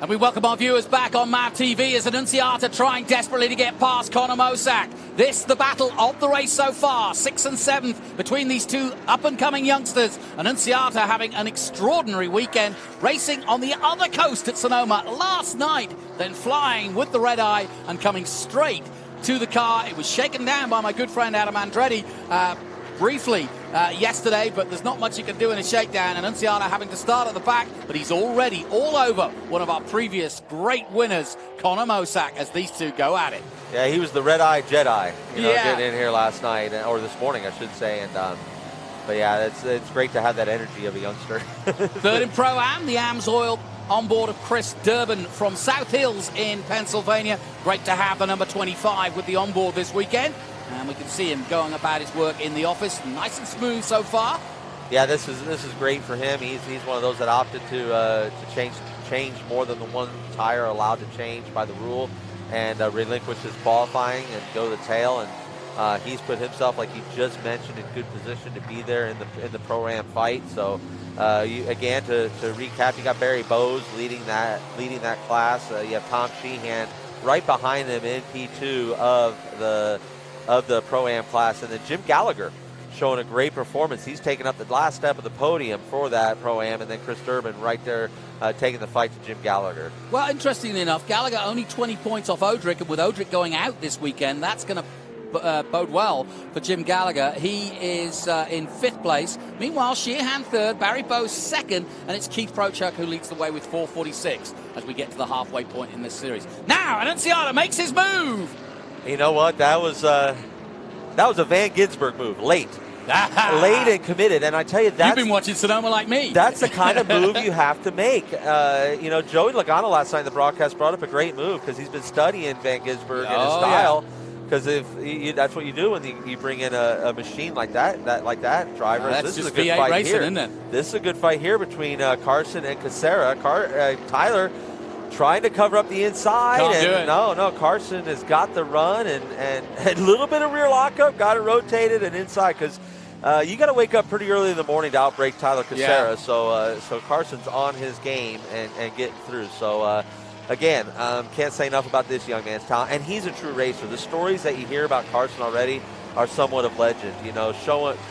And we welcome our viewers back on MAV TV as Annunziata trying desperately to get past Conor Mosak. This, the battle of the race so far, 6th and 7th between these two up-and-coming youngsters. Annunziata having an extraordinary weekend, racing on the other coast at Sonoma last night, then flying with the red eye and coming straight to the car. It was shaken down by my good friend Adam Andretti briefly yesterday, but there's not much you can do in a shakedown, and Annunziata having to start at the back, but he's already all over one of our previous great winners, Conor Mosak, as these two go at it. Yeah, he was the red-eye Jedi, getting in here last night, or this morning, I should say, and But yeah, it's great to have that energy of a youngster. Third in Pro-Am, the AMSOIL on board of Chris Durbin from South Hills in Pennsylvania. Great to have the number 25 with the onboard this weekend. And we can see him going about his work in the office. Nice and smooth so far. Yeah, this is great for him. He's one of those that opted to change more than the one tire allowed to change by the rule, and relinquish his qualifying and go to the tail. And he's put himself, like you just mentioned, in good position to be there in the Pro-Am fight. So again, to recap, you got Barry Bowes leading that class. You have Tom Sheehan right behind him in P2 of the Pro-Am class, and then Jim Gallagher showing a great performance. He's taking up the last step of the podium for that Pro-Am, and then Chris Durbin right there taking the fight to Jim Gallagher. Well, interestingly enough, Gallagher only 20 points off Odrick, and with Odrick going out this weekend, that's going to bode well for Jim Gallagher. He is in 5th place. Meanwhile, Sheehan 3rd, Barry Bowes 2nd, and it's Keith Prochuk who leads the way with 4:46 as we get to the halfway point in this series. Now, Annunziata makes his move. You know what? That was a Van Ginsberg move, late and committed. And I tell you, you've been watching Sonoma like me. That's the kind of move you have to make. Joey Logano last night in the broadcast brought up a great move because he's been studying Van Ginsberg and his style. Because that's what you do when you bring in a machine like that driver. That's this just is a good V8 fight racing, here. isn't it? This is a good fight here between Carson and Casera. Tyler trying to cover up the inside. Can't do it. No, Carson has got the run and a little bit of rear lockup, got it rotated and inside because you got to wake up pretty early in the morning to outbrake Tyler Casera. Yeah. So Carson's on his game and getting through. So again, can't say enough about this young man's talent, and he's a true racer. The stories that you hear about Carson already are somewhat of legend.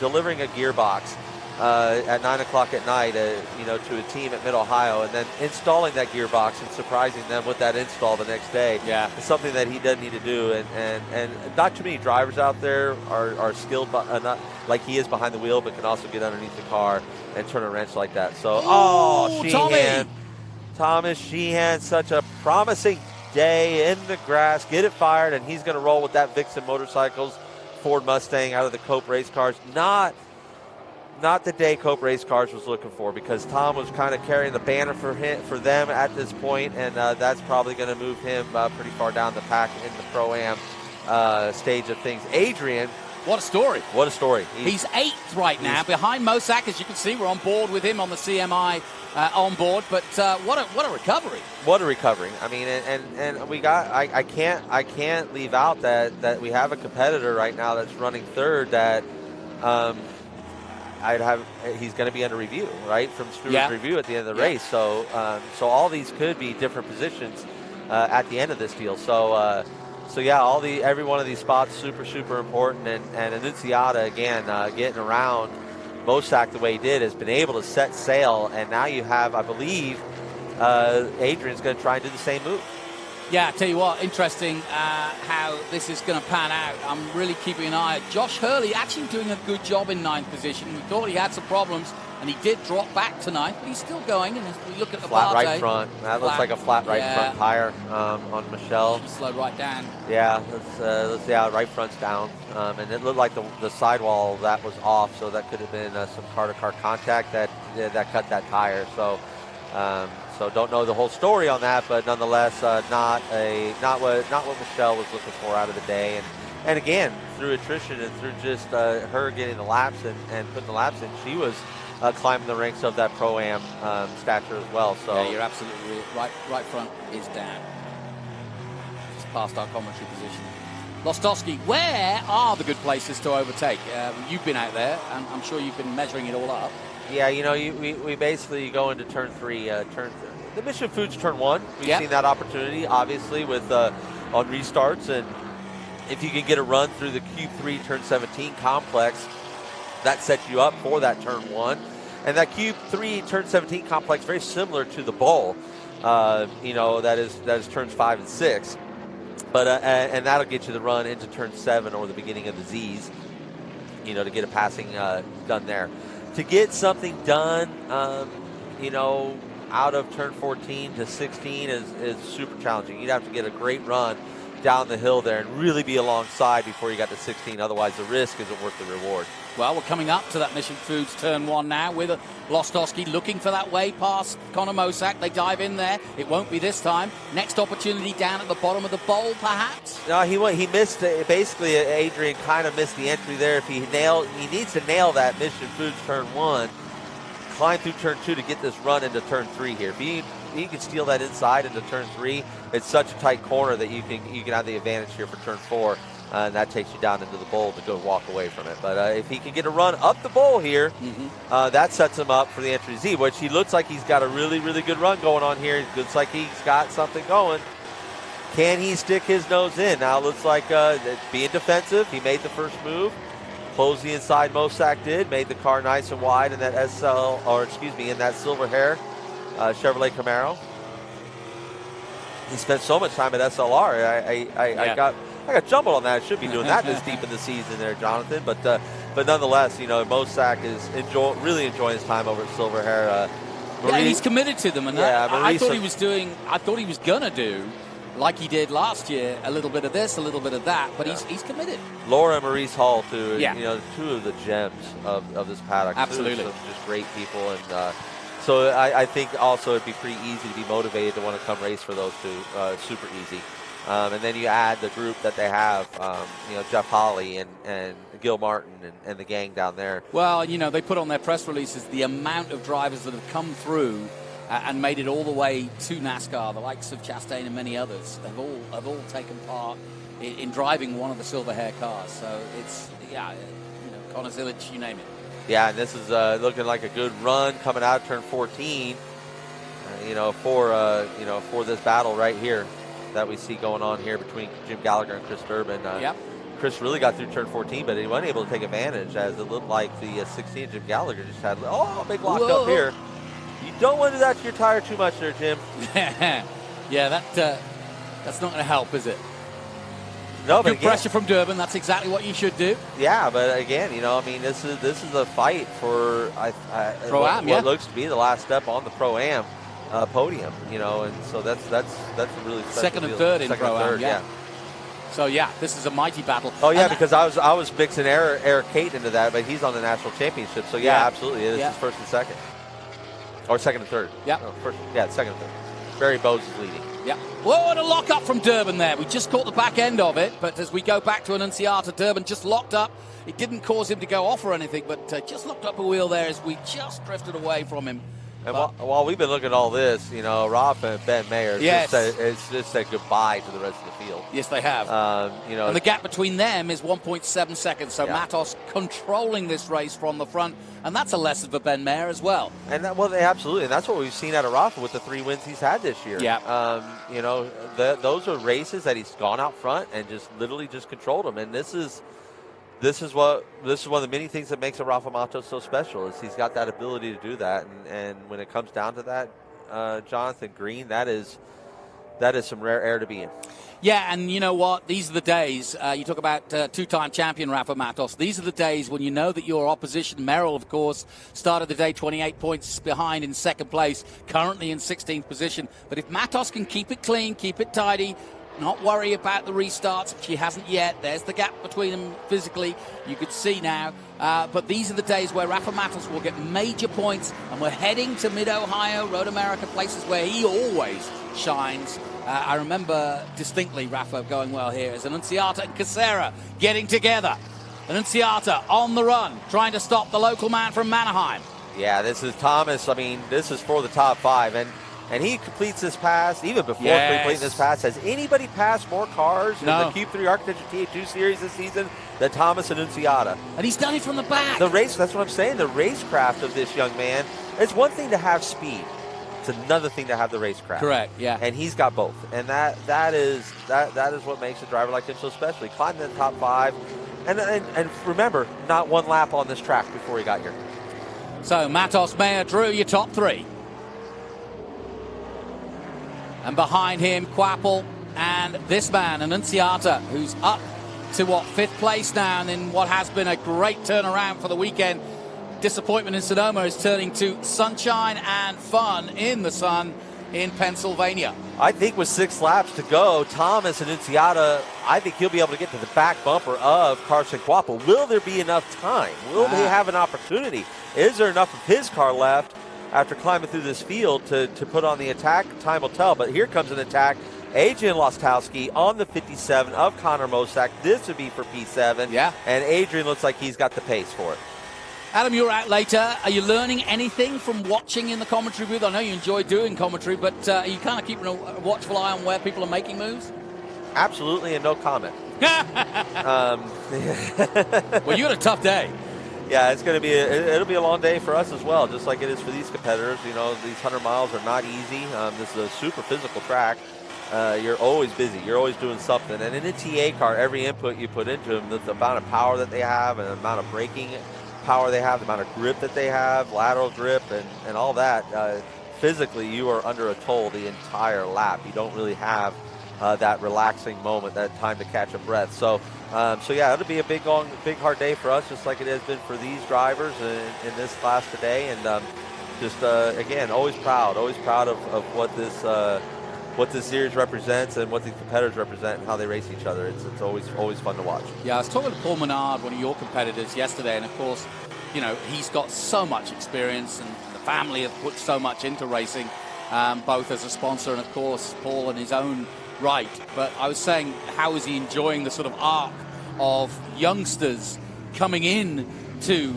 Delivering a gearbox at 9 o'clock at night, to a team at Mid-Ohio, and then installing that gearbox and surprising them with that install the next day. Yeah, it's something that he doesn't need to do, and not too many drivers out there are skilled, not like he is behind the wheel, but can also get underneath the car and turn a wrench like that. So, Sheehan. Thomas Sheehan, such a promising day in the grass. Get it fired, and he's going to roll with that Vixen Motorcycles Ford Mustang out of the Cope Race Cars. Not the day Cope Race Cars was looking for, because Tom was kind of carrying the banner for them at this point, and that's probably going to move him pretty far down the pack in the Pro-Am stage of things. Adrian. What a story. What a story. He's 8th right now, behind Mosak. As you can see, we're on board with him on the CMI on board. But what a recovery. What a recovery. I mean, and we got, I can't leave out that we have a competitor right now that's running 3rd that he's going to be under review, right, from Stewart's review at the end of the race. So all these could be different positions at the end of this deal. So yeah, every one of these spots super important, and Annunziata again getting around Mosak the way he did has been able to set sail, and now you have, I believe, Adrian's going to try and do the same move. Yeah, I tell you what, interesting how this is going to pan out. I'm really keeping an eye. Josh Hurley actually doing a good job in 9th position. We thought he had some problems, and he did drop back tonight, but he's still going. And as we look at the flat right front, that looks like a flat right front tire on Michelle. She slowed right down. Yeah, let's see how right front's down, and it looked like the sidewall that was off, so that could have been some car-to-car contact that cut that tire. So don't know the whole story on that, but nonetheless, not what Michelle was looking for out of the day. And again, through attrition and through just her getting the laps and putting the laps in, she was climbing the ranks of that Pro-Am stature as well. So yeah, you're absolutely right front is down. Just past our commentary position. Lostowski, where are the good places to overtake? You've been out there, and I'm sure you've been measuring it all up. Yeah, we basically go into turn 3. The Mission Foods turn 1. We've seen that opportunity, obviously, with on restarts, and if you can get a run through the Q3 turn 17 complex, that sets you up for that turn 1. And that Q3 turn 17 complex, very similar to the Bowl, that is turns 5 and 6. But and that'll get you the run into turn 7 or the beginning of the Z's, to get a passing done there. To get something done, out of turn 14 to 16 is super challenging. You'd have to get a great run down the hill there and really be alongside before you got to 16. Otherwise, the risk isn't worth the reward. Well, we're coming up to that Mission Foods turn 1 now with Lostowski looking for that way past Connor Mosack. They dive in there. It won't be this time. Next opportunity down at the bottom of the bowl, perhaps? No, he missed. Basically, Adrian kind of missed the entry there. If he needs to nail that Mission Foods turn 1, climb through turn 2 to get this run into turn 3 here. If he can steal that inside into turn 3, it's such a tight corner that you can have the advantage here for turn 4. And that takes you down into the bowl to go walk away from it. But if he can get a run up the bowl here, that sets him up for the entry Z, which he looks like he's got a really, really good run going on here. It looks like he's got something going. Can he stick his nose in? Now it looks like being defensive. He made the first move. Closed the inside, Mosack did. Made the car nice and wide in that in that silver hair Chevrolet Camaro. He spent so much time at SLR. I got jumbled on that. I should be doing that this deep in the season there, Jonathan. But nonetheless, Mosack is really enjoying his time over at Silver Hair. He's committed to them, and I thought he was gonna do like he did last year, a little bit of this, a little bit of that, but he's committed. Laura and Maurice Hall, too. Two of the gems of this paddock. Absolutely, just great people, and so I think also it'd be pretty easy to be motivated to want to come race for those two. Super easy. And then you add the group that they have, Jeff Holley and Gil Martin and the gang down there. Well, they put on their press releases the amount of drivers that have come through and made it all the way to NASCAR, the likes of Chastain and many others, have all taken part in driving one of the silver hair cars. So it's, Connor Zilic, you name it. Yeah, and this is looking like a good run coming out of turn 14, for this battle right here that we see going on here between Jim Gallagher and Chris Durbin. Chris really got through turn 14, but he wasn't able to take advantage, as it looked like the 16 Jim Gallagher just had big locked up here. You don't want to do that to your tire too much there, Jim. Yeah, that's not going to help, is it? No, but good pressure from Durbin. That's exactly what you should do. Yeah, but again, this is a fight for what looks to be the last step on the Pro-Am podium, and so that's a really special second and deal. third in Pro-Am, yeah. So this is a mighty battle. Oh yeah, because I was mixing Eric Kate into that, but he's on the national championship, so absolutely, this is first and second, or second and third. Yeah, second and third. Barry Bowes is leading. Yeah. Whoa, and a lock up from Durbin there. We just caught the back end of it, but as we go back to Annunziata, Durbin just locked up. It didn't cause him to go off or anything, but just locked up a wheel there as we just drifted away from him. And while we've been looking at all this, Rafa and Ben Mayer just said goodbye to the rest of the field. Yes, they have. And the gap between them is 1.7 seconds. So Matos controlling this race from the front, and that's a lesson for Ben Mayer as well. And absolutely, and that's what we've seen out of Rafa with the 3 wins he's had this year. Yeah. Those are races that he's gone out front and just literally just controlled them. And this is one of the many things that makes a Rafa Matos so special, is he's got that ability to do that. And when it comes down to that, Jonathan Green, that is some rare air to be in. Yeah, and you know what? These are the days. You talk about two-time champion Rafa Matos. These are the days when you know that your opposition, Merrill, of course, started the day 28 points behind in second place, currently in 16th position. But if Matos can keep it clean, keep it tidy, not worry about the restarts, which he hasn't yet. There's the gap between them physically. You could see now. But these are the days where Rafa Matos will get major points, and we're heading to Mid-Ohio, Road America, places where he always shines. I remember distinctly Rafa going well here as Annunziata and Casera getting together. Annunziata on the run, trying to stop the local man from Manheim. Yeah, this is Thomas. I mean, this is for the top 5. And he completes this pass, even before completing this pass. Has anybody passed more cars in the Cube 3 Architecture TA2 Series this season than Thomas Annunziata? And he's done it from the back. That's what I'm saying. The racecraft of this young man. It's one thing to have speed. It's another thing to have the racecraft. Correct, yeah. And he's got both. And that is what makes a driver like him so special. He climbed in the top 5. And remember, not one lap on this track before he got here. So Matos, Mayer, Drew, your top 3. And behind him, Quapple and this man, Annunziata, who's up to, 5th place now, and in what has been a great turnaround for the weekend. Disappointment in Sonoma is turning to sunshine and fun in the sun in Pennsylvania. I think with 6 laps to go, Thomas and Unciata, I think he'll be able to get to the back bumper of Carson Quapple. Will there be enough time? Will they have an opportunity? Is there enough of his car left after climbing through this field to put on the attack? Time will tell, but here comes an attack. Adrian Lostowski on the 57 of Connor Mosak. This would be for P7. Yeah. And Adrian looks like he's got the pace for it. Adam, you're out later. Are you learning anything from watching in the commentary booth? I know you enjoy doing commentary, but are you kind of keeping a watchful eye on where people are making moves? Absolutely, and no comment. Well, you had a tough day. Yeah, it's going to be it'll be a long day for us as well, just like it is for these competitors. You know, these 100 miles are not easy. This is a super physical track. You're always busy. You're always doing something. And in a TA car, every input you put into them, the amount of power that they have and the amount of braking power they have, the amount of grip that they have, lateral grip, and all that, physically you are under a toll the entire lap. You don't really have that relaxing moment, that time to catch a breath. So yeah, it'll be a big, hard day for us, just like it has been for these drivers in this class today. And again, always proud of what this series represents and what the competitors represent and how they race each other. It's always fun to watch. Yeah, I was talking to Paul Menard, one of your competitors, yesterday, and of course, you know, he's got so much experience, and the family have put so much into racing, both as a sponsor and, of course, Paul in his own right. But I was saying, how is he enjoying the sort of arc of youngsters coming in to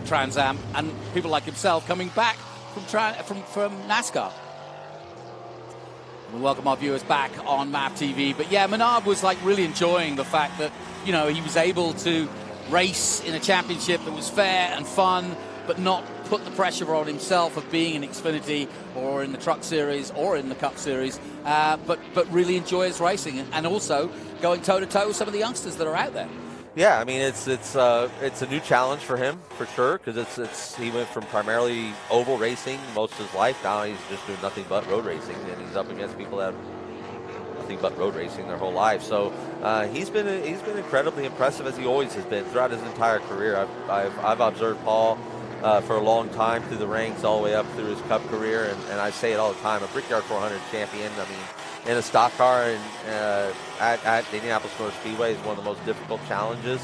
Trans Am and people like himself coming back from NASCAR? We welcome our viewers back on MAV TV. But yeah, Menard was like really enjoying the fact that, you know, he was able to race in a championship that was fair and fun, but not put the pressure on himself of being in Xfinity or in the Truck Series or in the Cup Series, but really enjoy his racing and also going toe-to-toe with some of the youngsters that are out there. Yeah, I mean, it's a new challenge for him, for sure, because he went from primarily oval racing most of his life. Now he's just doing nothing but road racing, and he's up against people that have nothing but road racing their whole life. So he's been incredibly impressive, as he always has been throughout his entire career. I've observed Paul for a long time through the ranks, all the way up through his Cup career, and I say it all the time, a Brickyard 400 champion. I mean, in a stock car at Indianapolis Motor Speedway is one of the most difficult challenges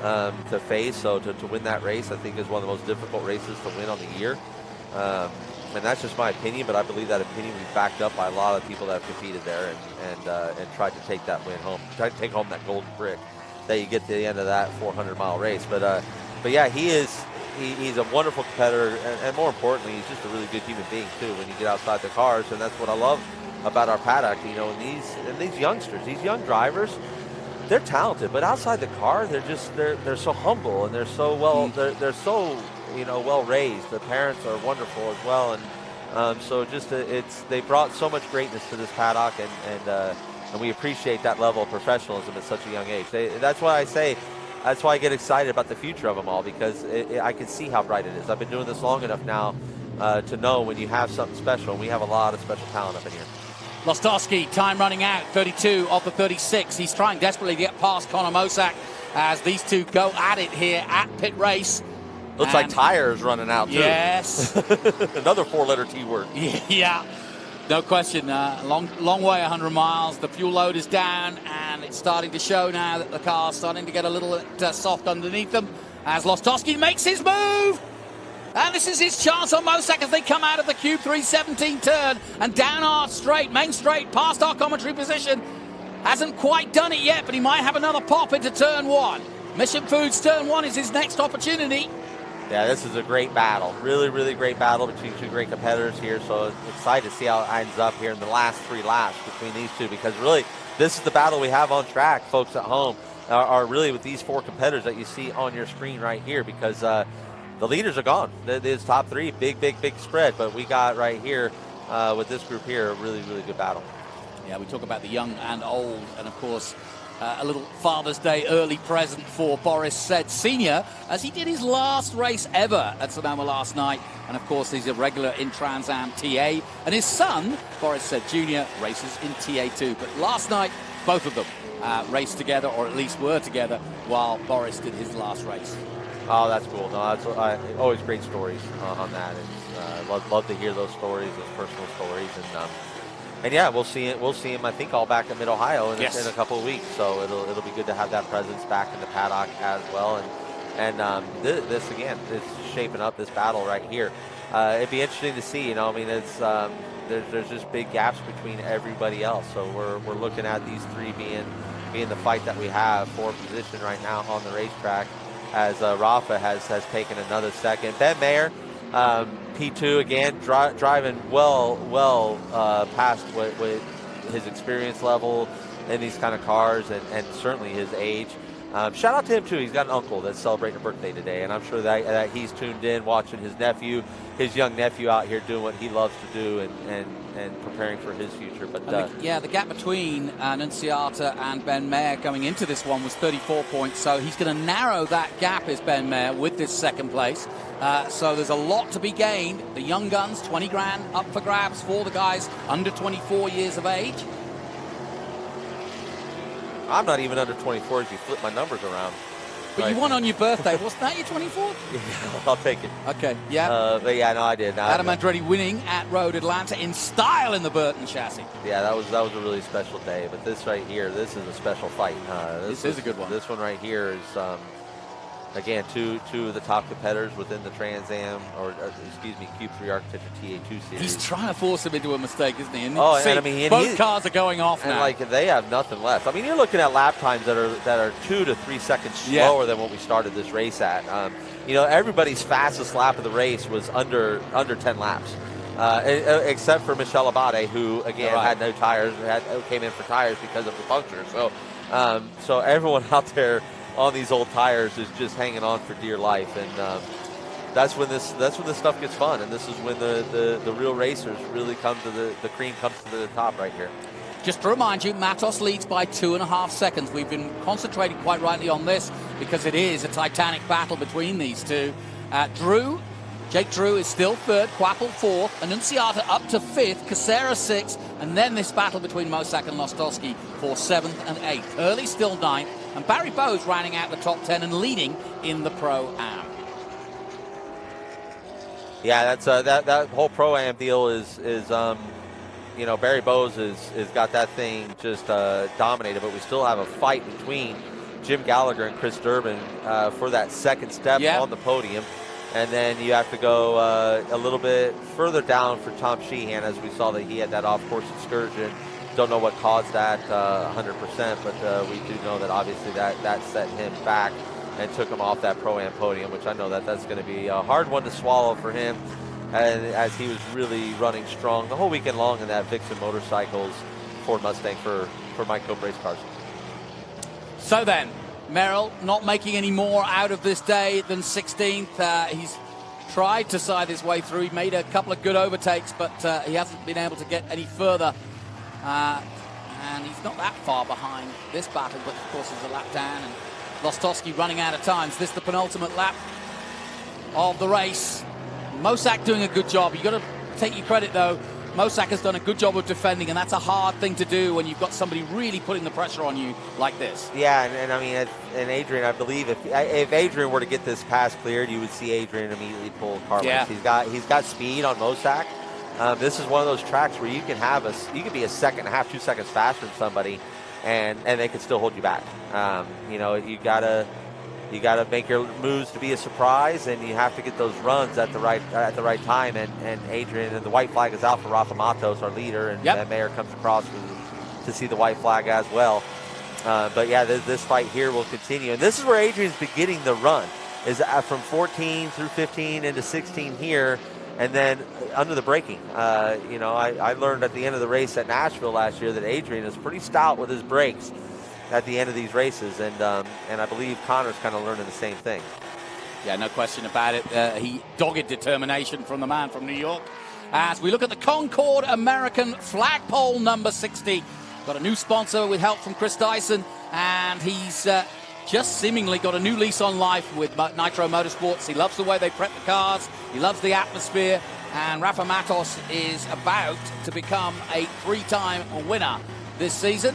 to face. So to win that race, I think, is one of the most difficult races to win on the year. And that's just my opinion, but I believe that opinion will be backed up by a lot of people that have competed there and tried to take that win home, tried to take home that golden brick that you get to the end of that 400-mile race. But yeah, he's a wonderful competitor, and more importantly, he's just a really good human being too when you get outside the cars, and that's what I love about our paddock. You know, and these youngsters, these young drivers, they're talented, but outside the car, they're so humble, and they're so they're so, you know, well raised. The parents are wonderful as well, and so just they brought so much greatness to this paddock, and we appreciate that level of professionalism at such a young age. That's why I say. That's why I get excited about the future of them all, because I can see how bright it is. I've been doing this long enough now to know when you have something special, and we have a lot of special talent up in here. Lostowski, time running out, 32 off the 36. He's trying desperately to get past Connor Mosak as these two go at it here at Pitt Race. Looks like tires running out, too. Yes. Another four-letter T word. Yeah. No question. Long way, 100 miles. The fuel load is down, and it's starting to show now that the car's starting to get a little bit soft underneath them as Lostowski makes his move. And this is his chance on Mosak as they come out of the Cube 317 turn and down our straight, main straight, past our commentary position. Hasn't quite done it yet, but he might have another pop into turn one. Mission Foods turn one is his next opportunity. Yeah, this is a great battle. Really, really great battle between two great competitors here. So excited to see how it ends up here in the last 3 laps between these two, because really this is the battle we have on track, folks at home, are really with these 4 competitors that you see on your screen right here, because the leaders are gone. There's top 3, big spread. But we got right here with this group here a really, really good battle. Yeah, we talk about the young and old, and of course, a little Father's Day early present for Boris Said Sr. as he did his last race ever at Sonoma last night. And of course, he's a regular in Trans Am TA. And his son, Boris Said Jr., races in TA2. But last night, both of them raced together, or at least were together, while Boris did his last race. Oh, that's cool. No, that's always great stories on that. Love to hear those stories, those personal stories, and yeah, we'll see him. I think all back in Mid Ohio in a couple of weeks. So it'll be good to have that presence back in the paddock as well. And this again, it's shaping up this battle right here. It'd be interesting to see. I mean, it's there's just big gaps between everybody else. So we're looking at these three being the fight that we have for position right now on the racetrack. As Rafa has taken another second. Ben Mayer, P2 again, driving well past what his experience level in these kind of cars and certainly his age. Shout out to him too. He's got an uncle that's celebrating a birthday today, and I'm sure that he's tuned in watching his young nephew out here doing what he loves to do and preparing for his future. But the gap between Annunziata and Ben Mayer coming into this one was 34 points, so he's going to narrow that gap, is Ben Mayer, with this second place. So there's a lot to be gained. The young guns, 20 grand up for grabs for the guys under 24 years of age. I'm not even under 24 if you flip my numbers around. But you won on your birthday. Wasn't that your 24th? Yeah, I'll take it. Okay, yeah. But yeah, no, I did. Adam Andretti winning at Road Atlanta in style in the Burton chassis. Yeah, that was a really special day. But this right here, this is a special fight. This is a good one. This one right here is, again, two of the top competitors within the Trans Am, or excuse me, Q3 Architecture TA2 series. He's trying to force him into a mistake, isn't he? And both cars are going off now. And like they have nothing left. I mean, you're looking at lap times that are 2 to 3 seconds slower than what we started this race at. Everybody's fastest lap of the race was under 10 laps. Except for Michel Abate, who again had no tires, came in for tires because of the puncture. So everyone out there on these old tires is just hanging on for dear life, and that's when this stuff gets fun, and this is when the real racers really come to the cream comes to the top right here. Just to remind you, Matos leads by 2.5 seconds. We've been concentrating quite rightly on this because it is a titanic battle between these two. Jake Drew is still third, Quapple fourth, Annunziata up to fifth, Casera sixth, and then this battle between Mosak and Lostowski for 7th and 8th. Early still 9th, and Barry Bowes rounding out the top 10 and leading in the Pro-Am. Yeah, that's that whole Pro-Am deal is Barry Bowes has got that thing just dominated, but we still have a fight between Jim Gallagher and Chris Durbin for that second step on the podium. And then you have to go a little bit further down for Tom Sheehan, as we saw that he had that off-course excursion. Don't know what caused that 100%, but we do know that obviously that set him back and took him off that Pro-Am podium, which I know that's going to be a hard one to swallow for him, and as he was really running strong the whole weekend long in that Vixen Motorcycles Ford Mustang for Mike Cope Race Cars. So then, Merrill not making any more out of this day than 16th. He's tried to side his way through. He made a couple of good overtakes, but he hasn't been able to get any further. And he's not that far behind this battle, but of course there's a lap down, and Lostowski running out of times. This is the penultimate lap of the race. Mosak doing a good job. You've got to take your credit, though. Mosak has done a good job of defending, and that's a hard thing to do when you've got somebody really putting the pressure on you like this. Yeah, and I mean, and Adrian, I believe if Adrian were to get this pass cleared, you would see Adrian immediately pull Carlos. He's got speed on Mosak. This is one of those tracks where you can be a second and a half, 2 seconds faster than somebody, and they can still hold you back. You gotta make your moves to be a surprise, and you have to get those runs at the right time. And Adrian, and the white flag is out for Rafa Matos, our leader, and Mayer comes across to see the white flag as well. But yeah, this fight here will continue, and this is where Adrian's beginning the run, is from 14 through 15 into 16 here, and then under the braking. I learned at the end of the race at Nashville last year that Adrian is pretty stout with his brakes at the end of these races, and I believe Connor's kind of learning the same thing. Yeah, no question about it. He dogged determination from the man from New York. As we look at the Concord American flagpole number 60, got a new sponsor with help from Chris Dyson, and he's just seemingly got a new lease on life with Nitro Motorsports. He loves the way they prep the cars. He loves the atmosphere, and Rafa Matos is about to become a 3-time winner this season.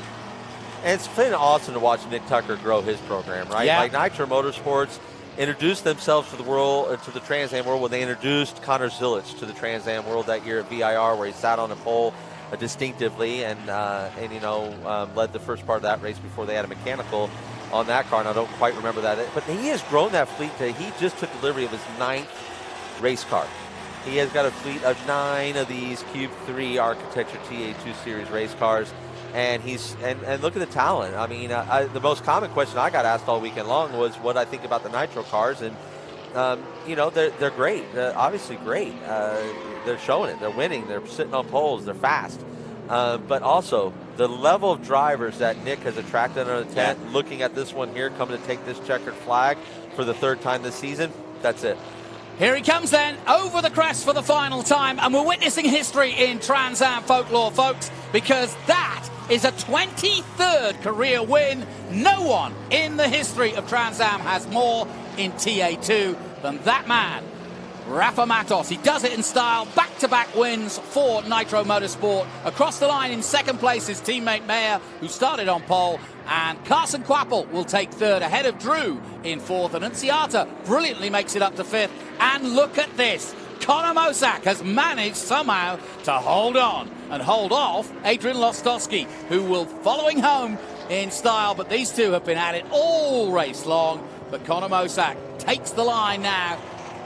And it's been awesome to watch Nick Tucker grow his program, right? Yeah. Like Nitro Motorsports, introduced themselves to the world, to the Trans Am world, when they introduced Connor Zilich to the Trans Am world that year at VIR, where he sat on a pole distinctively and led the first part of that race before they had a mechanical on that car, and I don't quite remember that. But he has grown that fleet to, he just took delivery of his 9th race car. He has got a fleet of 9 of these Cube 3 architecture TA2 series race cars, and and look at the talent. I mean, the most common question I got asked all weekend long was what I think about the Nitro cars, and they're great. They're obviously great. They're showing it. They're winning. They're sitting on poles. They're fast. But also the level of drivers that Nick has attracted under the tent, looking at this one here, coming to take this checkered flag for the 3rd time this season, that's it. Here he comes then, over the crest for the final time, and we're witnessing history in Trans Am folklore, folks, because that is a 23rd career win. No one in the history of Trans Am has more in TA2 than that man, Rafa Matos. He does it in style, back-to-back wins for Nitro Motorsport. Across the line in 2nd place is teammate Mayer, who started on pole, and Carson Quapple will take 3rd ahead of Drew in 4th, and Unciata brilliantly makes it up to 5th. And look at this, Conor Mosak has managed somehow to hold on and hold off Adrian Lostowski, who will following home in style, but these two have been at it all race long. But Conor Mosak takes the line now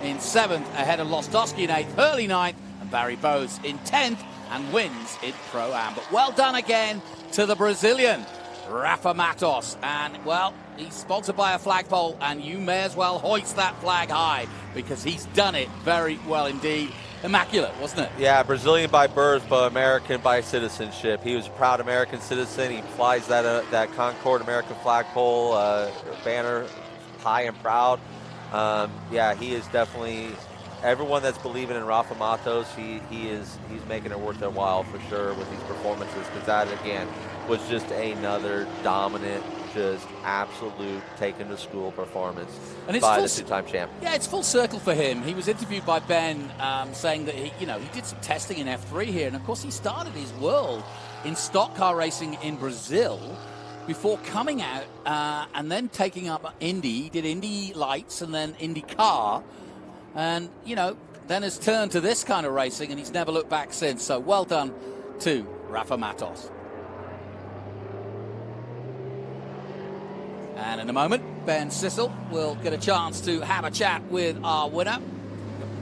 in 7th ahead of Lostowski in 8th, Hurley 9th, and Barry Bowes in 10th, and wins in Pro-Am. But well done again to the Brazilian, Rafa Matos. And, well, he's sponsored by a flagpole, and you may as well hoist that flag high, because he's done it very well indeed. Immaculate, wasn't it? Yeah, Brazilian by birth, but American by citizenship. He was a proud American citizen. He flies that Concord American flagpole banner high and proud. He is definitely, everyone that's believing in Rafa Matos, he's making it worth their while for sure with these performances, because that again was just another dominant, just absolute taken to school performance by the 2-time champ. Yeah, it's full circle for him. He was interviewed by Ben saying that he did some testing in F3 here, and of course he started his world in stock car racing in Brazil before coming out and then taking up Indy. He did Indy Lights and then Indy Car, and then has turned to this kind of racing, and he's never looked back since. So well done to Rafa Matos. And in a moment, Ben Sissel will get a chance to have a chat with our winner.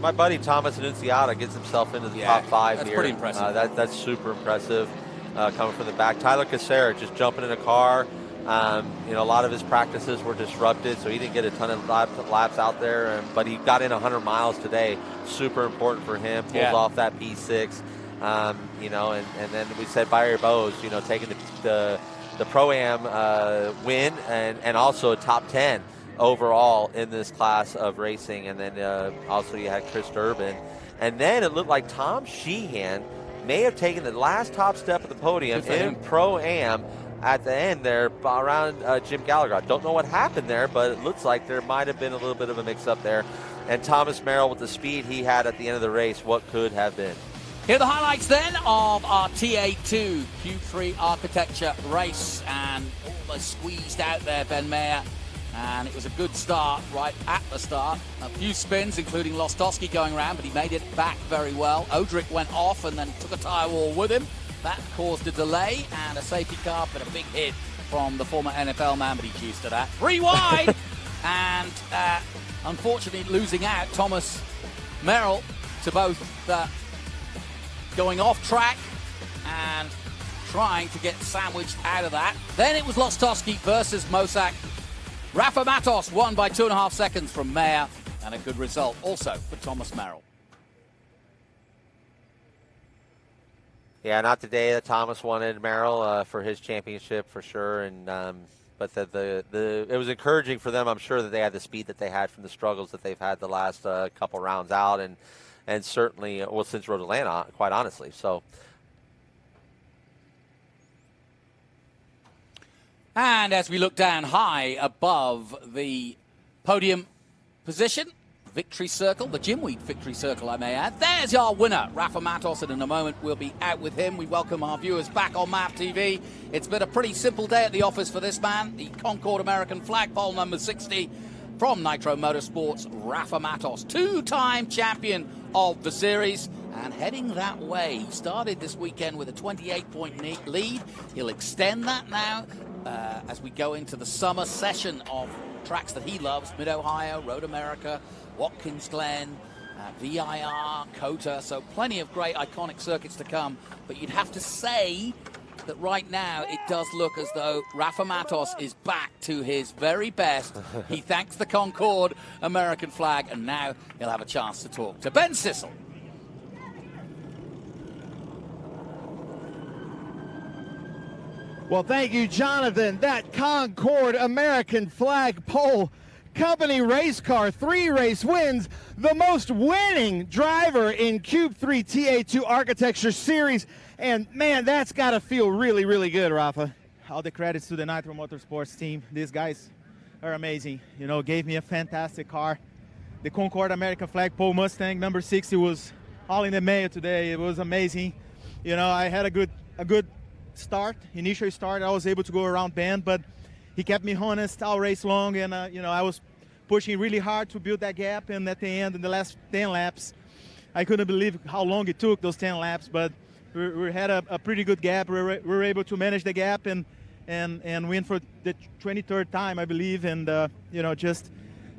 My buddy Thomas Annunziata gets himself into the top 5 that's here. Pretty impressive. That's super impressive coming from the back. Tyler Casera just jumping in a car. A lot of his practices were disrupted, so he didn't get a ton of laps out there. But he got in 100 miles today. Super important for him. Pulls off that P6. And then we said Barry Bowes, taking the Pro-Am win and also a top 10 overall in this class of racing. And then also you had Chris Durbin. And then it looked like Tom Sheehan may have taken the last top step of the podium in Pro-Am at the end there around Jim Gallagher. I don't know what happened there, but it looks like there might have been a little bit of a mix-up there. And Thomas Merrill, with the speed he had at the end of the race, what could have been? Here are the highlights then of our TA2 Q3 architecture race, and almost squeezed out there, Ben Mayer. And it was a good start right at the start. A few spins, including Lostowski going around, but he made it back very well. Odrick went off and then took a tyre wall with him. That caused a delay and a safety car, but a big hit from the former NFL man, but he's used to that. 3 wide! And unfortunately losing out, Thomas Merrill to both going off track and trying to get sandwiched out of that. Then it was Lostowski versus Mosak. Rafa Matos won by 2.5 seconds from Mayer, and a good result also for Thomas Merrill. Yeah, not the day that Thomas wanted Merrill for his championship for sure, and but it was encouraging for them. I'm sure that they had the speed that they had from the struggles that they've had the last couple rounds out, and certainly since Road Atlanta, quite honestly. So. And as we look down high above the podium position, victory circle, the Jimweed victory circle, I may add, there's our winner, Rafa Matos, and in a moment we'll be out with him. We welcome our viewers back on MAP TV. It's been a pretty simple day at the office for this man, the Concord American flagpole number 60, from Nitro Motorsports, Rafa Matos, two-time champion of the series, and heading that way. He started this weekend with a 28-point lead. He'll extend that now as we go into the summer session of tracks that he loves: Mid-Ohio, Road America, Watkins Glen, VIR, COTA. So plenty of great iconic circuits to come. But you'd have to say that right now it does look as though Rafa Matos is back to his very best. He thanks the Concord American flag, and now he'll have a chance to talk to Ben Sissel. Well, thank you, Jonathan. That Concord American flag pole company race car, 3 race wins, the most winning driver in Cube 3 TA2 Architecture Series. And, man, that's got to feel really, really good, Rafa. All the credits to the Nitro Motorsports team. These guys are amazing. You know, gave me a fantastic car. The Concord American flag pole Mustang number 60 was all in the mail today. It was amazing. You know, I had a good start, initial start. I was able to go around bend, but he kept me honest all race long, and you know, I was pushing really hard to build that gap, and at the end, in the last 10 laps, I couldn't believe how long it took, those 10 laps, but we had a pretty good gap. We were able to manage the gap and win for the 23rd time, I believe, and you know, just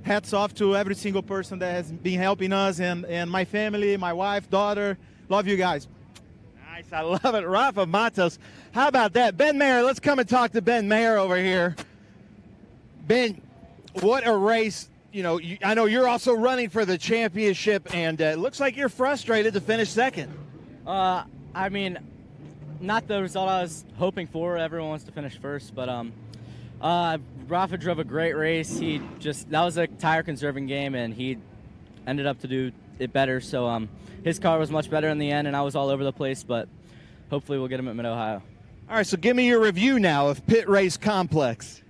hats off to every single person that has been helping us, and my family, my wife, daughter. Love you guys. Nice, I love it. Rafa Matos. How about that? Ben Mayer, let's come and talk to Ben Mayer over here. Ben, what a race. You know, I know you're also running for the championship, and it looks like you're frustrated to finish second. I mean, not the result I was hoping for. Everyone wants to finish first, but Rafa drove a great race. That was a tire conserving game, and he ended up to do it better. So his car was much better in the end, and I was all over the place, but hopefully we'll get him at Mid-Ohio. All right, so give me your review now of Pitt Race Complex.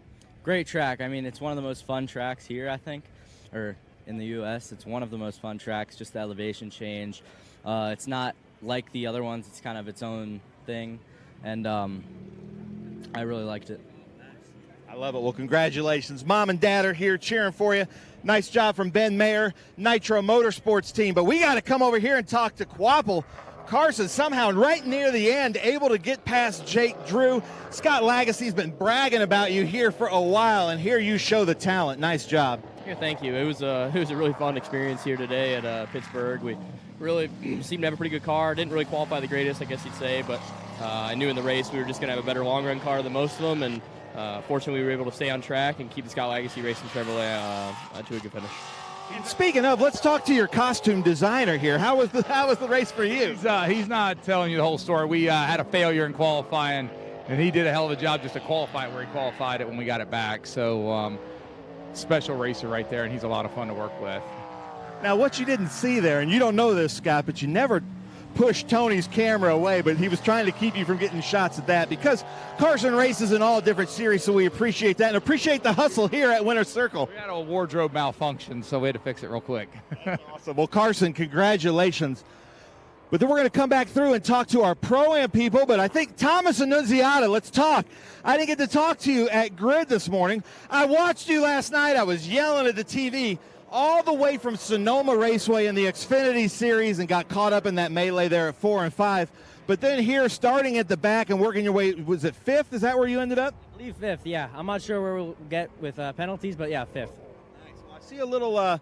Great track. I mean, it's one of the most fun tracks here, I think, or in the U.S. It's one of the most fun tracks, just the elevation change. It's not like the other ones. It's kind of its own thing, and I really liked it. I love it. Well, congratulations. Mom and Dad are here cheering for you. Nice job from Ben Mayer, Nitro Motorsports team. But we got to come over here and talk to Quapple. Carson somehow right near the end able to get past Jake Drew. Scott Lagacy's been bragging about you here for a while, and here you show the talent. Nice job. Yeah, thank you. It was a really fun experience here today at Pittsburgh. We really seemed to have a pretty good car. Didn't really qualify the greatest, I guess you'd say, but I knew in the race we were just going to have a better long-run car than most of them, and fortunately we were able to stay on track and keep the Scott Lagacy Racing Chevrolet to a good finish. And speaking of, let's talk to your costume designer here. How was the race for you? He's not telling you the whole story. We had a failure in qualifying, and he did a hell of a job just to qualify it where he qualified it when we got it back. So special racer right there, and he's a lot of fun to work with. Now, what you didn't see there, and you don't know this, Scott, but you never pushed Tony's camera away, but he was trying to keep you from getting shots at that because Carson races in all different series, so we appreciate that and appreciate the hustle here at Winner's Circle. We had a wardrobe malfunction, so we had to fix it real quick. Awesome. Well, Carson, congratulations. But then we're going to come back through and talk to our Pro-Am people, but I think Thomas Annunziata, let's talk. I didn't get to talk to you at Grid this morning. I watched you last night. I was yelling at the TV all the way from Sonoma Raceway in the Xfinity Series and got caught up in that melee there at 4 and 5. But then here, starting at the back and working your way, was it 5th? Is that where you ended up? I believe 5th, yeah. I'm not sure where we'll get with penalties, but yeah, 5th. Nice. Well, I see a little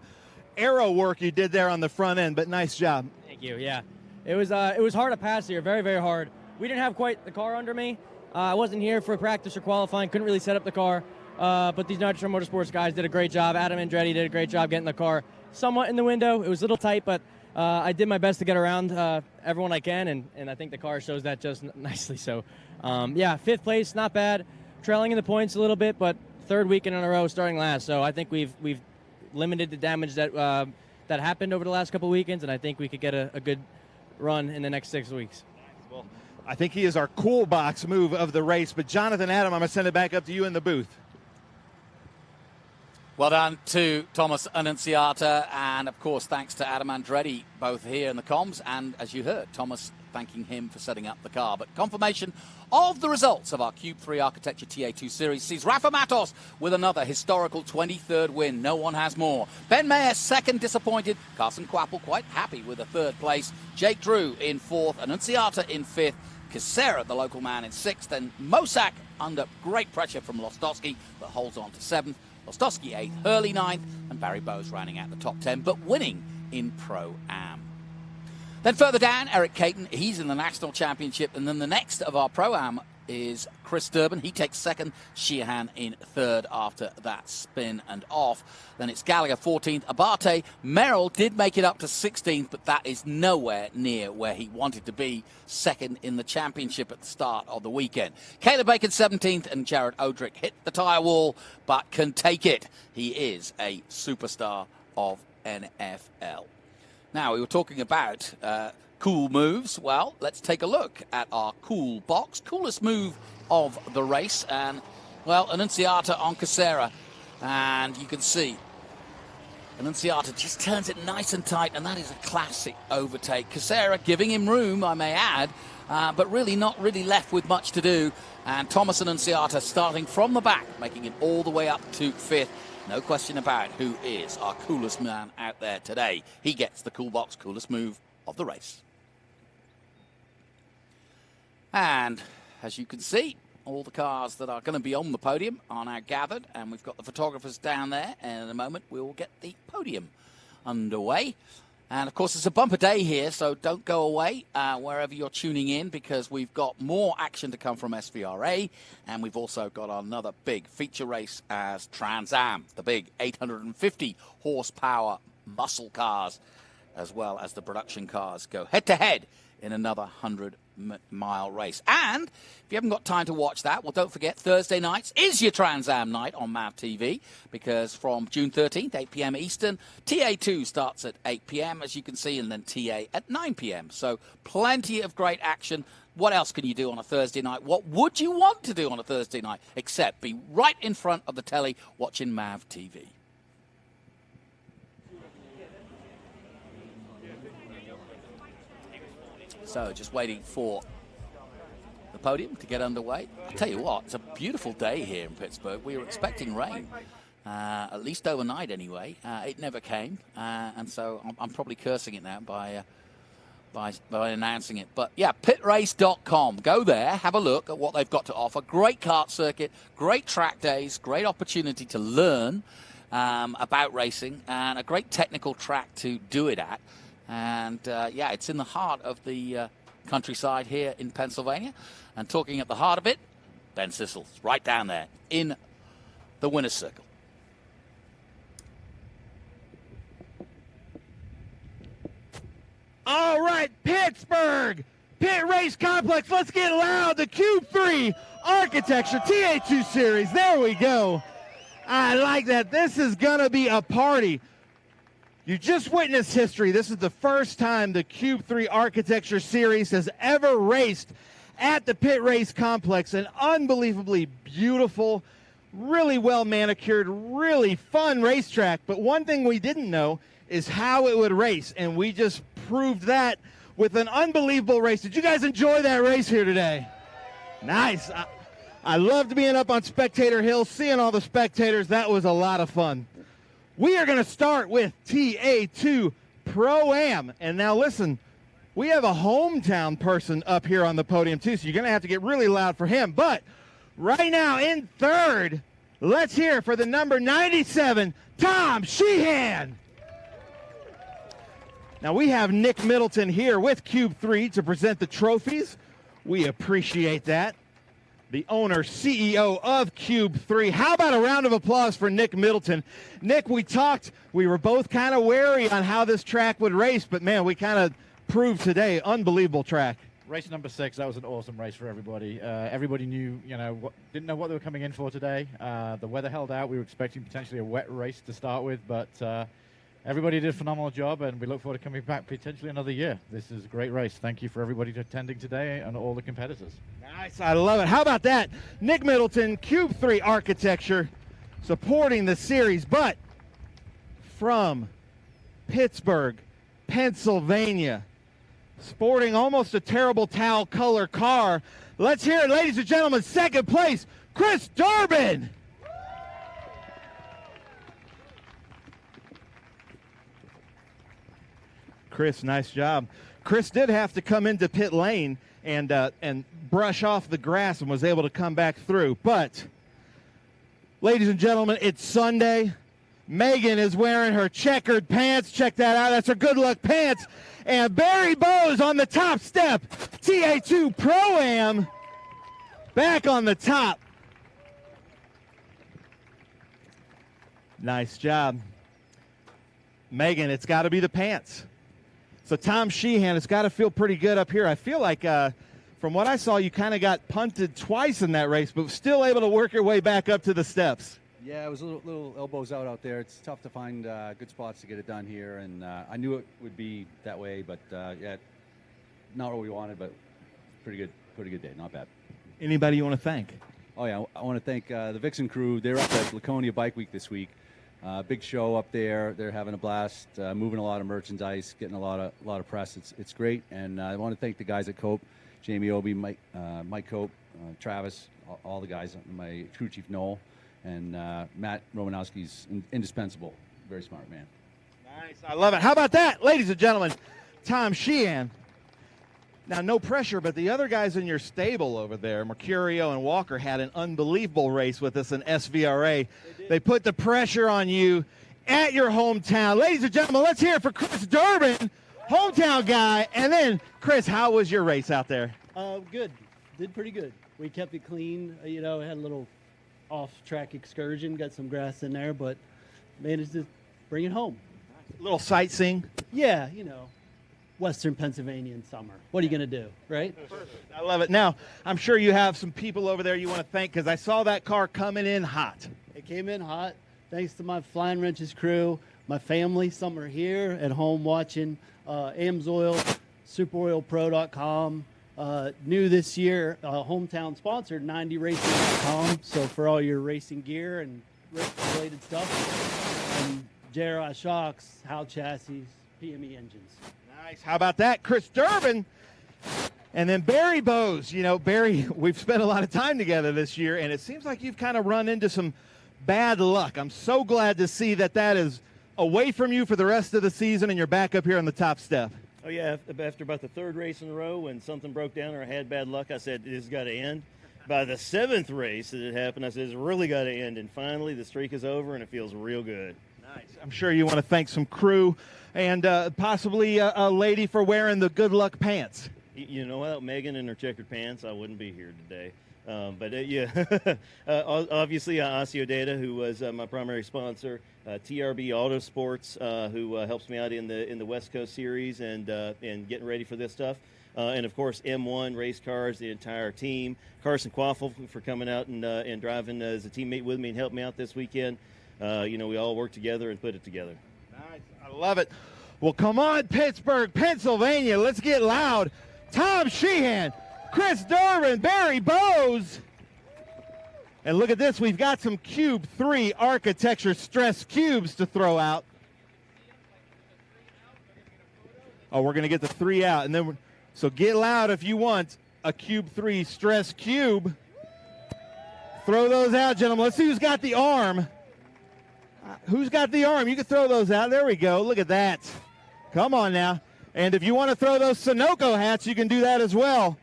arrow work you did there on the front end, but nice job. Thank you, yeah. It was hard to pass here, very, very hard. We didn't have quite the car under me. I wasn't here for practice or qualifying, couldn't really set up the car. But these Nitro Motorsports guys did a great job. Adam Andretti did a great job getting the car somewhat in the window. It was a little tight, but I did my best to get around everyone I can, and I think the car shows that just nicely. So, yeah, 5th place, not bad. Trailing in the points a little bit, but 3rd weekend in a row starting last. So I think we've limited the damage that happened over the last couple weekends, and I think we could get a good run in the next 6 weeks. Well, I think he is our cool box move of the race. But Jonathan, Adam, I'm going to send it back up to you in the booth. Well done to Thomas Annunziata, and of course thanks to Adam Andretti, both here in the comms, and as you heard, Thomas thanking him for setting up the car. But confirmation of the results of our Cube 3 Architecture TA2 Series sees Rafa Matos with another historical 23rd win. No one has more. Ben Mayer, second, disappointed. Carson Quapple quite happy with a third place. Jake Drew in fourth. Annunciata in fifth. Kisera, the local man, in sixth. And Mosak under great pressure from Lostowski, but holds on to seventh. Lostowski eighth. Hurley ninth. And Barry Bowes rounding out the top 10, but winning in Pro-Am. Then further down, Eric Caton, he's in the National Championship. And then the next of our Pro-Am is Chris Durbin. He takes second, Sheehan in third after that spin and off. Then it's Gallagher 14th, Abate. Merrill did make it up to 16th, but that is nowhere near where he wanted to be, second in the championship at the start of the weekend. Caleb Bacon 17th, and Jared Odrick hit the tyre wall, but can take it. He is a superstar of NFL. Now, we were talking about cool moves. Well, let's take a look at our cool box. Coolest move of the race. And, well, Annunciata on Kisera. And you can see Annunciata just turns it nice and tight, and that is a classic overtake. Kisera giving him room, I may add, but really not really left with much to do. And Thomas Annunciata starting from the back, making it all the way up to fifth. No question about who is our coolest man out there today. He gets the cool box coolest move of the race. And as you can see, all the cars that are going to be on the podium are now gathered, and we've got the photographers down there, and in a moment we will get the podium underway. And of course, it's a bumper day here, so don't go away wherever you're tuning in, because we've got more action to come from SVRA, and we've also got another big feature race as Trans Am, the big 850 horsepower muscle cars, as well as the production cars go head-to-head in another 100-mile race. And if you haven't got time to watch that, well, don't forget, Thursday nights is your Trans Am night on MAV TV, because from June 13th, 8 p.m. Eastern, TA2 starts at 8 p.m., as you can see, and then TA at 9 p.m. So plenty of great action. What else can you do on a Thursday night? What would you want to do on a Thursday night except be right in front of the telly watching MAV TV? So just waiting for the podium to get underway. I'll tell you what, it's a beautiful day here in Pittsburgh. We were expecting rain, at least overnight anyway. It never came, and so I'm probably cursing it now by announcing it. But yeah, pitrace.com. Go there, have a look at what they've got to offer. Great kart circuit, great track days, great opportunity to learn about racing, and a great technical track to do it at. And, yeah, it's in the heart of the countryside here in Pennsylvania. And talking at the heart of it, Ben Sissels, right down there in the winner's circle. All right, Pittsburgh Pit Race Complex. Let's get loud. The Cube 3 Architecture TA2 Series. There we go. I like that. This is going to be a party. You just witnessed history. This is the first time the Cube 3 Architecture Series has ever raced at the Pit Race Complex. An unbelievably beautiful, really well manicured, really fun racetrack. But one thing we didn't know is how it would race, and we just proved that with an unbelievable race. Did you guys enjoy that race here today? Nice. I loved being up on Spectator Hill, seeing all the spectators. That was a lot of fun. We are going to start with TA2 Pro-Am. And now listen, we have a hometown person up here on the podium too, so you're going to have to get really loud for him. But right now in third, let's hear for the number 97, Tom Sheehan. Now we have Nick Middleton here with Cube 3 to present the trophies. We appreciate that. The owner, CEO of Cube 3. How about a round of applause for Nick Middleton? Nick, we were both kind of wary on how this track would race, but man, we kind of proved today, unbelievable track. Race number 6, that was an awesome race for everybody. Everybody knew, didn't know what they were coming in for today. The weather held out. We were expecting potentially a wet race to start with, but everybody did a phenomenal job, and we look forward to coming back potentially another year. This is a great race. Thank you for everybody attending today and all the competitors. Nice, I love it. How about that? Nick Middleton, Cube 3 Architecture, supporting the series, but from Pittsburgh, Pennsylvania, sporting almost a terrible towel color car. Let's hear it, ladies and gentlemen. Second place, Chris Durbin. Chris, nice job. Chris did have to come into pit lane and brush off the grass and was able to come back through. But, ladies and gentlemen, it's Sunday. Megan is wearing her checkered pants. Check that out. That's her good luck pants. And Barry Bowes on the top step. TA2 Pro-Am back on the top. Nice job. Megan, it's got to be the pants. So Tom Sheehan, it's got to feel pretty good up here. I feel like from what I saw, you kind of got punted twice in that race, but still able to work your way back up to the steps. Yeah, it was a little elbows out there. It's tough to find good spots to get it done here, and I knew it would be that way, but yeah, not what we wanted, but pretty good day, not bad. Anybody you want to thank? Oh yeah, I want to thank the Vixen crew. They're up at Laconia Bike Week this week. Big show up there. They're having a blast, moving a lot of merchandise, getting a lot of press. It's great, and I want to thank the guys at Cope, Jamie Obie, Mike Cope, Travis, all the guys, my crew chief Noel, and Matt Romanowski's indispensable. Very smart man. Nice, I love it. How about that, ladies and gentlemen? Tom Sheehan. Now, no pressure, but the other guys in your stable over there, Mercurio and Walker, had an unbelievable race with us in SVRA. They put the pressure on you at your hometown. Ladies and gentlemen, let's hear it for Chris Durbin, hometown guy. And then, Chris, how was your race out there? Good. Did pretty good. We kept it clean. You know, had a little off-track excursion, got some grass in there, but managed to bring it home. A little sightseeing? Yeah, you know. Western Pennsylvania in summer. What are you going to do, right? I love it. Now, I'm sure you have some people over there you want to thank because I saw that car coming in hot. It came in hot. Thanks to my Flying Wrenches crew, my family. Some are here at home watching. AMSOIL, SuperoilPro.com. New this year, hometown sponsor, 90racing.com. So for all your racing gear and race-related stuff. And JRI Shocks, Howe Chassis, PME Engines. Nice. How about that? Chris Durbin. And then Barry Bowes. You know, Barry, we've spent a lot of time together this year, and it seems like you've kind of run into some bad luck. I'm so glad to see that is away from you for the rest of the season, and you're back up here on the top step. Oh, yeah. After about the third race in a row, when something broke down or I had bad luck, I said, this has got to end. By the seventh race that it happened, I said, it's really got to end. And finally, the streak is over, and it feels real good. Nice. I'm sure you want to thank some crew and possibly a lady for wearing the good luck pants. You know, without Megan and her checkered pants, I wouldn't be here today. Yeah, obviously Osseo Data, who was my primary sponsor, TRB Autosports, who helps me out in the West Coast Series and getting ready for this stuff. And of course, M1 Race Cars, the entire team. Carson Quaffle for coming out and driving as a teammate with me and helping me out this weekend. You know, we all work together and put it together. Nice. I love it. Well, come on, Pittsburgh, Pennsylvania. Let's get loud. Tom Sheehan, Chris Durbin, Barry Bowes. And look at this. We've got some Cube 3 architecture stress cubes to throw out. Oh, we're going to get the 3 out. And then, so get loud if you want a Cube 3 stress cube. Throw those out, gentlemen. Let's see who's got the arm. Who's got the arm? You can throw those out. There we go. Look at that. Come on now. And if you want to throw those Sunoco hats, you can do that as well.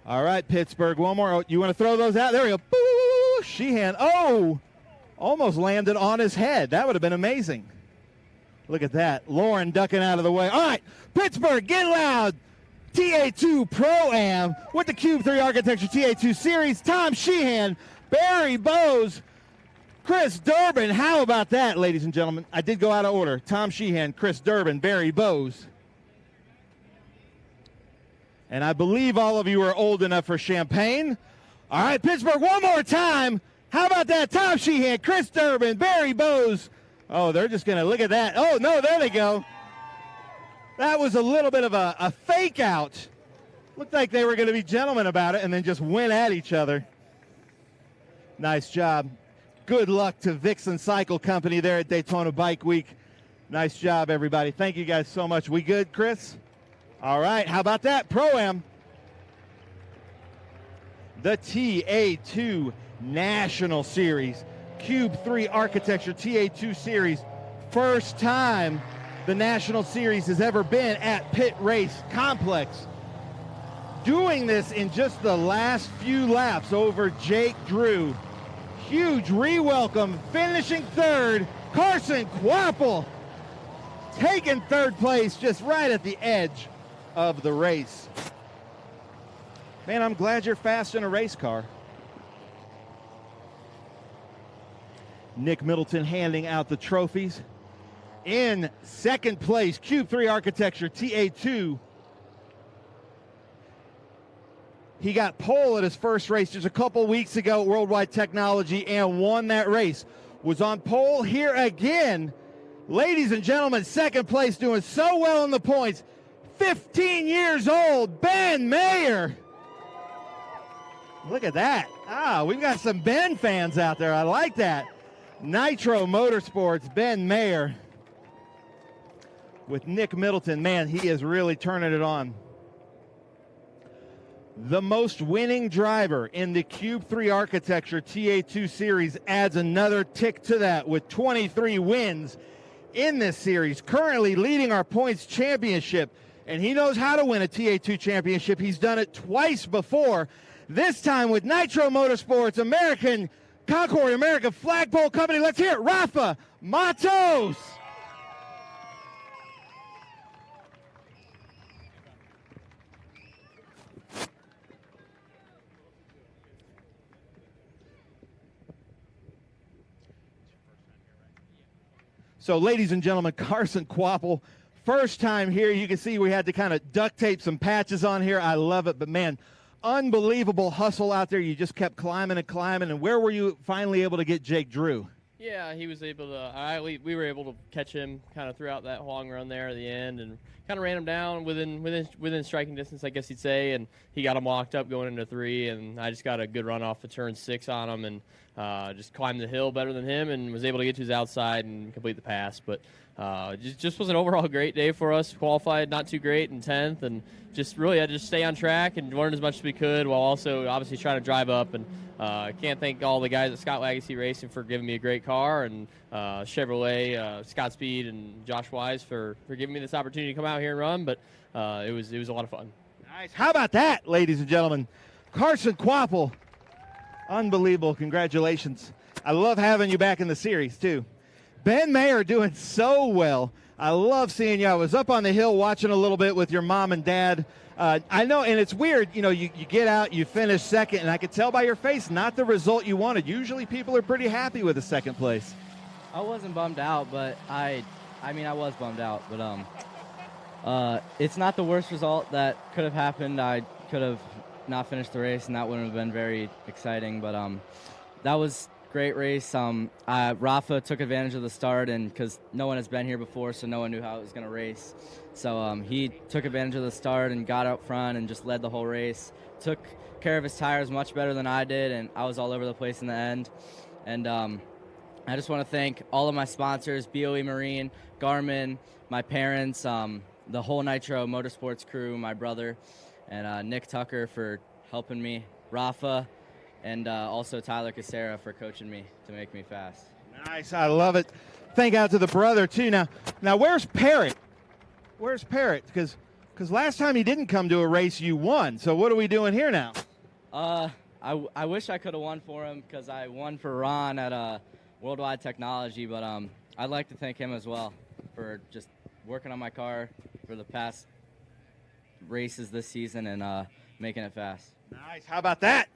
All right, Pittsburgh. One more. Oh, you want to throw those out? There we go. Boo! Sheehan. Oh! Almost landed on his head. That would have been amazing. Look at that. Lauren ducking out of the way. All right, Pittsburgh, get loud. TA2 Pro-Am with the Cube 3 Architecture TA2 Series. Tom Sheehan, Barry Bowes, Chris Durbin. How about that, ladies and gentlemen? I did go out of order. Tom Sheehan, Chris Durbin, Barry Bowes. And I believe all of you are old enough for champagne. All right, Pittsburgh, one more time. How about that? Tom Sheehan, Chris Durbin, Barry Bowes. Oh, they're just going to look at that. Oh, no, there they go. That was a little bit of a fake out. Looked like they were going to be gentlemen about it and then just went at each other. Nice job. Good luck to Vixen Cycle Company there at Daytona Bike Week. Nice job, everybody. Thank you guys so much. We good, Chris? All right, how about that? Pro-Am. The TA2 National Series, Cube 3 Architecture TA2 Series. First time the National Series has ever been at Pitt Race Complex. Doing this in just the last few laps over Jake Drew. Huge re-welcome, finishing third, Carson Quapple. Taking third place just right at the edge of the race. Man, I'm glad you're fast in a race car. Nick Middleton handing out the trophies. In second place, Cube 3 Architecture TA2. He got pole at his first race just a couple weeks ago at Worldwide Technology and won that race. Was on pole here again. Ladies and gentlemen, second place, doing so well in the points. 15 years old, Ben Mayer. Look at that. We've got some Ben fans out there. I like that. Nitro Motorsports, Ben Mayer. With Nick Middleton, man, he is really turning it on. The most winning driver in the Cube 3 Architecture TA2 Series adds another tick to that with 23 wins in this series. Currently leading our points championship, and he knows how to win a TA2 championship. He's done it twice before, this time with Nitro Motorsports, American Concord, American Flagpole Company. Let's hear it, Rafa Matos. So, ladies and gentlemen, Carson Quapple, first time here. You can see we had to kind of duct tape some patches on here. I love it, but man, unbelievable hustle out there. You just kept climbing and climbing. And where were you finally able to get Jake Drew? Yeah, he was able to. We were able to catch him kind of throughout that long run there at the end, and kind of ran him down within striking distance, I guess you'd say. And he got him locked up going into 3, and I just got a good run off the turn 6 on him, and just climbed the hill better than him, and was able to get to his outside and complete the pass. But just was an overall great day for us. Qualified not too great in 10th, and just really had to just stay on track and learn as much as we could, while also obviously trying to drive up. And can't thank all the guys at Scott Legacy Racing for giving me a great car, and Chevrolet, Scott Speed, and Josh Wise for giving me this opportunity to come out here and run. But it was a lot of fun. Nice. How about that, ladies and gentlemen? Carson Quapple, unbelievable. Congratulations. I love having you back in the series, too. Ben Mayer doing so well. I love seeing you. I was up on the hill watching a little bit with your mom and dad. I know, and it's weird, you get out, you finish second, and I could tell by your face, not the result you wanted. Usually people are pretty happy with a second place. I wasn't bummed out, but I was bummed out, but it's not the worst result that could have happened. I could have not finished the race, and that wouldn't have been very exciting, but that was great race. Rafa took advantage of the start, and because no one has been here before, so no one knew how it was going to race. So he took advantage of the start and got out front and just led the whole race. Took care of his tires much better than I did, and I was all over the place in the end. And I just want to thank all of my sponsors, BOE Marine, Garmin, my parents, the whole Nitro Motorsports crew, my brother, and Nick Tucker for helping me, Rafa, and also Tyler Casera for coaching me to make me fast. Nice, I love it. Thank out to the brother, too. Now where's Parrott? Where's Parrott? Because last time he didn't come to a race, you won. So what are we doing here now? I wish I could have won for him, because I won for Ron at Worldwide Technology, but I'd like to thank him as well for just working on my car for the past races this season and making it fast. Nice. How about that?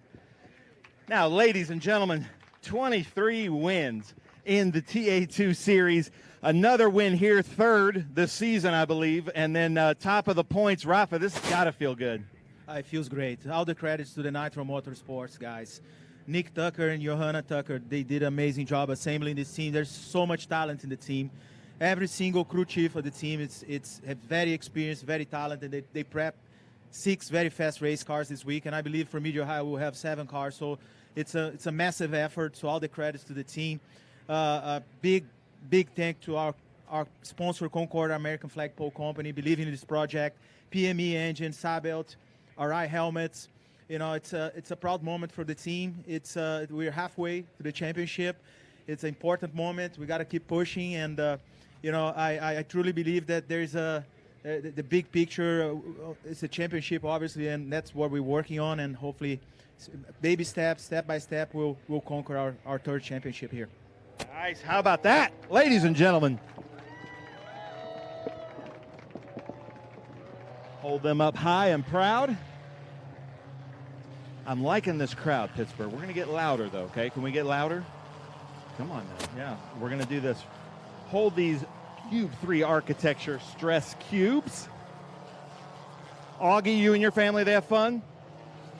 Now, ladies and gentlemen, 23 wins in the TA2 series. Another win here, third this season, I believe. And then top of the points, Rafa, this has got to feel good. It feels great. All the credits to the Nitro Motorsports guys. Nick Tucker and Johanna Tucker, they did an amazing job assembling this team. There's so much talent in the team. Every single crew chief of the team it's very experienced, very talented. They prep 6 very fast race cars this week, and I believe for Mid Ohio we'll have 7 cars. So it's a massive effort. So all the credits to the team. A big thank to our our sponsor, Concord American Flag Pole Company, believing in this project. PME engine, Sabelt, RI helmets. You know, it's a proud moment for the team. We're halfway to the championship. It's an important moment. We got to keep pushing, and you know, I truly believe that there's the big picture. It's a championship, obviously, and that's what we're working on. And hopefully, baby steps, step by step, we'll conquer our third championship here. Nice. How about that, ladies and gentlemen? Hold them up high and proud. I'm liking this crowd, Pittsburgh. We're going to get louder, though, okay? Can we get louder? Come on now. Yeah, we're going to do this. Hold these Cube 3 architecture stress cubes. Augie, you and your family, they have fun?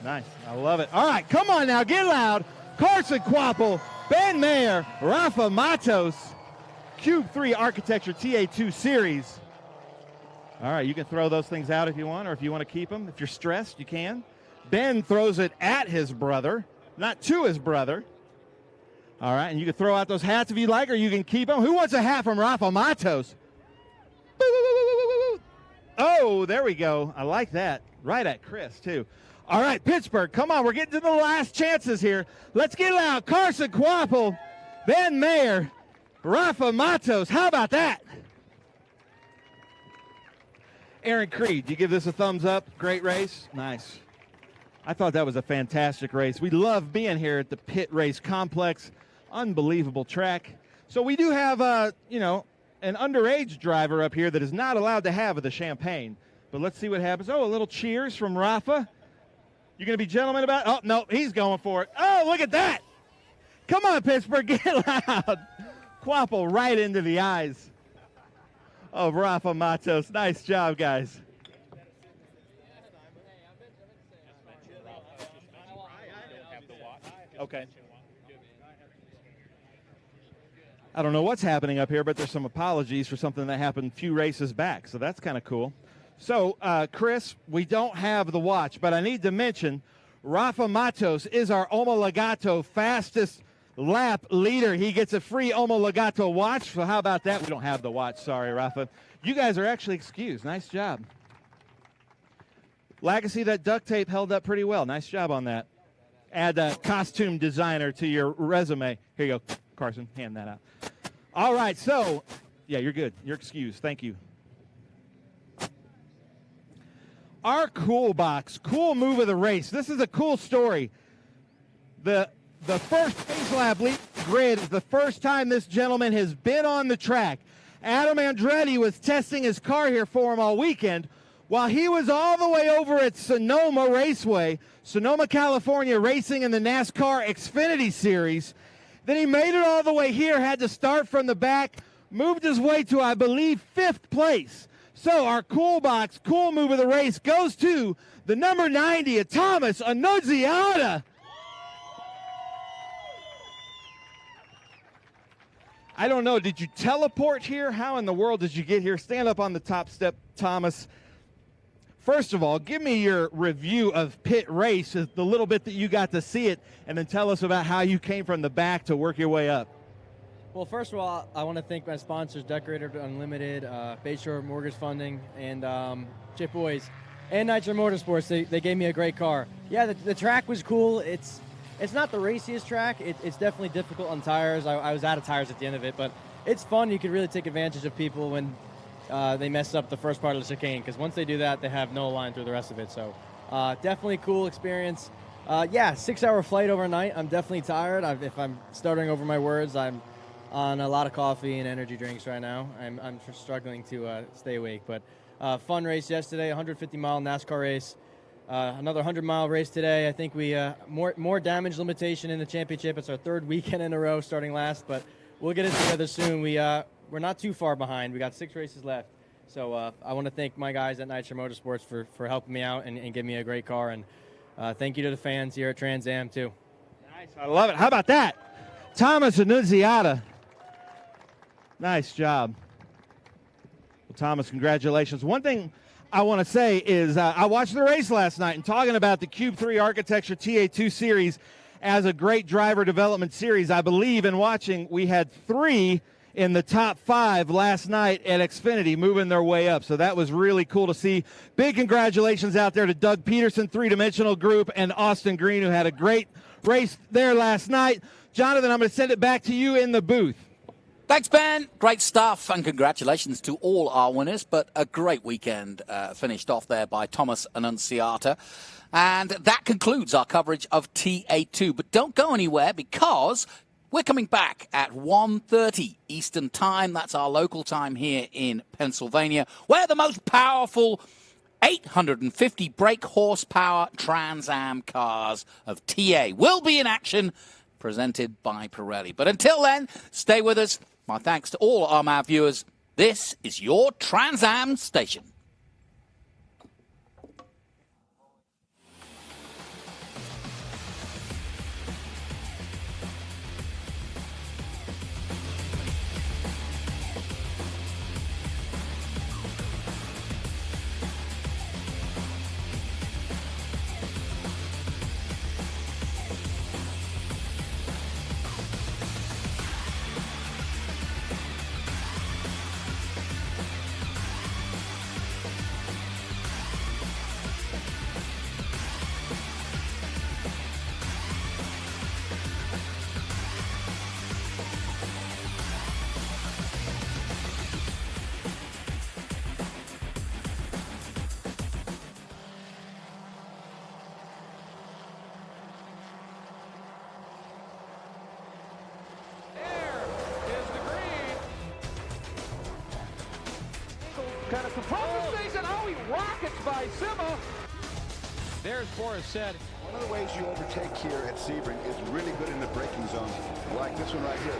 Nice. I love it. All right, come on now. Get loud. Carson Quapple, Ben Mayer, Rafa Matos, Cube 3 Architecture TA2 Series. All right, you can throw those things out if you want, or if you want to keep them. If you're stressed, you can. Ben throws it at his brother, not to his brother. All right, and you can throw out those hats if you like, or you can keep them. Who wants a hat from Rafa Matos? Oh, there we go. I like that. Right at Chris, too. All right, Pittsburgh, come on. We're getting to the last chances here. Let's get loud. Carson Quapple, Ben Mayer, Rafa Matos. How about that? Aaron Creed, you give this a thumbs up? Great race? Nice. I thought that was a fantastic race. We love being here at the Pitt Race Complex. Unbelievable track. So we do have, you know, an underage driver up here that is not allowed to have the champagne. But let's see what happens. Oh, a little cheers from Rafa. You're going to be gentlemen about it? Oh, no, he's going for it. Oh, look at that. Come on, Pittsburgh, get loud. Quapple right into the eyes of Rafa Matos. Nice job, guys. Okay. I don't know what's happening up here, but there's some apologies for something that happened a few races back, so that's kind of cool. So, Chris, we don't have the watch, but I need to mention Rafa Matos is our Omologato fastest lap leader. He gets a free Omologato watch, so how about that? We don't have the watch, sorry, Rafa. You guys are actually excused. Nice job. Legacy, that duct tape held up pretty well. Nice job on that. Add a costume designer to your resume. Here you go, Carson. Hand that out. All right, so, yeah, you're good. You're excused. Thank you. Our cool box, cool move of the race. This is a cool story. The first race lap lead grid is the first time this gentleman has been on the track. Adam Andretti was testing his car here for him all weekend. While he was all the way over at Sonoma Raceway, Sonoma, California, racing in the NASCAR Xfinity Series. Then he made it all the way here, had to start from the back, moved his way to, I believe, 5th place. So our cool box, cool move of the race goes to the number 90, Thomas Annunziata. I don't know, did you teleport here? How in the world did you get here? Stand up on the top step, Thomas. First of all, give me your review of Pitt Race, the little bit that you got to see it, and then tell us about how you came from the back to work your way up. Well, first of all, I want to thank my sponsors, Decorator Unlimited, Bayshore Mortgage Funding, and Chip Boys, and Nitro Motorsports. They gave me a great car. Yeah, the track was cool. It's not the raciest track. It's definitely difficult on tires. I was out of tires at the end of it, but it's fun. You can really take advantage of people when they mess up the first part of the chicane, because once they do that, they have no line through the rest of it. So definitely cool experience. Yeah, 6-hour flight overnight. I'm definitely tired. If I'm stuttering over my words, I'm on a lot of coffee and energy drinks right now. I'm struggling to stay awake. But fun race yesterday, 150-mile NASCAR race. Another 100-mile race today. I think we more damage limitation in the championship. It's our 3rd weekend in a row, starting last, but we'll get it together soon. We're not too far behind. We got 6 races left. So I want to thank my guys at Nitro Motorsports for helping me out and giving me a great car. And thank you to the fans here at Trans Am, too. Nice. I love it. How about that? Thomas Annunziata. Nice job. Well, Thomas, congratulations. One thing I want to say is I watched the race last night, and talking about the Cube 3 Architecture TA2 Series as a great driver development series, I believe in watching we had 3 in the top 5 last night at Xfinity, moving their way up. So that was really cool to see. Big congratulations out there to Doug Peterson, 3-Dimensional Group, and Austin Green, who had a great race there last night. Jonathan, I'm going to send it back to you in the booth. Thanks, Ben. Great stuff, and congratulations to all our winners. But a great weekend finished off there by Thomas Annunziata. And that concludes our coverage of TA2. But don't go anywhere, because we're coming back at 1:30 Eastern Time. That's our local time here in Pennsylvania, where the most powerful 850 brake horsepower Trans Am cars of TA will be in action, presented by Pirelli. But until then, stay with us. My thanks to all our MAV viewers. This is your Trans Am station. Kind of controls things, and how he rockets by Sima. There's Boris said. One of the ways you overtake here at Sebring is really good in the braking zone, like this one right here.